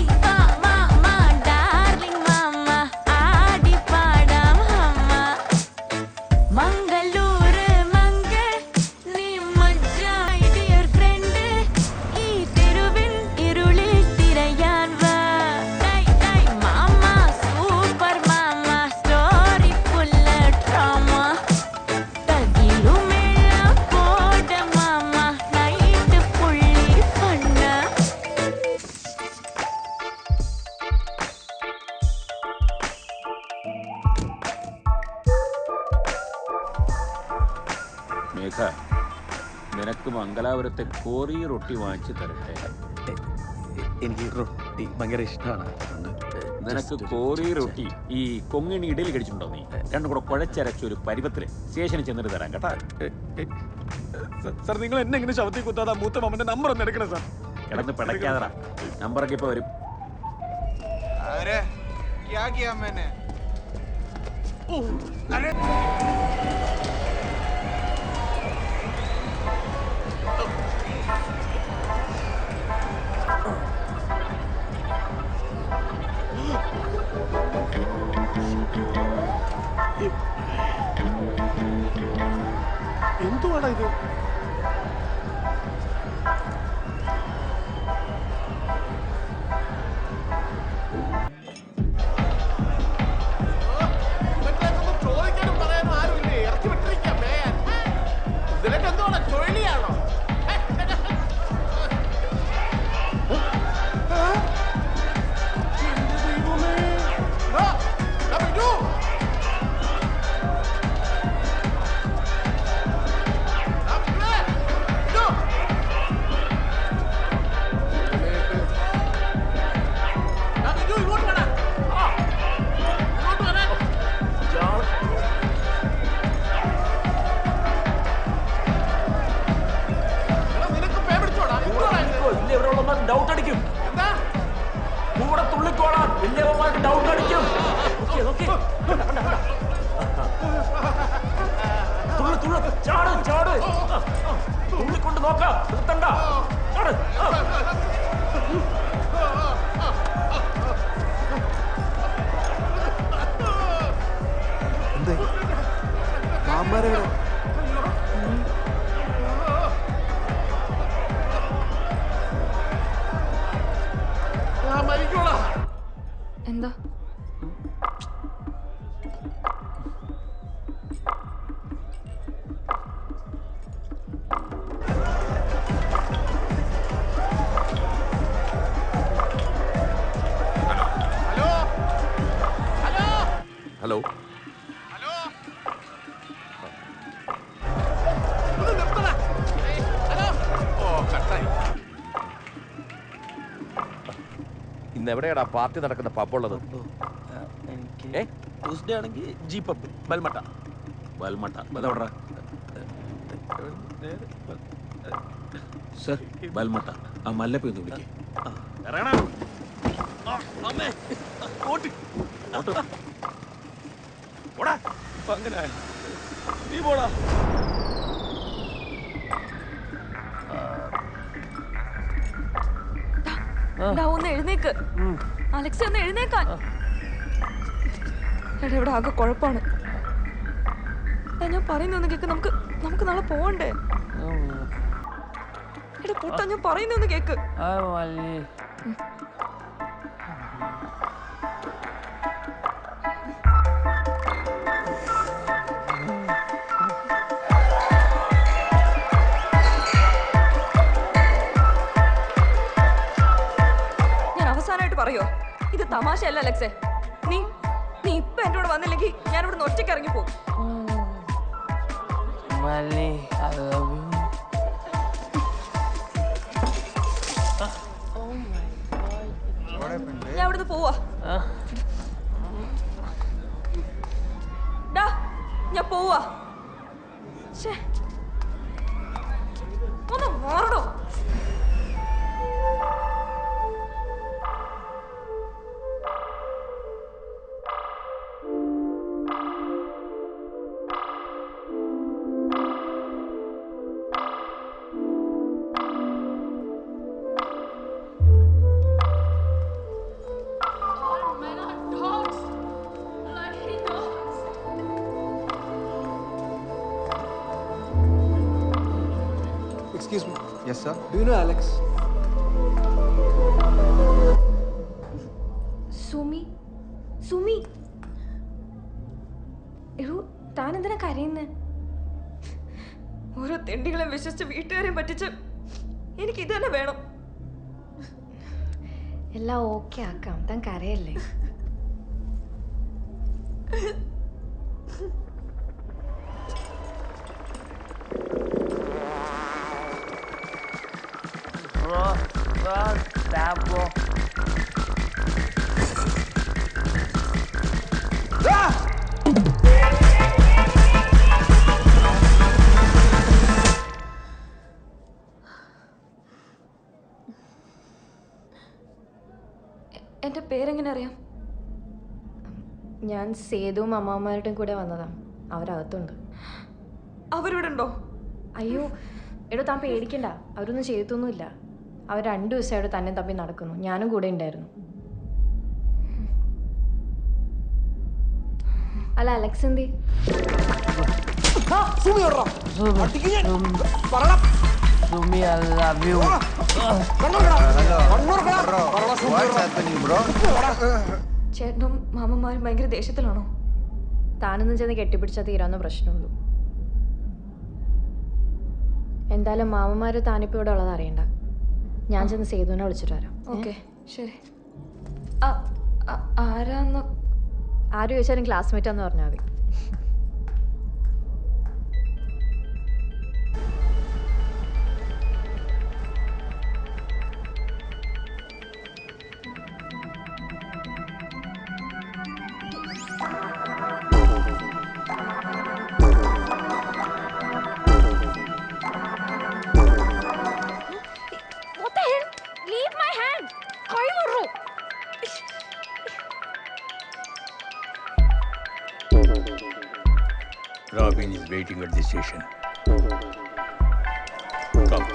മേഘ, നിനക്ക് മംഗലാപുരത്തെ കോറി റൊട്ടി വാങ്ങിച്ചു തരട്ടെ? എനിക്ക് റൊട്ടി ഭയങ്കര ഇഷ്ടമാണ്. നിനക്ക് കോറി റൊട്ടി ഈ കൊങ്ങിണി ഇടയിൽ കഴിച്ചിട്ടുണ്ടോ നീ? രണ്ടും കൂടെ കുഴച്ചരച്ച ഒരു പരുവത്തില് സ്റ്റേഷനിൽ ചെന്നിട്ട് തരാം കേട്ടാ. സാർ നിങ്ങൾ എന്നെ ഇങ്ങനെ ശവത്തിൽ കുത്താതെ മൂത്ത മാമന്റെ നമ്പർ ഒന്ന് എടുക്കണേ സാർ. കിടന്ന് പിടയ്ക്കാതറാ, നമ്പറൊക്കെ ഇപ്പൊ വരും. क्या किया मैंने? अरे എന്തുവാടാ ഇത്? ചോദിക്കാനും പറയാനും ആരുമില്ലേ? ഇറക്കി വിട്ടിരിക്കാം മേയാൻ. ഇതിനൊക്കെ എന്തുവാണ്, ചുഴലിയാണോ? ഡൗട്ട് അടിക്കും, കൂടെ തുള്ളിക്കോളാം. വലിയവന്മാർക്ക് ഡൗട്ട് അടിക്കും. ചാട് ചാട്, തുള്ളിക്കൊണ്ട് നോക്കാം, നിർത്തണ്ട. ചാട്. എന്തേ മാമാരെവിടെ? എന്താ? ഹലോ. ഇന്ന് എവിടെയാടാ പാർട്ടി നടക്കുന്ന പബ്ബുള്ളത്? ട്യൂസ്ഡേ ആണെങ്കിൽ ജി പബ് ബൽമട്ട. ബൽമട്ട അതെവിടാ? സർ, ബൽമട്ട ആ മല്ലപ്പ ഒന്ന് വിളിക്കേ. അങ്ങനെ നീ പോടാ. ഒന്ന് എഴുന്നേക്ക് അലക്സ, ഒന്ന് എഴുന്നേക്കാൻ. എടാ ഇവിടെ ആകെ കുഴപ്പമാണ്. ഞാൻ പറയുന്നൊന്ന് കേക്ക്. നമുക്ക് നാളെ പോവണ്ടേ? എടാ പൊട്ടാ, ഞാൻ പറയുന്നൊന്ന് കേക്ക്. ഞാൻ അവസാനമായിട്ട് പറയോ, ഇത് തമാശയല്ല അലക്സേ. നീ ഇപ്പൊ എന്റെ കൂടെ വന്നില്ലെങ്കിൽ ഞാൻ ഇവിടെ ഒറ്റയ്ക്ക് ഇറങ്ങി പോകും. ഞാൻ ഇവിടുന്ന് പോവാ. ഞാൻ പോവാ. ഒന്ന് മാറണോ? Excuse me. Yes, sir. Do you know Alex? Sumi, എടോ താൻ എന്തിനാ കരയുന്നേ? ഓരോ തെണ്ടികളെ വിശ്വസിച്ച് വീട്ടുകാരെയും പറ്റിച്ച് എനിക്ക് ഇത് തന്നെ വേണം. എല്ലാം ഓക്കെ ആക്കാം, താൻ കരയല്ലേ. പോ എൻ്റെ പേരെങ്ങനെ അറിയാം? ഞാൻ സേതുവും അമ്മാവന്മാരുടെയും കൂടെ വന്നതാ. അവരകത്തുണ്ട്. അവരിവിടെ ഉണ്ടോ? അയ്യോ എടോ താൻ പേടിക്കണ്ട, അവരൊന്നും ചെയ്തൊന്നുമില്ല. അവർ 2 ദിവസമായിട്ട് തന്നെ തപ്പി നടക്കുന്നു. ഞാനും കൂടെ ഉണ്ടായിരുന്നു. അല്ല അലക്സ് എന്തി? Sumi I love you. ചേട്ടനും മാമന്മാരും ഭയങ്കര ദേഷ്യത്തിലാണോ? താനൊന്നും ചെന്ന് കെട്ടിപ്പിടിച്ചാൽ തീരാവുന്ന പ്രശ്നമുള്ളൂ. എന്തായാലും മാമന്മാര് താനിപ്പോൾ ഇവിടെ ഉള്ളത് അറിയണ്ട. ഞാൻ ചെന്ന് സേതുവിനെ വിളിച്ചിട്ട് വരാം. ഓക്കെ ശരി. ആരാന്ന് ആര് ചോദിച്ചാലും ക്ലാസ്മേറ്റാന്ന് പറഞ്ഞാൽ മതി. Robin is waiting at the station. Come.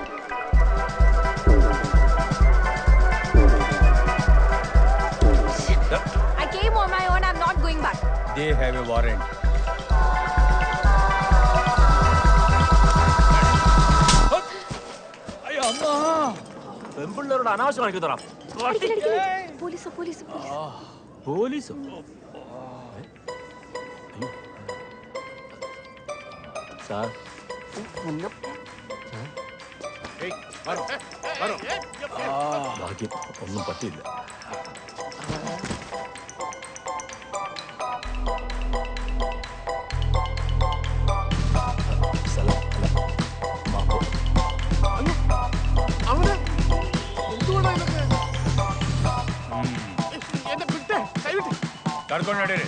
I came on my own. I'm not going back. They have a warrant. പെൺപിള്ളേരോട് അനാവശ്യം കാണിക്കുന്നതാ. പോലീസ് പോലീസ് പോലീസോ? സാർ ഭാഗ്യം ഒന്നും പറ്റിയില്ല. ಕರ್ಕೊಂಡು ನಡೀರಿ.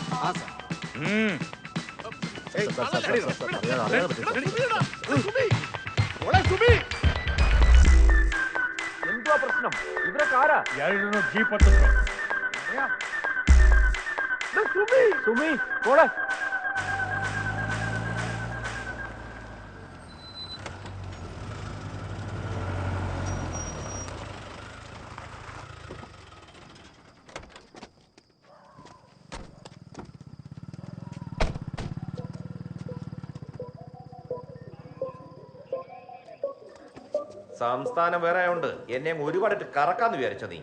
എന്തുവാ പ്രശ്നം? ഇവരൊക്കെ ആരാ? ಎರಡು ಜೀಪ್ ಹತ್ತಿಸ್ಕೊ. സുമി കോളെ സംസ്ഥാനം വേറെ ആയോണ്ട് എന്നെ ഒരുപാട് കറക്കാന്ന് വിചാരിച്ച നീ.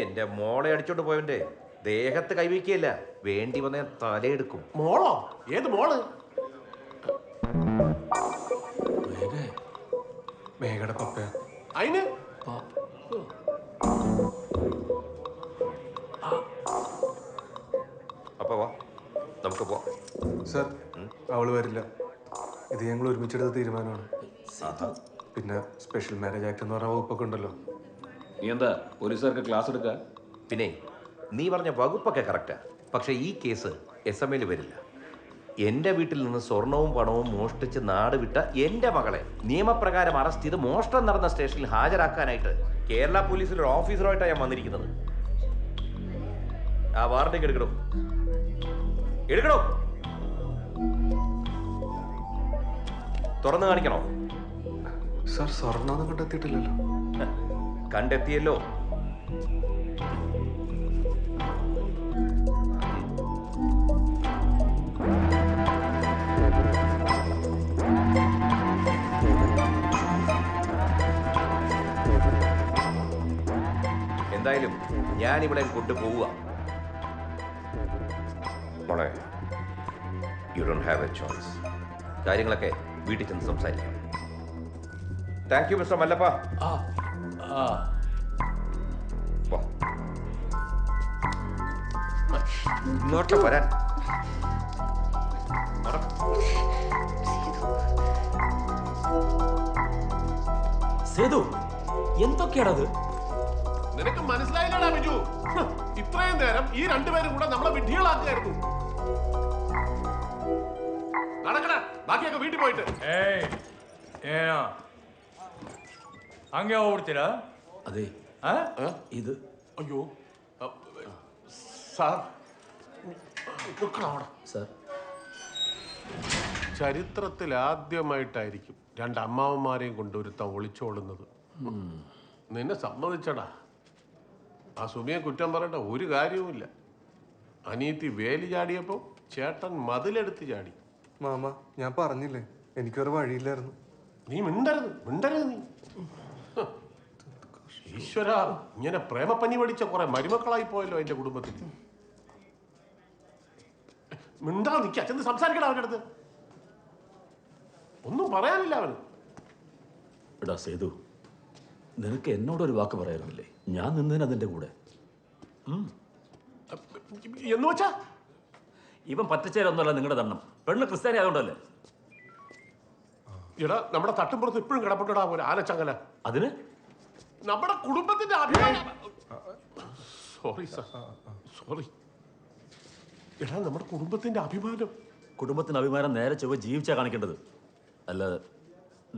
എന്റെ മോളെ അടിച്ചോണ്ട് പോയവന്റെ ദേഹത്ത് കൈവയ്ക്കല്ല, വേണ്ടി വന്ന തലയെടുക്കും. മോളോ? ഏത് മോള്? മേഘയുടെ പപ്പ. അതിന് അപ്പൊ വാ നമുക്ക് പോ. സർ അവള് വരില്ല. ഇത് ഞങ്ങൾ ഒരുമിച്ചെടുത്ത തീരുമാനമാണ്. പിന്നെ സ്പെഷ്യൽ മാരേജ് ആക്ട് എന്ന് പറഞ്ഞ വകുപ്പൊക്കെ ഉണ്ടല്ലോ. നീ എന്താ പോലീസുകാർക്ക് ക്ലാസ് എടുക്കുക? പിന്നെ നീ പറഞ്ഞ വകുപ്പൊക്കെ കറക്റ്റാ, പക്ഷെ ഈ കേസ് SML വരില്ല. എൻ്റെ വീട്ടിൽ നിന്ന് സ്വർണവും പണവും മോഷ്ടിച്ച് നാട് വിട്ട എൻ്റെ മകളെ നിയമപ്രകാരം അറസ്റ്റ് ചെയ്ത് മോഷണം നടന്ന സ്റ്റേഷനിൽ ഹാജരാക്കാനായിട്ട് കേരള പോലീസിൽ ഒരു ഓഫീസറായിട്ടാണ് ഞാൻ വന്നിരിക്കുന്നത്. ആ വാറണ്ടേക്ക് എടുക്കണോ? എടുക്കണോ? തുറന്നു കാണിക്കണോ? സർ സ്വർണ്ണ കണ്ടെത്തിയിട്ടില്ലല്ലോ. കണ്ടെത്തിയല്ലോ. എന്തായാലും ഞാൻ ഇവിടെ കൊണ്ടുപോവുക. മോളെ, you don't have a choice. കാര്യങ്ങളൊക്കെ വീട്ടിൽ ചെന്ന് സംസാരിക്കാം. Thank you mister Mallappa. ഇങ്ങോട്ട് വരാൻ. സേതു എന്തൊക്കെയാണത്? നിനക്ക് മനസ്സിലായില്ലടാ ബിജു? ഇത്രയും നേരം ഈ രണ്ടുപേരും കൂടെ നമ്മളെ വിഡ്ഢികളാക്കുകയായിരുന്നു. നടക്കടാ, ബാക്കിയൊക്കെ വീട്ടിൽ പോയിട്ട്. ಏನೋ ಹಂಗೆ ಹೋಗ್ಬಿಡ್ತೀರಾ? അതെ ഇത് അയ്യോ സാർ സാർ, ചരിത്രത്തിൽ ആദ്യമായിട്ടായിരിക്കും രണ്ട് അമ്മാവന്മാരെയും കൊണ്ടൊരുത്തം ഒളിച്ചോടുന്നത്. നിന്നെ സമ്മതിച്ചടാ. ആ സുമിയെ കുറ്റം പറയേണ്ട ഒരു കാര്യവുമില്ല. അനിയത്തി വേലി ചാടിയപ്പോൾ ചേട്ടൻ മതിലെടുത്ത് ചാടി. മാമ, ഞാൻ പറഞ്ഞില്ലേ എനിക്കൊരു വഴിയില്ലായിരുന്നു. നീ മിണ്ടരുത് നീ. ഈശ്വര, ഇങ്ങനെ പ്രേമപ്പനി പഠിച്ച കുറെ മരുമക്കളായി പോയല്ലോ എന്റെ കുടുംബത്തിൽ. മിണ്ടാ നിൽക്കുക, ചെന്ന് സംസാരിക്കണം അവൻ്റെ അടുത്ത്. ഒന്നും പറയാനില്ല അവന്. എടാ സേതു, നിനക്ക് എന്നോടൊരു വാക്ക് പറയാറില്ലേ? ഞാൻ നിന്നതിന് അതിന്റെ കൂടെ. എന്ന് വെച്ചാ ഇവൻ പറ്റിച്ചേരൊന്നുമല്ല നിങ്ങളുടെ ദണ്ണം. പെണ്ണ് ക്രിസ്ത്യാനി ആയതുകൊണ്ടല്ലേ? എടാ, നമ്മുടെ തട്ടുംപുറത്ത് ഇപ്പോഴും കിടപ്പുണ്ടടാ ഒരു ആനച്ചങ്ങല. അതിന് നമ്മുടെ കുടുംബത്തിന്റെ അഭിമാനം. Sorry sir, sorry. എടാ, നമ്മുടെ കുടുംബത്തിന്റെ അഭിമാനം. കുടുംബത്തിന് അഭിമാനം നേരെ ചൊവ്വ ജീവിച്ചാ കാണിക്കേണ്ടത്. അല്ലാതെ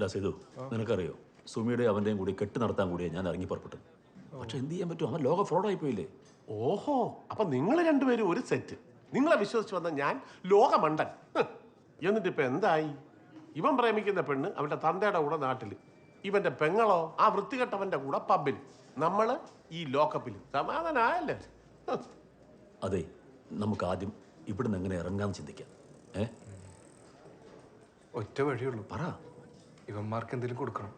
ഡാ സേതു, നിനക്കറിയോ, സുമിയുടെ അവൻ്റെയും കൂടി കെട്ട് നടത്താൻ കൂടിയാണ് ഞാൻ ഇറങ്ങി പുറപ്പെട്ടത്. പക്ഷെ എന്ത് ചെയ്യാൻ പറ്റും? അവൻ ലോക ഫ്രോഡായി പോയില്ലേ. ഓഹോ, അപ്പൊ നിങ്ങൾ രണ്ടുപേരും ഒരു സെറ്റ്. നിങ്ങളെ വിശ്വസിച്ച് വന്ന ഞാൻ ലോകമണ്ടൻ. എന്നിട്ട് ഇപ്പൊ എന്തായി? ഇവൻ പ്രേമിക്കുന്ന പെണ്ണ് അവന്റെ തന്തയുടെ കൂടെ നാട്ടില്, ഇവന്റെ പെങ്ങളോ ആ വൃത്തികെട്ടവന്റെ കൂടെ പബ്ബിൽ, നമ്മള് ഈ ലോക്കപ്പിൽ. സമാധാനമായല്ലേ? അതെ, നമുക്ക് ആദ്യം ഇവിടുന്ന് എങ്ങനെ ഇറങ്ങാന്ന് ചിന്തിക്കാം. ഒറ്റ വഴിയുള്ളൂ. പറ. ഇവന്മാർക്ക് എന്തെങ്കിലും കൊടുക്കണം.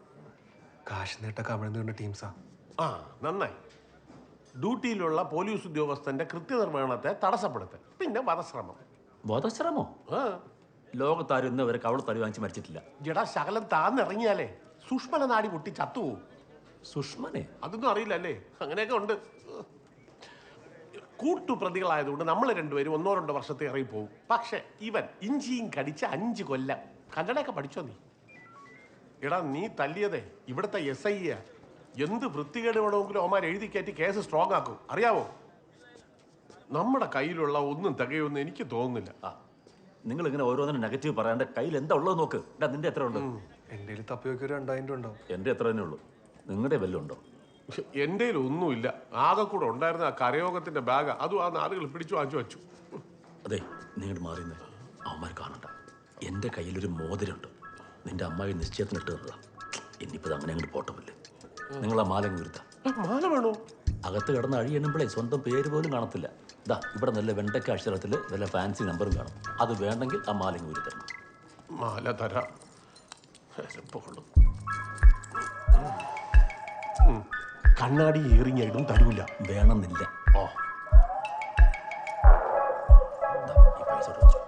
കാശ് നേട്ട കമിഴ്ന്നുകൊണ്ട് ടീംസാ. ആ, നന്നായി. ഡ്യൂട്ടിയിലുള്ള പോലീസ് ഉദ്യോഗസ്ഥന്റെ കൃത്യനിർവഹണത്തെ തടസ്സപ്പെടുത്തുക. പിന്നെ വധശ്രമം. വധശ്രമോ? ലോകത്താരും ഇന്നവരെ കവളത്തടി വാങ്ങിച്ച് മരിച്ചിട്ടില്ല. ജടാ, ശകലം താന്നിറങ്ങിയാലേ സുഷ്മന നാടി പൊട്ടി ചത്തുപോകും. സുഷ്മനെ? അതൊന്നും അറിയില്ലല്ലേ? അങ്ങനെയൊക്കെ ഉണ്ട്. കൂട്ടുപ്രതികളായതുകൊണ്ട് നമ്മൾ രണ്ടുപേരും 1-2 വർഷത്തെ ഇറങ്ങിപ്പോവും. പക്ഷെ ഇവൻ ഇഞ്ചിയും കടിച്ച് 5 കൊല്ലം. കന്നഡയൊക്കെ പഠിച്ചോ നീ? എടാ, നീ തല്ലിയതേ ഇവിടുത്തെ SI. എന്ത് വൃത്തികേട് വേണമെങ്കിലും അവന്മാർ എഴുതി കയറ്റി കേസ് സ്ട്രോങ് ആക്കും. അറിയാവോ? നമ്മുടെ കയ്യിലുള്ള ഒന്നും തികയുമെന്ന് എനിക്ക് തോന്നുന്നില്ല. നിങ്ങൾ ഇങ്ങനെ ഓരോന്നിനും നെഗറ്റീവ് പറയാണ്ട് കയ്യിൽ എന്താ ഉള്ളത് നോക്ക്. നിന്റെ എത്ര ഉണ്ട്? എൻ്റെ തപ്പിയൊക്കെ 2000 ഉണ്ടാവും. എൻ്റെ എത്ര തന്നെ ഉള്ളൂ. നിങ്ങളുടെ വല്ലതും ഉണ്ടോ? എൻ്റെ ഒന്നുമില്ല. ആകെ കൂടെ ഉണ്ടായിരുന്ന ആ കരയോഗത്തിന്റെ ബാഗ് അതും ആ നാടുകൾ പിടിച്ചു വാങ്ങിച്ചു വെച്ചു. അതെ, നിങ്ങളുടെ മാറിയുന്നേ അവന്മാർ കാണണ്ട. എൻ്റെ കയ്യിലൊരു മോതിരമുണ്ട്. നിന്റെ അമ്മായി നിശ്ചയത്തിന് ഇട്ട് തന്നതാ. ഇനിയിപ്പോൾ അങ്ങനെ അങ്ങോട്ട് പോട്ടമില്ലേ? നിങ്ങൾ ആ മാല വീർത്താം. മാല വേണോ? അകത്ത് കിടന്ന് അഴി എണ്ണുമ്പോഴേ സ്വന്തം പേര് പോലും കാണത്തില്ല. ഇതാ ഇവിടെ നല്ല വെണ്ടക്ക അക്ഷരത്തിൽ നല്ല ഫാൻസി നമ്പറും കാണും. അത് വേണമെങ്കിൽ ആ മാല ഊരി തരണം. മാല തരാം. കണ്ണാടി ഏറിഞ്ഞിടും തരൂല. വേണമെന്നില്ല. ഓ, ഈ പൈസ വെച്ചു.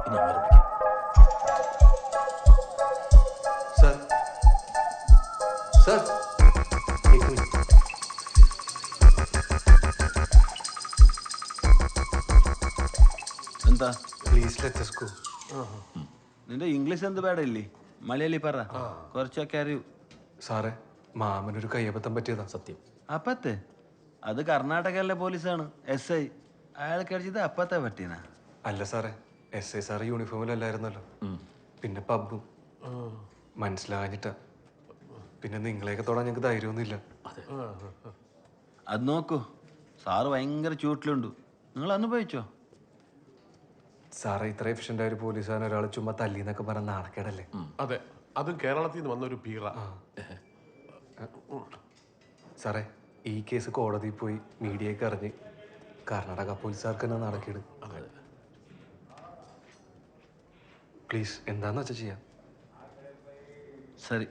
ഇനി അമ്മ വിളിക്കാം. സർ, സർ, എന്താ? Please let us go. നിന്റെ ഇംഗ്ലീഷ് എന്ത് പേടയില്ലേ? മലയാളി പറ, കുറച്ചൊക്കെ അറിയൂ. സാറേ, മാമനൊരു കയ്യബദ്ധം പറ്റിയതാ. സത്യം. അപ്പത്തെ അത് കർണാടകയിലെ പോലീസാണ്, SI. അയാൾക്ക് അടിച്ചത് അപ്പത്തെ പറ്റീന. അല്ല സാറേ, SI സാറ് യൂണിഫോമിലല്ലായിരുന്നല്ലോ. പിന്നെ പബ്ബും മനസ്സിലാഞ്ഞിട്ടാ. പിന്നെ നിങ്ങളെയൊക്കെ തൊടാൻ ഞങ്ങൾക്ക് ധൈര്യമൊന്നുമില്ല. അത് നോക്കൂ, സാറ് ഭയങ്കര ചൂട്ടിലുണ്ട്. നിങ്ങൾ അനുഭവിച്ചോ? സാറേ, ഇത്ര എഫിഷ്യൻ്റ് ആയ ഒരു പോലീസുകാരൻ ഒരാൾ ചുമ്മാ തല്ലിന്നൊക്കെ പറഞ്ഞ നാണക്കേടല്ലേ? അതെ, അതും കേരളത്തിൽ നിന്ന് വന്നൊരു പീറ. സാറേ, ഈ കേസ് കോടതിയിൽ പോയി മീഡിയയൊക്കെ അറിഞ്ഞ് കർണാടക പോലീസുകാർക്ക് തന്നെ നടക്കിയത്. പ്ലീസ്, എന്താന്ന് വെച്ചാൽ ചെയ്യാം. സരി,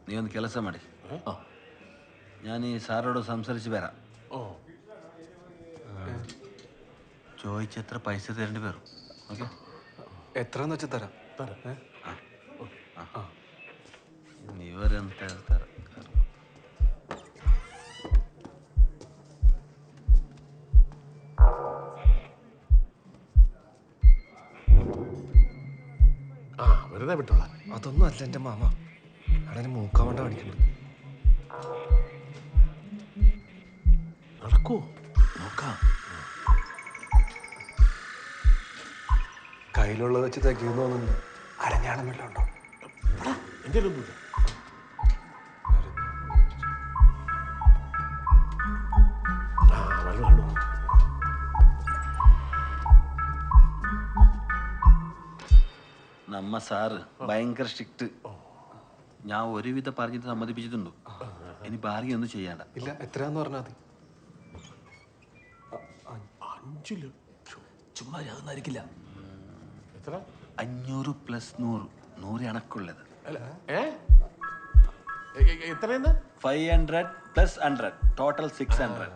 നീ ഒന്ന് ಕೆಲಸ ಮಾಡಿ. ഞാൻ ഈ സാറോട് സംസാരിച്ച് വരാം. ചോദിച്ചെത്ര പൈസ തരേണ്ടി വരും? ഓക്കെ, എത്രയെന്ന് വെച്ചാൽ തരാം. ഇവരെന്ത് ಹೇಳ್ತಾರೆ? ആ വെറുതെ വിട്ടോളാം. അതൊന്നും അല്ല എൻ്റെ മാമ. അവിടെ മൂക്കാൻ വേണ്ട കാണിക്കുന്നത്. നടക്കൂ, നോക്കാം. കയ്യിലുള്ളത് വെച്ച് തയ്ക്കുന്നു തോന്നുന്നു. അരഞ്ഞാണം വല്ലതും ഉണ്ടോ? എൻ്റെ ഒന്നുമില്ല. നമ്മ സാറ് ഭയങ്കര സ്ട്രിക്റ്റ്. ഞാൻ ഒരുവിധം പറഞ്ഞിട്ട് സമ്മതിപ്പിച്ചിട്ടുണ്ടോ? ഇനി ഭാര്യ ഒന്നും ചെയ്യണ്ട. ഇല്ല, എത്രയാന്ന് പറഞ്ഞാൽ മതി. 5 ലക്ഷം. ചുമ്മാ അതൊന്നായിരിക്കില്ല. എത്ര? 500 + 100, 100 കണക്കുള്ളത്. എത്രയെന്ന്? 500 + 100 ടോട്ടൽ 600.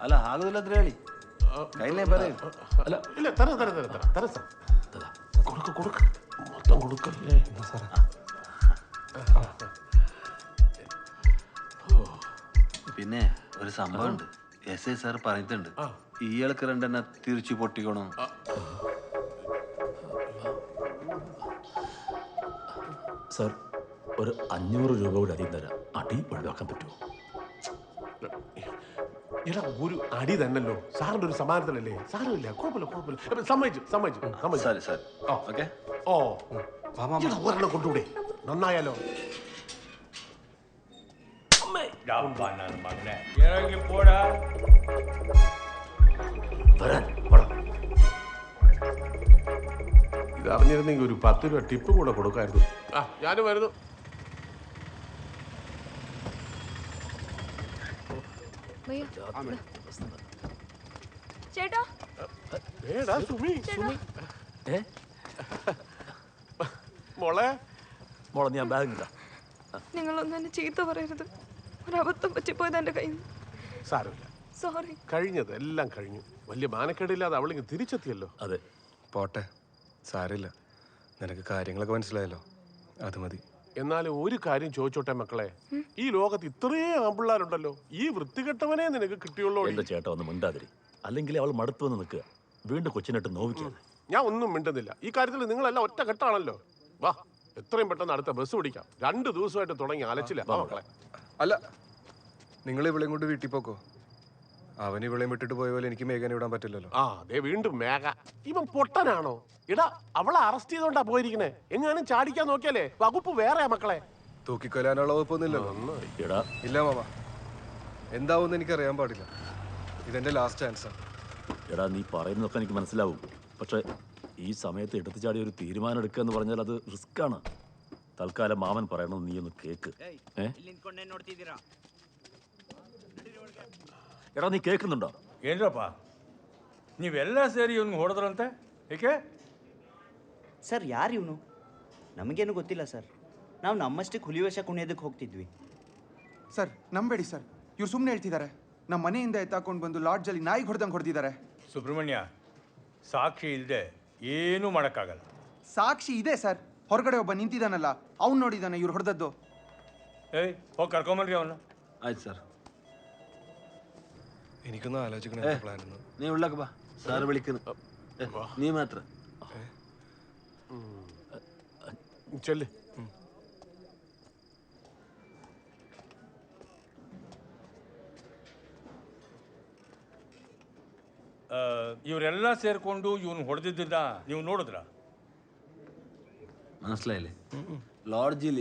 അല്ല ആകുന്നില്ല എത്ര കളി കയ്യിലേ പറയും. അല്ല ഇല്ല, തരാം തരാം തരാം തരാം തരാം സാർ. കൊടുക്ക് കൊടുക്ക്, മൊത്തം കൊടുക്കല്ലേ സാറേ. പിന്നെ ഒരു സംഭവമുണ്ട്. SI സാർ പറഞ്ഞിട്ടുണ്ട്, ഇയാൾക്ക് 2 തിരിച്ചു പൊട്ടിക്കണം. സാർ, ഒരു 500 രൂപ കൂടി അധികം തരാം. അടി ഒഴിവാക്കാൻ പറ്റുമോ? എടാ, ഒരു അടി തന്നല്ലോ സാറിന്റെ ഒരു സമാധാനത്തിലല്ലേ? സാരമില്ല, കുഴപ്പമില്ല കുഴപ്പമില്ല. സമ്മതിച്ചു സമ്മതിച്ചു സമ്മതിച്ചു. Sir sir okay. ഓ ഒരെണ്ണം കൊണ്ടുകൂടെ? നന്നായാലോ? മകനെ ഇറങ്ങി പോടാ. ഇത് അറിഞ്ഞിരുന്നെങ്കിൽ ഒരു 10 രൂപ ടിപ്പ് കൂടെ കൊടുക്കായിരുന്നു. ആ ഞാനും വരുന്നു. ചേട്ടാ മോളെ മോളെ ഞാൻ ബാഗ് ഇടാ. നിങ്ങളൊന്നും എന്നെ ചീത്ത പറയരുത്. ഒരബദ്ധം പറ്റിപ്പോയത് എൻ്റെ കയ്യിൽ നിന്ന്. സാരമില്ല, സോറി. കഴിഞ്ഞത് എല്ലാം കഴിഞ്ഞു. വലിയ മാനക്കേടില്ലാതെ അവളിങ്ങ് തിരിച്ചെത്തിയല്ലോ. അതെ, പോട്ടെ, സാരമില്ല. നിനക്ക് കാര്യങ്ങളൊക്കെ മനസ്സിലായല്ലോ, അത് മതി. എന്നാലും ഒരു കാര്യം ചോദിച്ചോട്ടെ മക്കളെ, ഈ ലോകത്ത് ഇത്രയും ആമ്പിള്ളാരുണ്ടല്ലോ, ഈ വൃത്തികെട്ടവനെ നിനക്ക് കിട്ടിയുള്ളൂ. എന്റെ ചേട്ടാ ഒന്ന് മിണ്ടാതിരി, അല്ലെങ്കിൽ അവൾ മടുത്തു വന്ന് നിൽക്കുക. വീണ്ടും കൊച്ചിനിട്ട് നോവിക്കാതെ. ഞാൻ ഒന്നും മിണ്ടുന്നില്ല. ഈ കാര്യത്തിൽ നിങ്ങളെല്ലാം ഒറ്റ കെട്ടാണല്ലോ. വാ, എത്രയും പെട്ടെന്ന് അടുത്ത ബസ് പിടിക്കാം. 2 ദിവസമായിട്ട് തുടങ്ങി അലച്ചില്ല മക്കളെ. അല്ല, നിങ്ങൾ ഇവളെയും കൊണ്ട് വീട്ടിൽ പോക്കോ. അവൻ ഇവളെയും വിട്ടിട്ട് പോയ പോലെ എനിക്ക് മേഘനെ വിടാൻ പറ്റില്ലല്ലോ. ആ ദേ വീണ്ടും മേഘ. ഇവൻ പൊട്ടനാണോ? എടാ, അവളെ അറസ്റ്റ് ചെയ്തോണ്ടാ പോയിരിക്കണേ. എങ്ങാനും ചാടിക്കാൻ നോക്കിയാലേ വകുപ്പ് വേറെയാ മക്കളെ. തൂക്കിക്കൊല്ലാനുള്ള വകുപ്പൊന്നുമില്ലല്ലോ. ഇല്ല മാമ, എന്താവുമെന്ന് എനിക്കറിയാൻ പാടില്ല. ഇതെന്റെ ലാസ്റ്റ് ചാൻസാണ്. എടാ, നീ പറയുന്നതൊക്കെ എനിക്ക് മനസ്സിലാവും. പക്ഷെ ഈ സമയത്ത് എടുത്തു ചാടി ഒരു തീരുമാനം എടുക്കുക എന്ന് പറഞ്ഞാൽ അത് റിസ്ക് ആണ്. തൽക്കാലം മാമൻ പറയണമെന്ന് നീ ഒന്ന് കേക്ക്. എടാ, നീ കേൾക്കുന്നുണ്ടോ? ಏನ್ರಪ್ಪ ನೀವೆಲ್ಲ ಸೇರಿ ಇವ್ನಿಗೆ ಹೊಡೆದ್ರಂತೆ? ಏಕೆ ಸರ್? ಯಾರು ಇವನು? ನಮಗೇನು ಗೊತ್ತಿಲ್ಲ ಸರ್. ನಾವು ನಮ್ಮಷ್ಟಕ್ಕೆ ಹುಲಿವೇಷ ಕುಣಿಯೋದಕ್ಕೆ ಹೋಗ್ತಿದ್ವಿ. ಸರ್ ನಂಬೇಡಿ ಸರ್, ಇವ್ರು ಸುಮ್ಮನೆ ಹೇಳ್ತಿದ್ದಾರೆ. ನಮ್ಮ ಮನೆಯಿಂದ ಎತ್ತಾಕೊಂಡು ಬಂದು ಲಾಡ್ಜಲ್ಲಿ ನಾಯಿಗೆ ಹೊಡೆದಂಗೆ ಹೊಡೆದಿದ್ದಾರೆ. ಸುಬ್ರಹ್ಮಣ್ಯ, ಸಾಕ್ಷಿ ಇಲ್ಲದೆ ಏನೂ ಮಾಡೋಕ್ಕಾಗಲ್ಲ. ಸಾಕ್ಷಿ ಇದೆ ಸರ್. ಹೊರಗಡೆ ಒಬ್ಬ ನಿಂತಿದ್ದಾನಲ್ಲ, ಅವ್ನು ನೋಡಿದ್ದಾನೆ ಇವ್ರು ಹೊಡೆದದ್ದು. ಏಯ್, ಹೋಗಿ ಕರ್ಕೊಂಬನ್ರಿ ಅವನ್ನ. ಆಯ್ತು ಸರ್. എനിക്കൊന്ന് ആലോചിക്കണം പ്ലാൻ. നീ ഉള്ളക്ക് ബാ, സാറ് വിളിക്കുന്നു. നീ മാത്രം ചെല്ല്. ಇವರೆಲ್ಲ ಸೇರಿಕೊಂಡು ಇವನು ಹೊಡೆದಿದ್ದ ನೀವು ನೋಡಿದ್ರ? മനസ്സിലായില്ലേ? ലോഡ്ജിൽ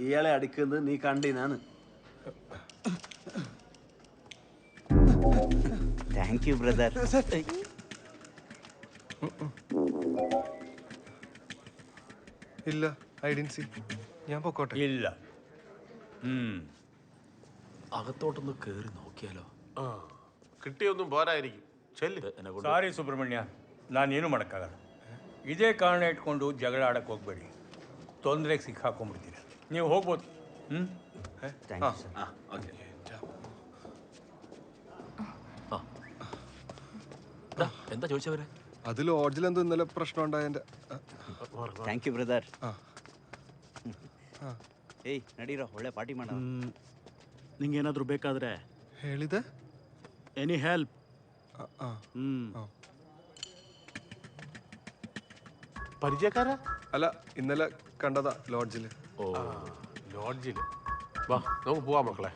ഇയാളെ അടിക്കുന്നത് നീ കണ്ടിനാണ്. Thank you brother. ഇല്ല, ഐ ഡിഡ്ന്റ് സീ. ഞാൻ പൊക്കോട്ടെ. ഇല്ല. അകത്തോട്ടൊന്ന് കേറി നോക്കിയാലോ? കിട്ടിയൊന്നും പോരായിരിക്കും. ಸಾರಿ ಸುಬ್ರಹ್ಮಣ್ಯ, ನಾನೇನು ಮಾಡೋಕ್ಕಾಗಲ್ಲ. ಇದೇ ಕಾರಣ ಇಟ್ಕೊಂಡು ಜಗಳ ಆಡಕ್ಕೆ ಹೋಗ್ಬೇಡಿ. ತೊಂದರೆಗೆ ಸಿಕ್ಕಾಕೊಂಡ್ಬಿಡ್ತೀರ. ನೀವು ಹೋಗ್ಬೋದು. എന്താ ചോദിച്ചവരെ? അത് ലോഡ്ജിൽ എന്തോ ഇന്നലെ പ്രശ്നം ഉണ്ടായതിന്റെ. Thank you brother. ಏಯ್ ನಡೀರೋ, ಒಳ್ಳೆ ಪಾರ್ಟಿ ಮಾಡೋಣ. ನಿಂಗೆ ಏನಾದರೂ ಬೇಕಾದ್ರೆ ಹೇಳಿದೆ. Any help? പരിചയക്കാരാ? അല്ല, ഇന്നലെ കണ്ടതാ ലോഡ്ജിൽ. ഓ, ലോഡ്ജിൽ. വാ, നമുക്ക് പോവാം മക്കളെ.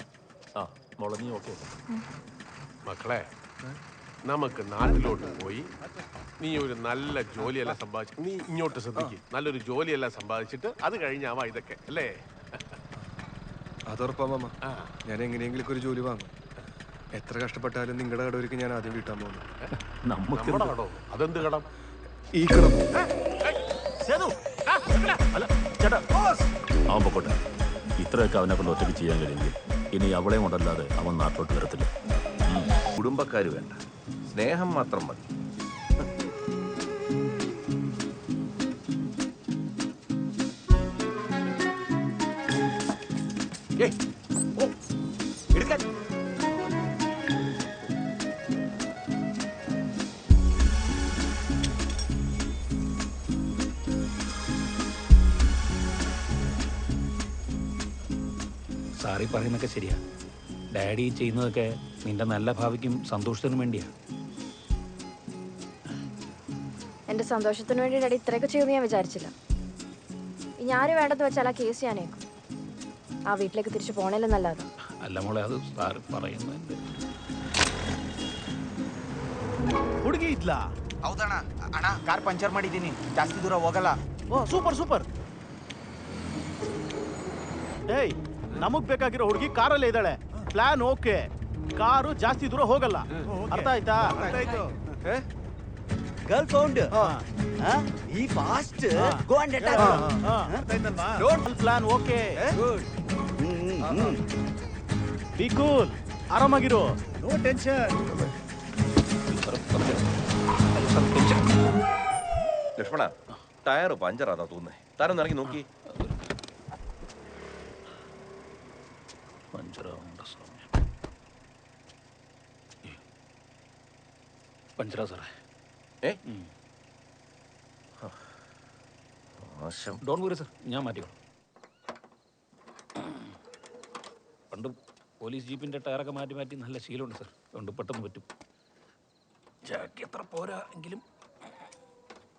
ആ മോളെ നീ ഓക്കെ? മക്കളെ, നമുക്ക് നാട്ടിലോട്ട് പോയി നീ ഒരു നല്ല ജോലിയെല്ലാം സമ്പാദിച്ചു, നീ ഇങ്ങോട്ട് ശ്രദ്ധിക്കും, നല്ലൊരു ജോലിയെല്ലാം സമ്പാദിച്ചിട്ട് അത് കഴിഞ്ഞാവാ ഇതൊക്കെ അല്ലേ? അതുറപ്പാ മാമ. ഞാൻ എങ്ങനെയെങ്കിലും ഒരു ജോലി വാങ്ങും. എത്ര കഷ്ടപ്പെട്ടാലും നിങ്ങളുടെ കടവർക്ക് ഞാൻ ആദ്യം വീട്ടാൻ പോകുന്നു. നമ്മുടെ കടോ? അതെന്ത് കടം? ഈ കടം. അവൻ പൊക്കോട്ടെ. ഇത്രയൊക്കെ അവനെ കൊണ്ട് ഒറ്റയ്ക്ക് ചെയ്യാൻ കഴിയുമെങ്കിൽ ഇനി അവളെയും കൊണ്ടല്ലാതെ അവൻ നാട്ടിലോട്ട് വരത്തില്ല. കുടുംബക്കാർ വേണ്ട, സ്നേഹം മാത്രം മതി. സാറി പറയുന്നതൊക്കെ ശരിയാ. ഡാഡി ചെയ്യുന്നതൊക്കെ നിന്റെ നല്ല ഭാവിക്കും സന്തോഷത്തിനും വേണ്ടിയാ. എൻ്റെ സന്തോഷത്തിന് വേണ്ടി ഡാഡി ഇത്രയൊക്കെ ചെയ്യുമെന്ന് ഞാൻ വിചാരിച്ചില്ല. ഞാൻ വേണ്ടെന്ന് വെച്ചാൽ ആ കേസ് ഞാനേക്കും. ആ വീട്ടിലേക്ക് തിരിച്ചു പോണേലെന്നല്ലാതെ. ಅಲ್ಲ ಮೊಳೆ ಅದು ಸಾರ್ പറയുന്നുണ്ട്. ಹುಡುಗಿ ಇದ್ಲಾ? ಹೌದಣ್ಣ. ಅಣ್ಣ ಕಾರ್ ಪಂಚರ್ ಮಾಡಿದ್ದೀನಿ, ಜಾಸ್ತಿ ದೂರ ಹೋಗಲ್ಲ. ಓ ಸೂಪರ್ ಸೂಪರ್. ಏಯ್, ನಮಗ್ ಬೇಕಾಗಿರೋ ಹುಡುಗಿ ಕಾರಲ್ಲೇ ಇದ್ದಾಳೆ. ಪ್ಲಾನ್ ಓಕೆ, ಕಾರು ಜಾಸ್ತಿ ದೂರ ಹೋಗಲ್ಲ. ಅರ್ಥ ಆಯ್ತಾ? ಗರ್ಲ್ ಫೌಂಡ್ ಈ fast go and attack. Don't plan okay. Good. Be cool, ಆರಾಮಾಗಿರು, ನೋ ಟೆನ್ಷನ್. ലക്ഷ്മണ, ടയർ പഞ്ചറാതാ തോന്നുന്നേ. താനൊന്ന് ഇറങ്ങി നോക്കി. പഞ്ചറാ സാറേ. ഡോണ്ട് വറി സർ, ഞാൻ മാറ്റിക്കോളാം. പണ്ട് പോലീസ് ജീപ്പിൻ്റെ ടയറൊക്കെ മാറ്റി മാറ്റി നല്ല ശീലമുണ്ട് സർ. അതുകൊണ്ട് പെട്ടെന്ന് പറ്റും. ജാക്കി അത്ര പോരാ എങ്കിലും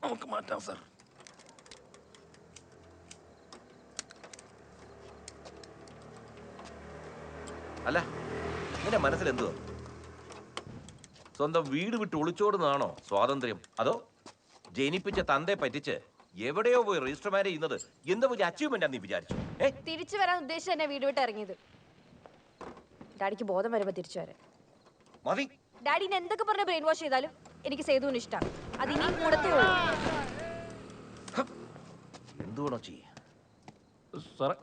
നമുക്ക് മാറ്റാം സർ. അല്ല, നിന്റെ മനസ്സിൽ എന്തുവാ? സ്വന്തം വീട് വിട്ട് ഒളിച്ചോടുന്നതാണോ സ്വാതന്ത്ര്യം? അതോ ജനിപ്പിച്ച തന്തയെ പറ്റിച്ച് എവിടെയോ പോയി രജിസ്റ്റർ മാരേജ് ചെയ്യുന്നത് എന്താ വലിയ അച്ചീവ്മെന്റ് നീ വിചാരിച്ചു? തിരിച്ചു വരാൻ ഉദ്ദേശിച്ച് തന്നെ വീട് വിട്ട് ഇറങ്ങിയത്. ഡാഡിക്ക് ബോധം വരുമ്പോ തിരിച്ചു വരാൻ മതി. ഡാഡിനെ എന്തൊക്കെ പറഞ്ഞ ബ്രെയിൻ വാഷ് ചെയ്താലും എനിക്ക് സേതുവിന് ഇഷ്ടമാണ്. അതിനി കൂടത്തേ ഉള്ളൂ. എന്തുവേണോ ചെയ്യ സാറേ.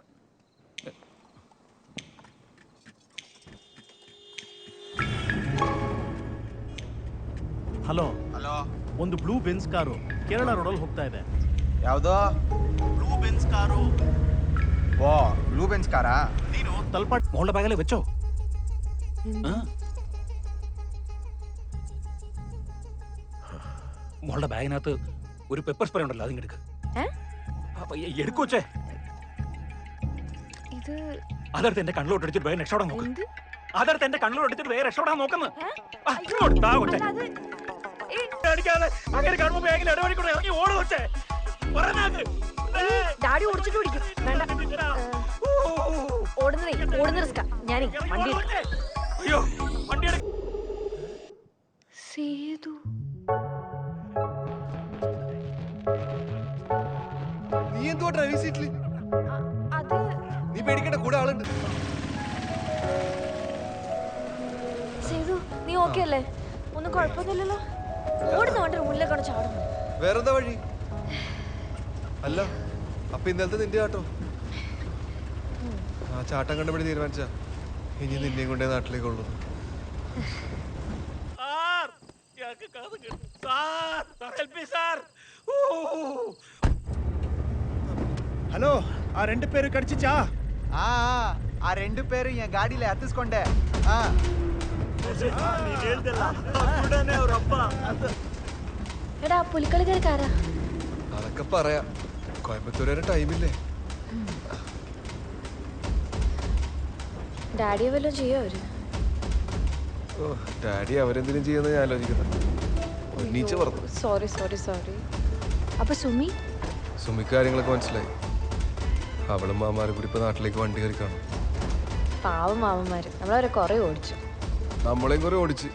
Hello hello. ಒಂದು ಬ್ಲೂ ಬೆನ್ಸ್ ಕಾರು ಕೇರಳ ರೋಡಲ್ಲಿ ಹೋಗ್ತಾ ಇದೆ. ಯಾವ್ದು? Blue Benz car. ಓ, ಬ್ಲೂ ಬೆನ್ಸ್ ಕಾರಾ? ನೀನು ತಲ್ಪ മോളുടെ ബാഗിൽ വെച്ചോ? മോളുടെ ബാഗിനകത്ത് ഒരു പെപ്പർ സ്പ്രേ ഉണ്ടല്ലോ, അതിങ്ങ് എടുക്ക്. എടുക്കുവച്ചേ. ഇത് അതെടുത്ത് എന്റെ കണ്ണിലോട്ട് അടിച്ചിട്ട് വേഗം രക്ഷപ്പെടാൻ നോക്ക്. അതെടുത്ത് എന്റെ കണ്ണിലോട്ട് അടിച്ചിട്ട് വേഗം രക്ഷപ്പെടാൻ നോക്കുന്നു. ഡാഡി ഓടിച്ചിട്ട് പിടിക്കും. വേണ്ട, ഓടുന്ന റിസ്കാ. ഞാനേ വണ്ടി സേതു. നീ എന്തുവാ ഡ്രൈവിംഗ് സീറ്റിൽ? അത് നീ പേടിക്കണ്ട, കൂടെ ആളുണ്ട്. സേതു, നീ ഓക്കെ അല്ലേ? ഒന്നും കുഴപ്പമൊന്നുമില്ലല്ലോ? ഓടുന്ന വണ്ടി റൂമിലേക്കാണ് ചാടുന്നത്. വേറെന്താ വഴി? അല്ല, അപ്പൊ ഇന്നലത്തെ നിന്റെ ചാട്ടോ? ആ ചാട്ടം കണ്ടുപിടി തീരുമാനിച്ച ഇനി നിന്നെയും കൊണ്ടേ നാട്ടിലേക്കുള്ളൂ. ಹಲೋ, ಆ ರೆಂಡು ಪೇರು ಕಡಿಚಿಚಾ? ಆ ರೆಂಡು ಪೇರು ಈ ಗಾಡಿಲೇ ಹತ್ತಿಸ್ಕೊಂಡೆ. എടാ, പുലിക്കളിക്കാരാ? അതൊക്കെ പറയാം. കോയമ്പത്തൂർ വരെ ടൈമില്ലേ? ഡാഡിയെ വല്ലതും ചെയ്യോ അവര്? ഓ, ഡാഡി അവരെന്തിനും ചെയ്യുന്ന ഞാൻ ആലോചിക്കുന്നത്. ഒന്നീച്ച് പറഞ്ഞു. Sorry sorry sorry. അപ്പൊ സുമി സുമിക്ക് കാര്യങ്ങളൊക്കെ മനസ്സിലായി. അവളും മാമാരും കൂടി ഇപ്പൊ നാട്ടിലേക്ക് വണ്ടി കയറി കാണും. പാവം മാമന്മാര് നമ്മളവരെ കുറെ ഓടിച്ചു. നമ്മളെയും കുറെ ഓടിച്ച്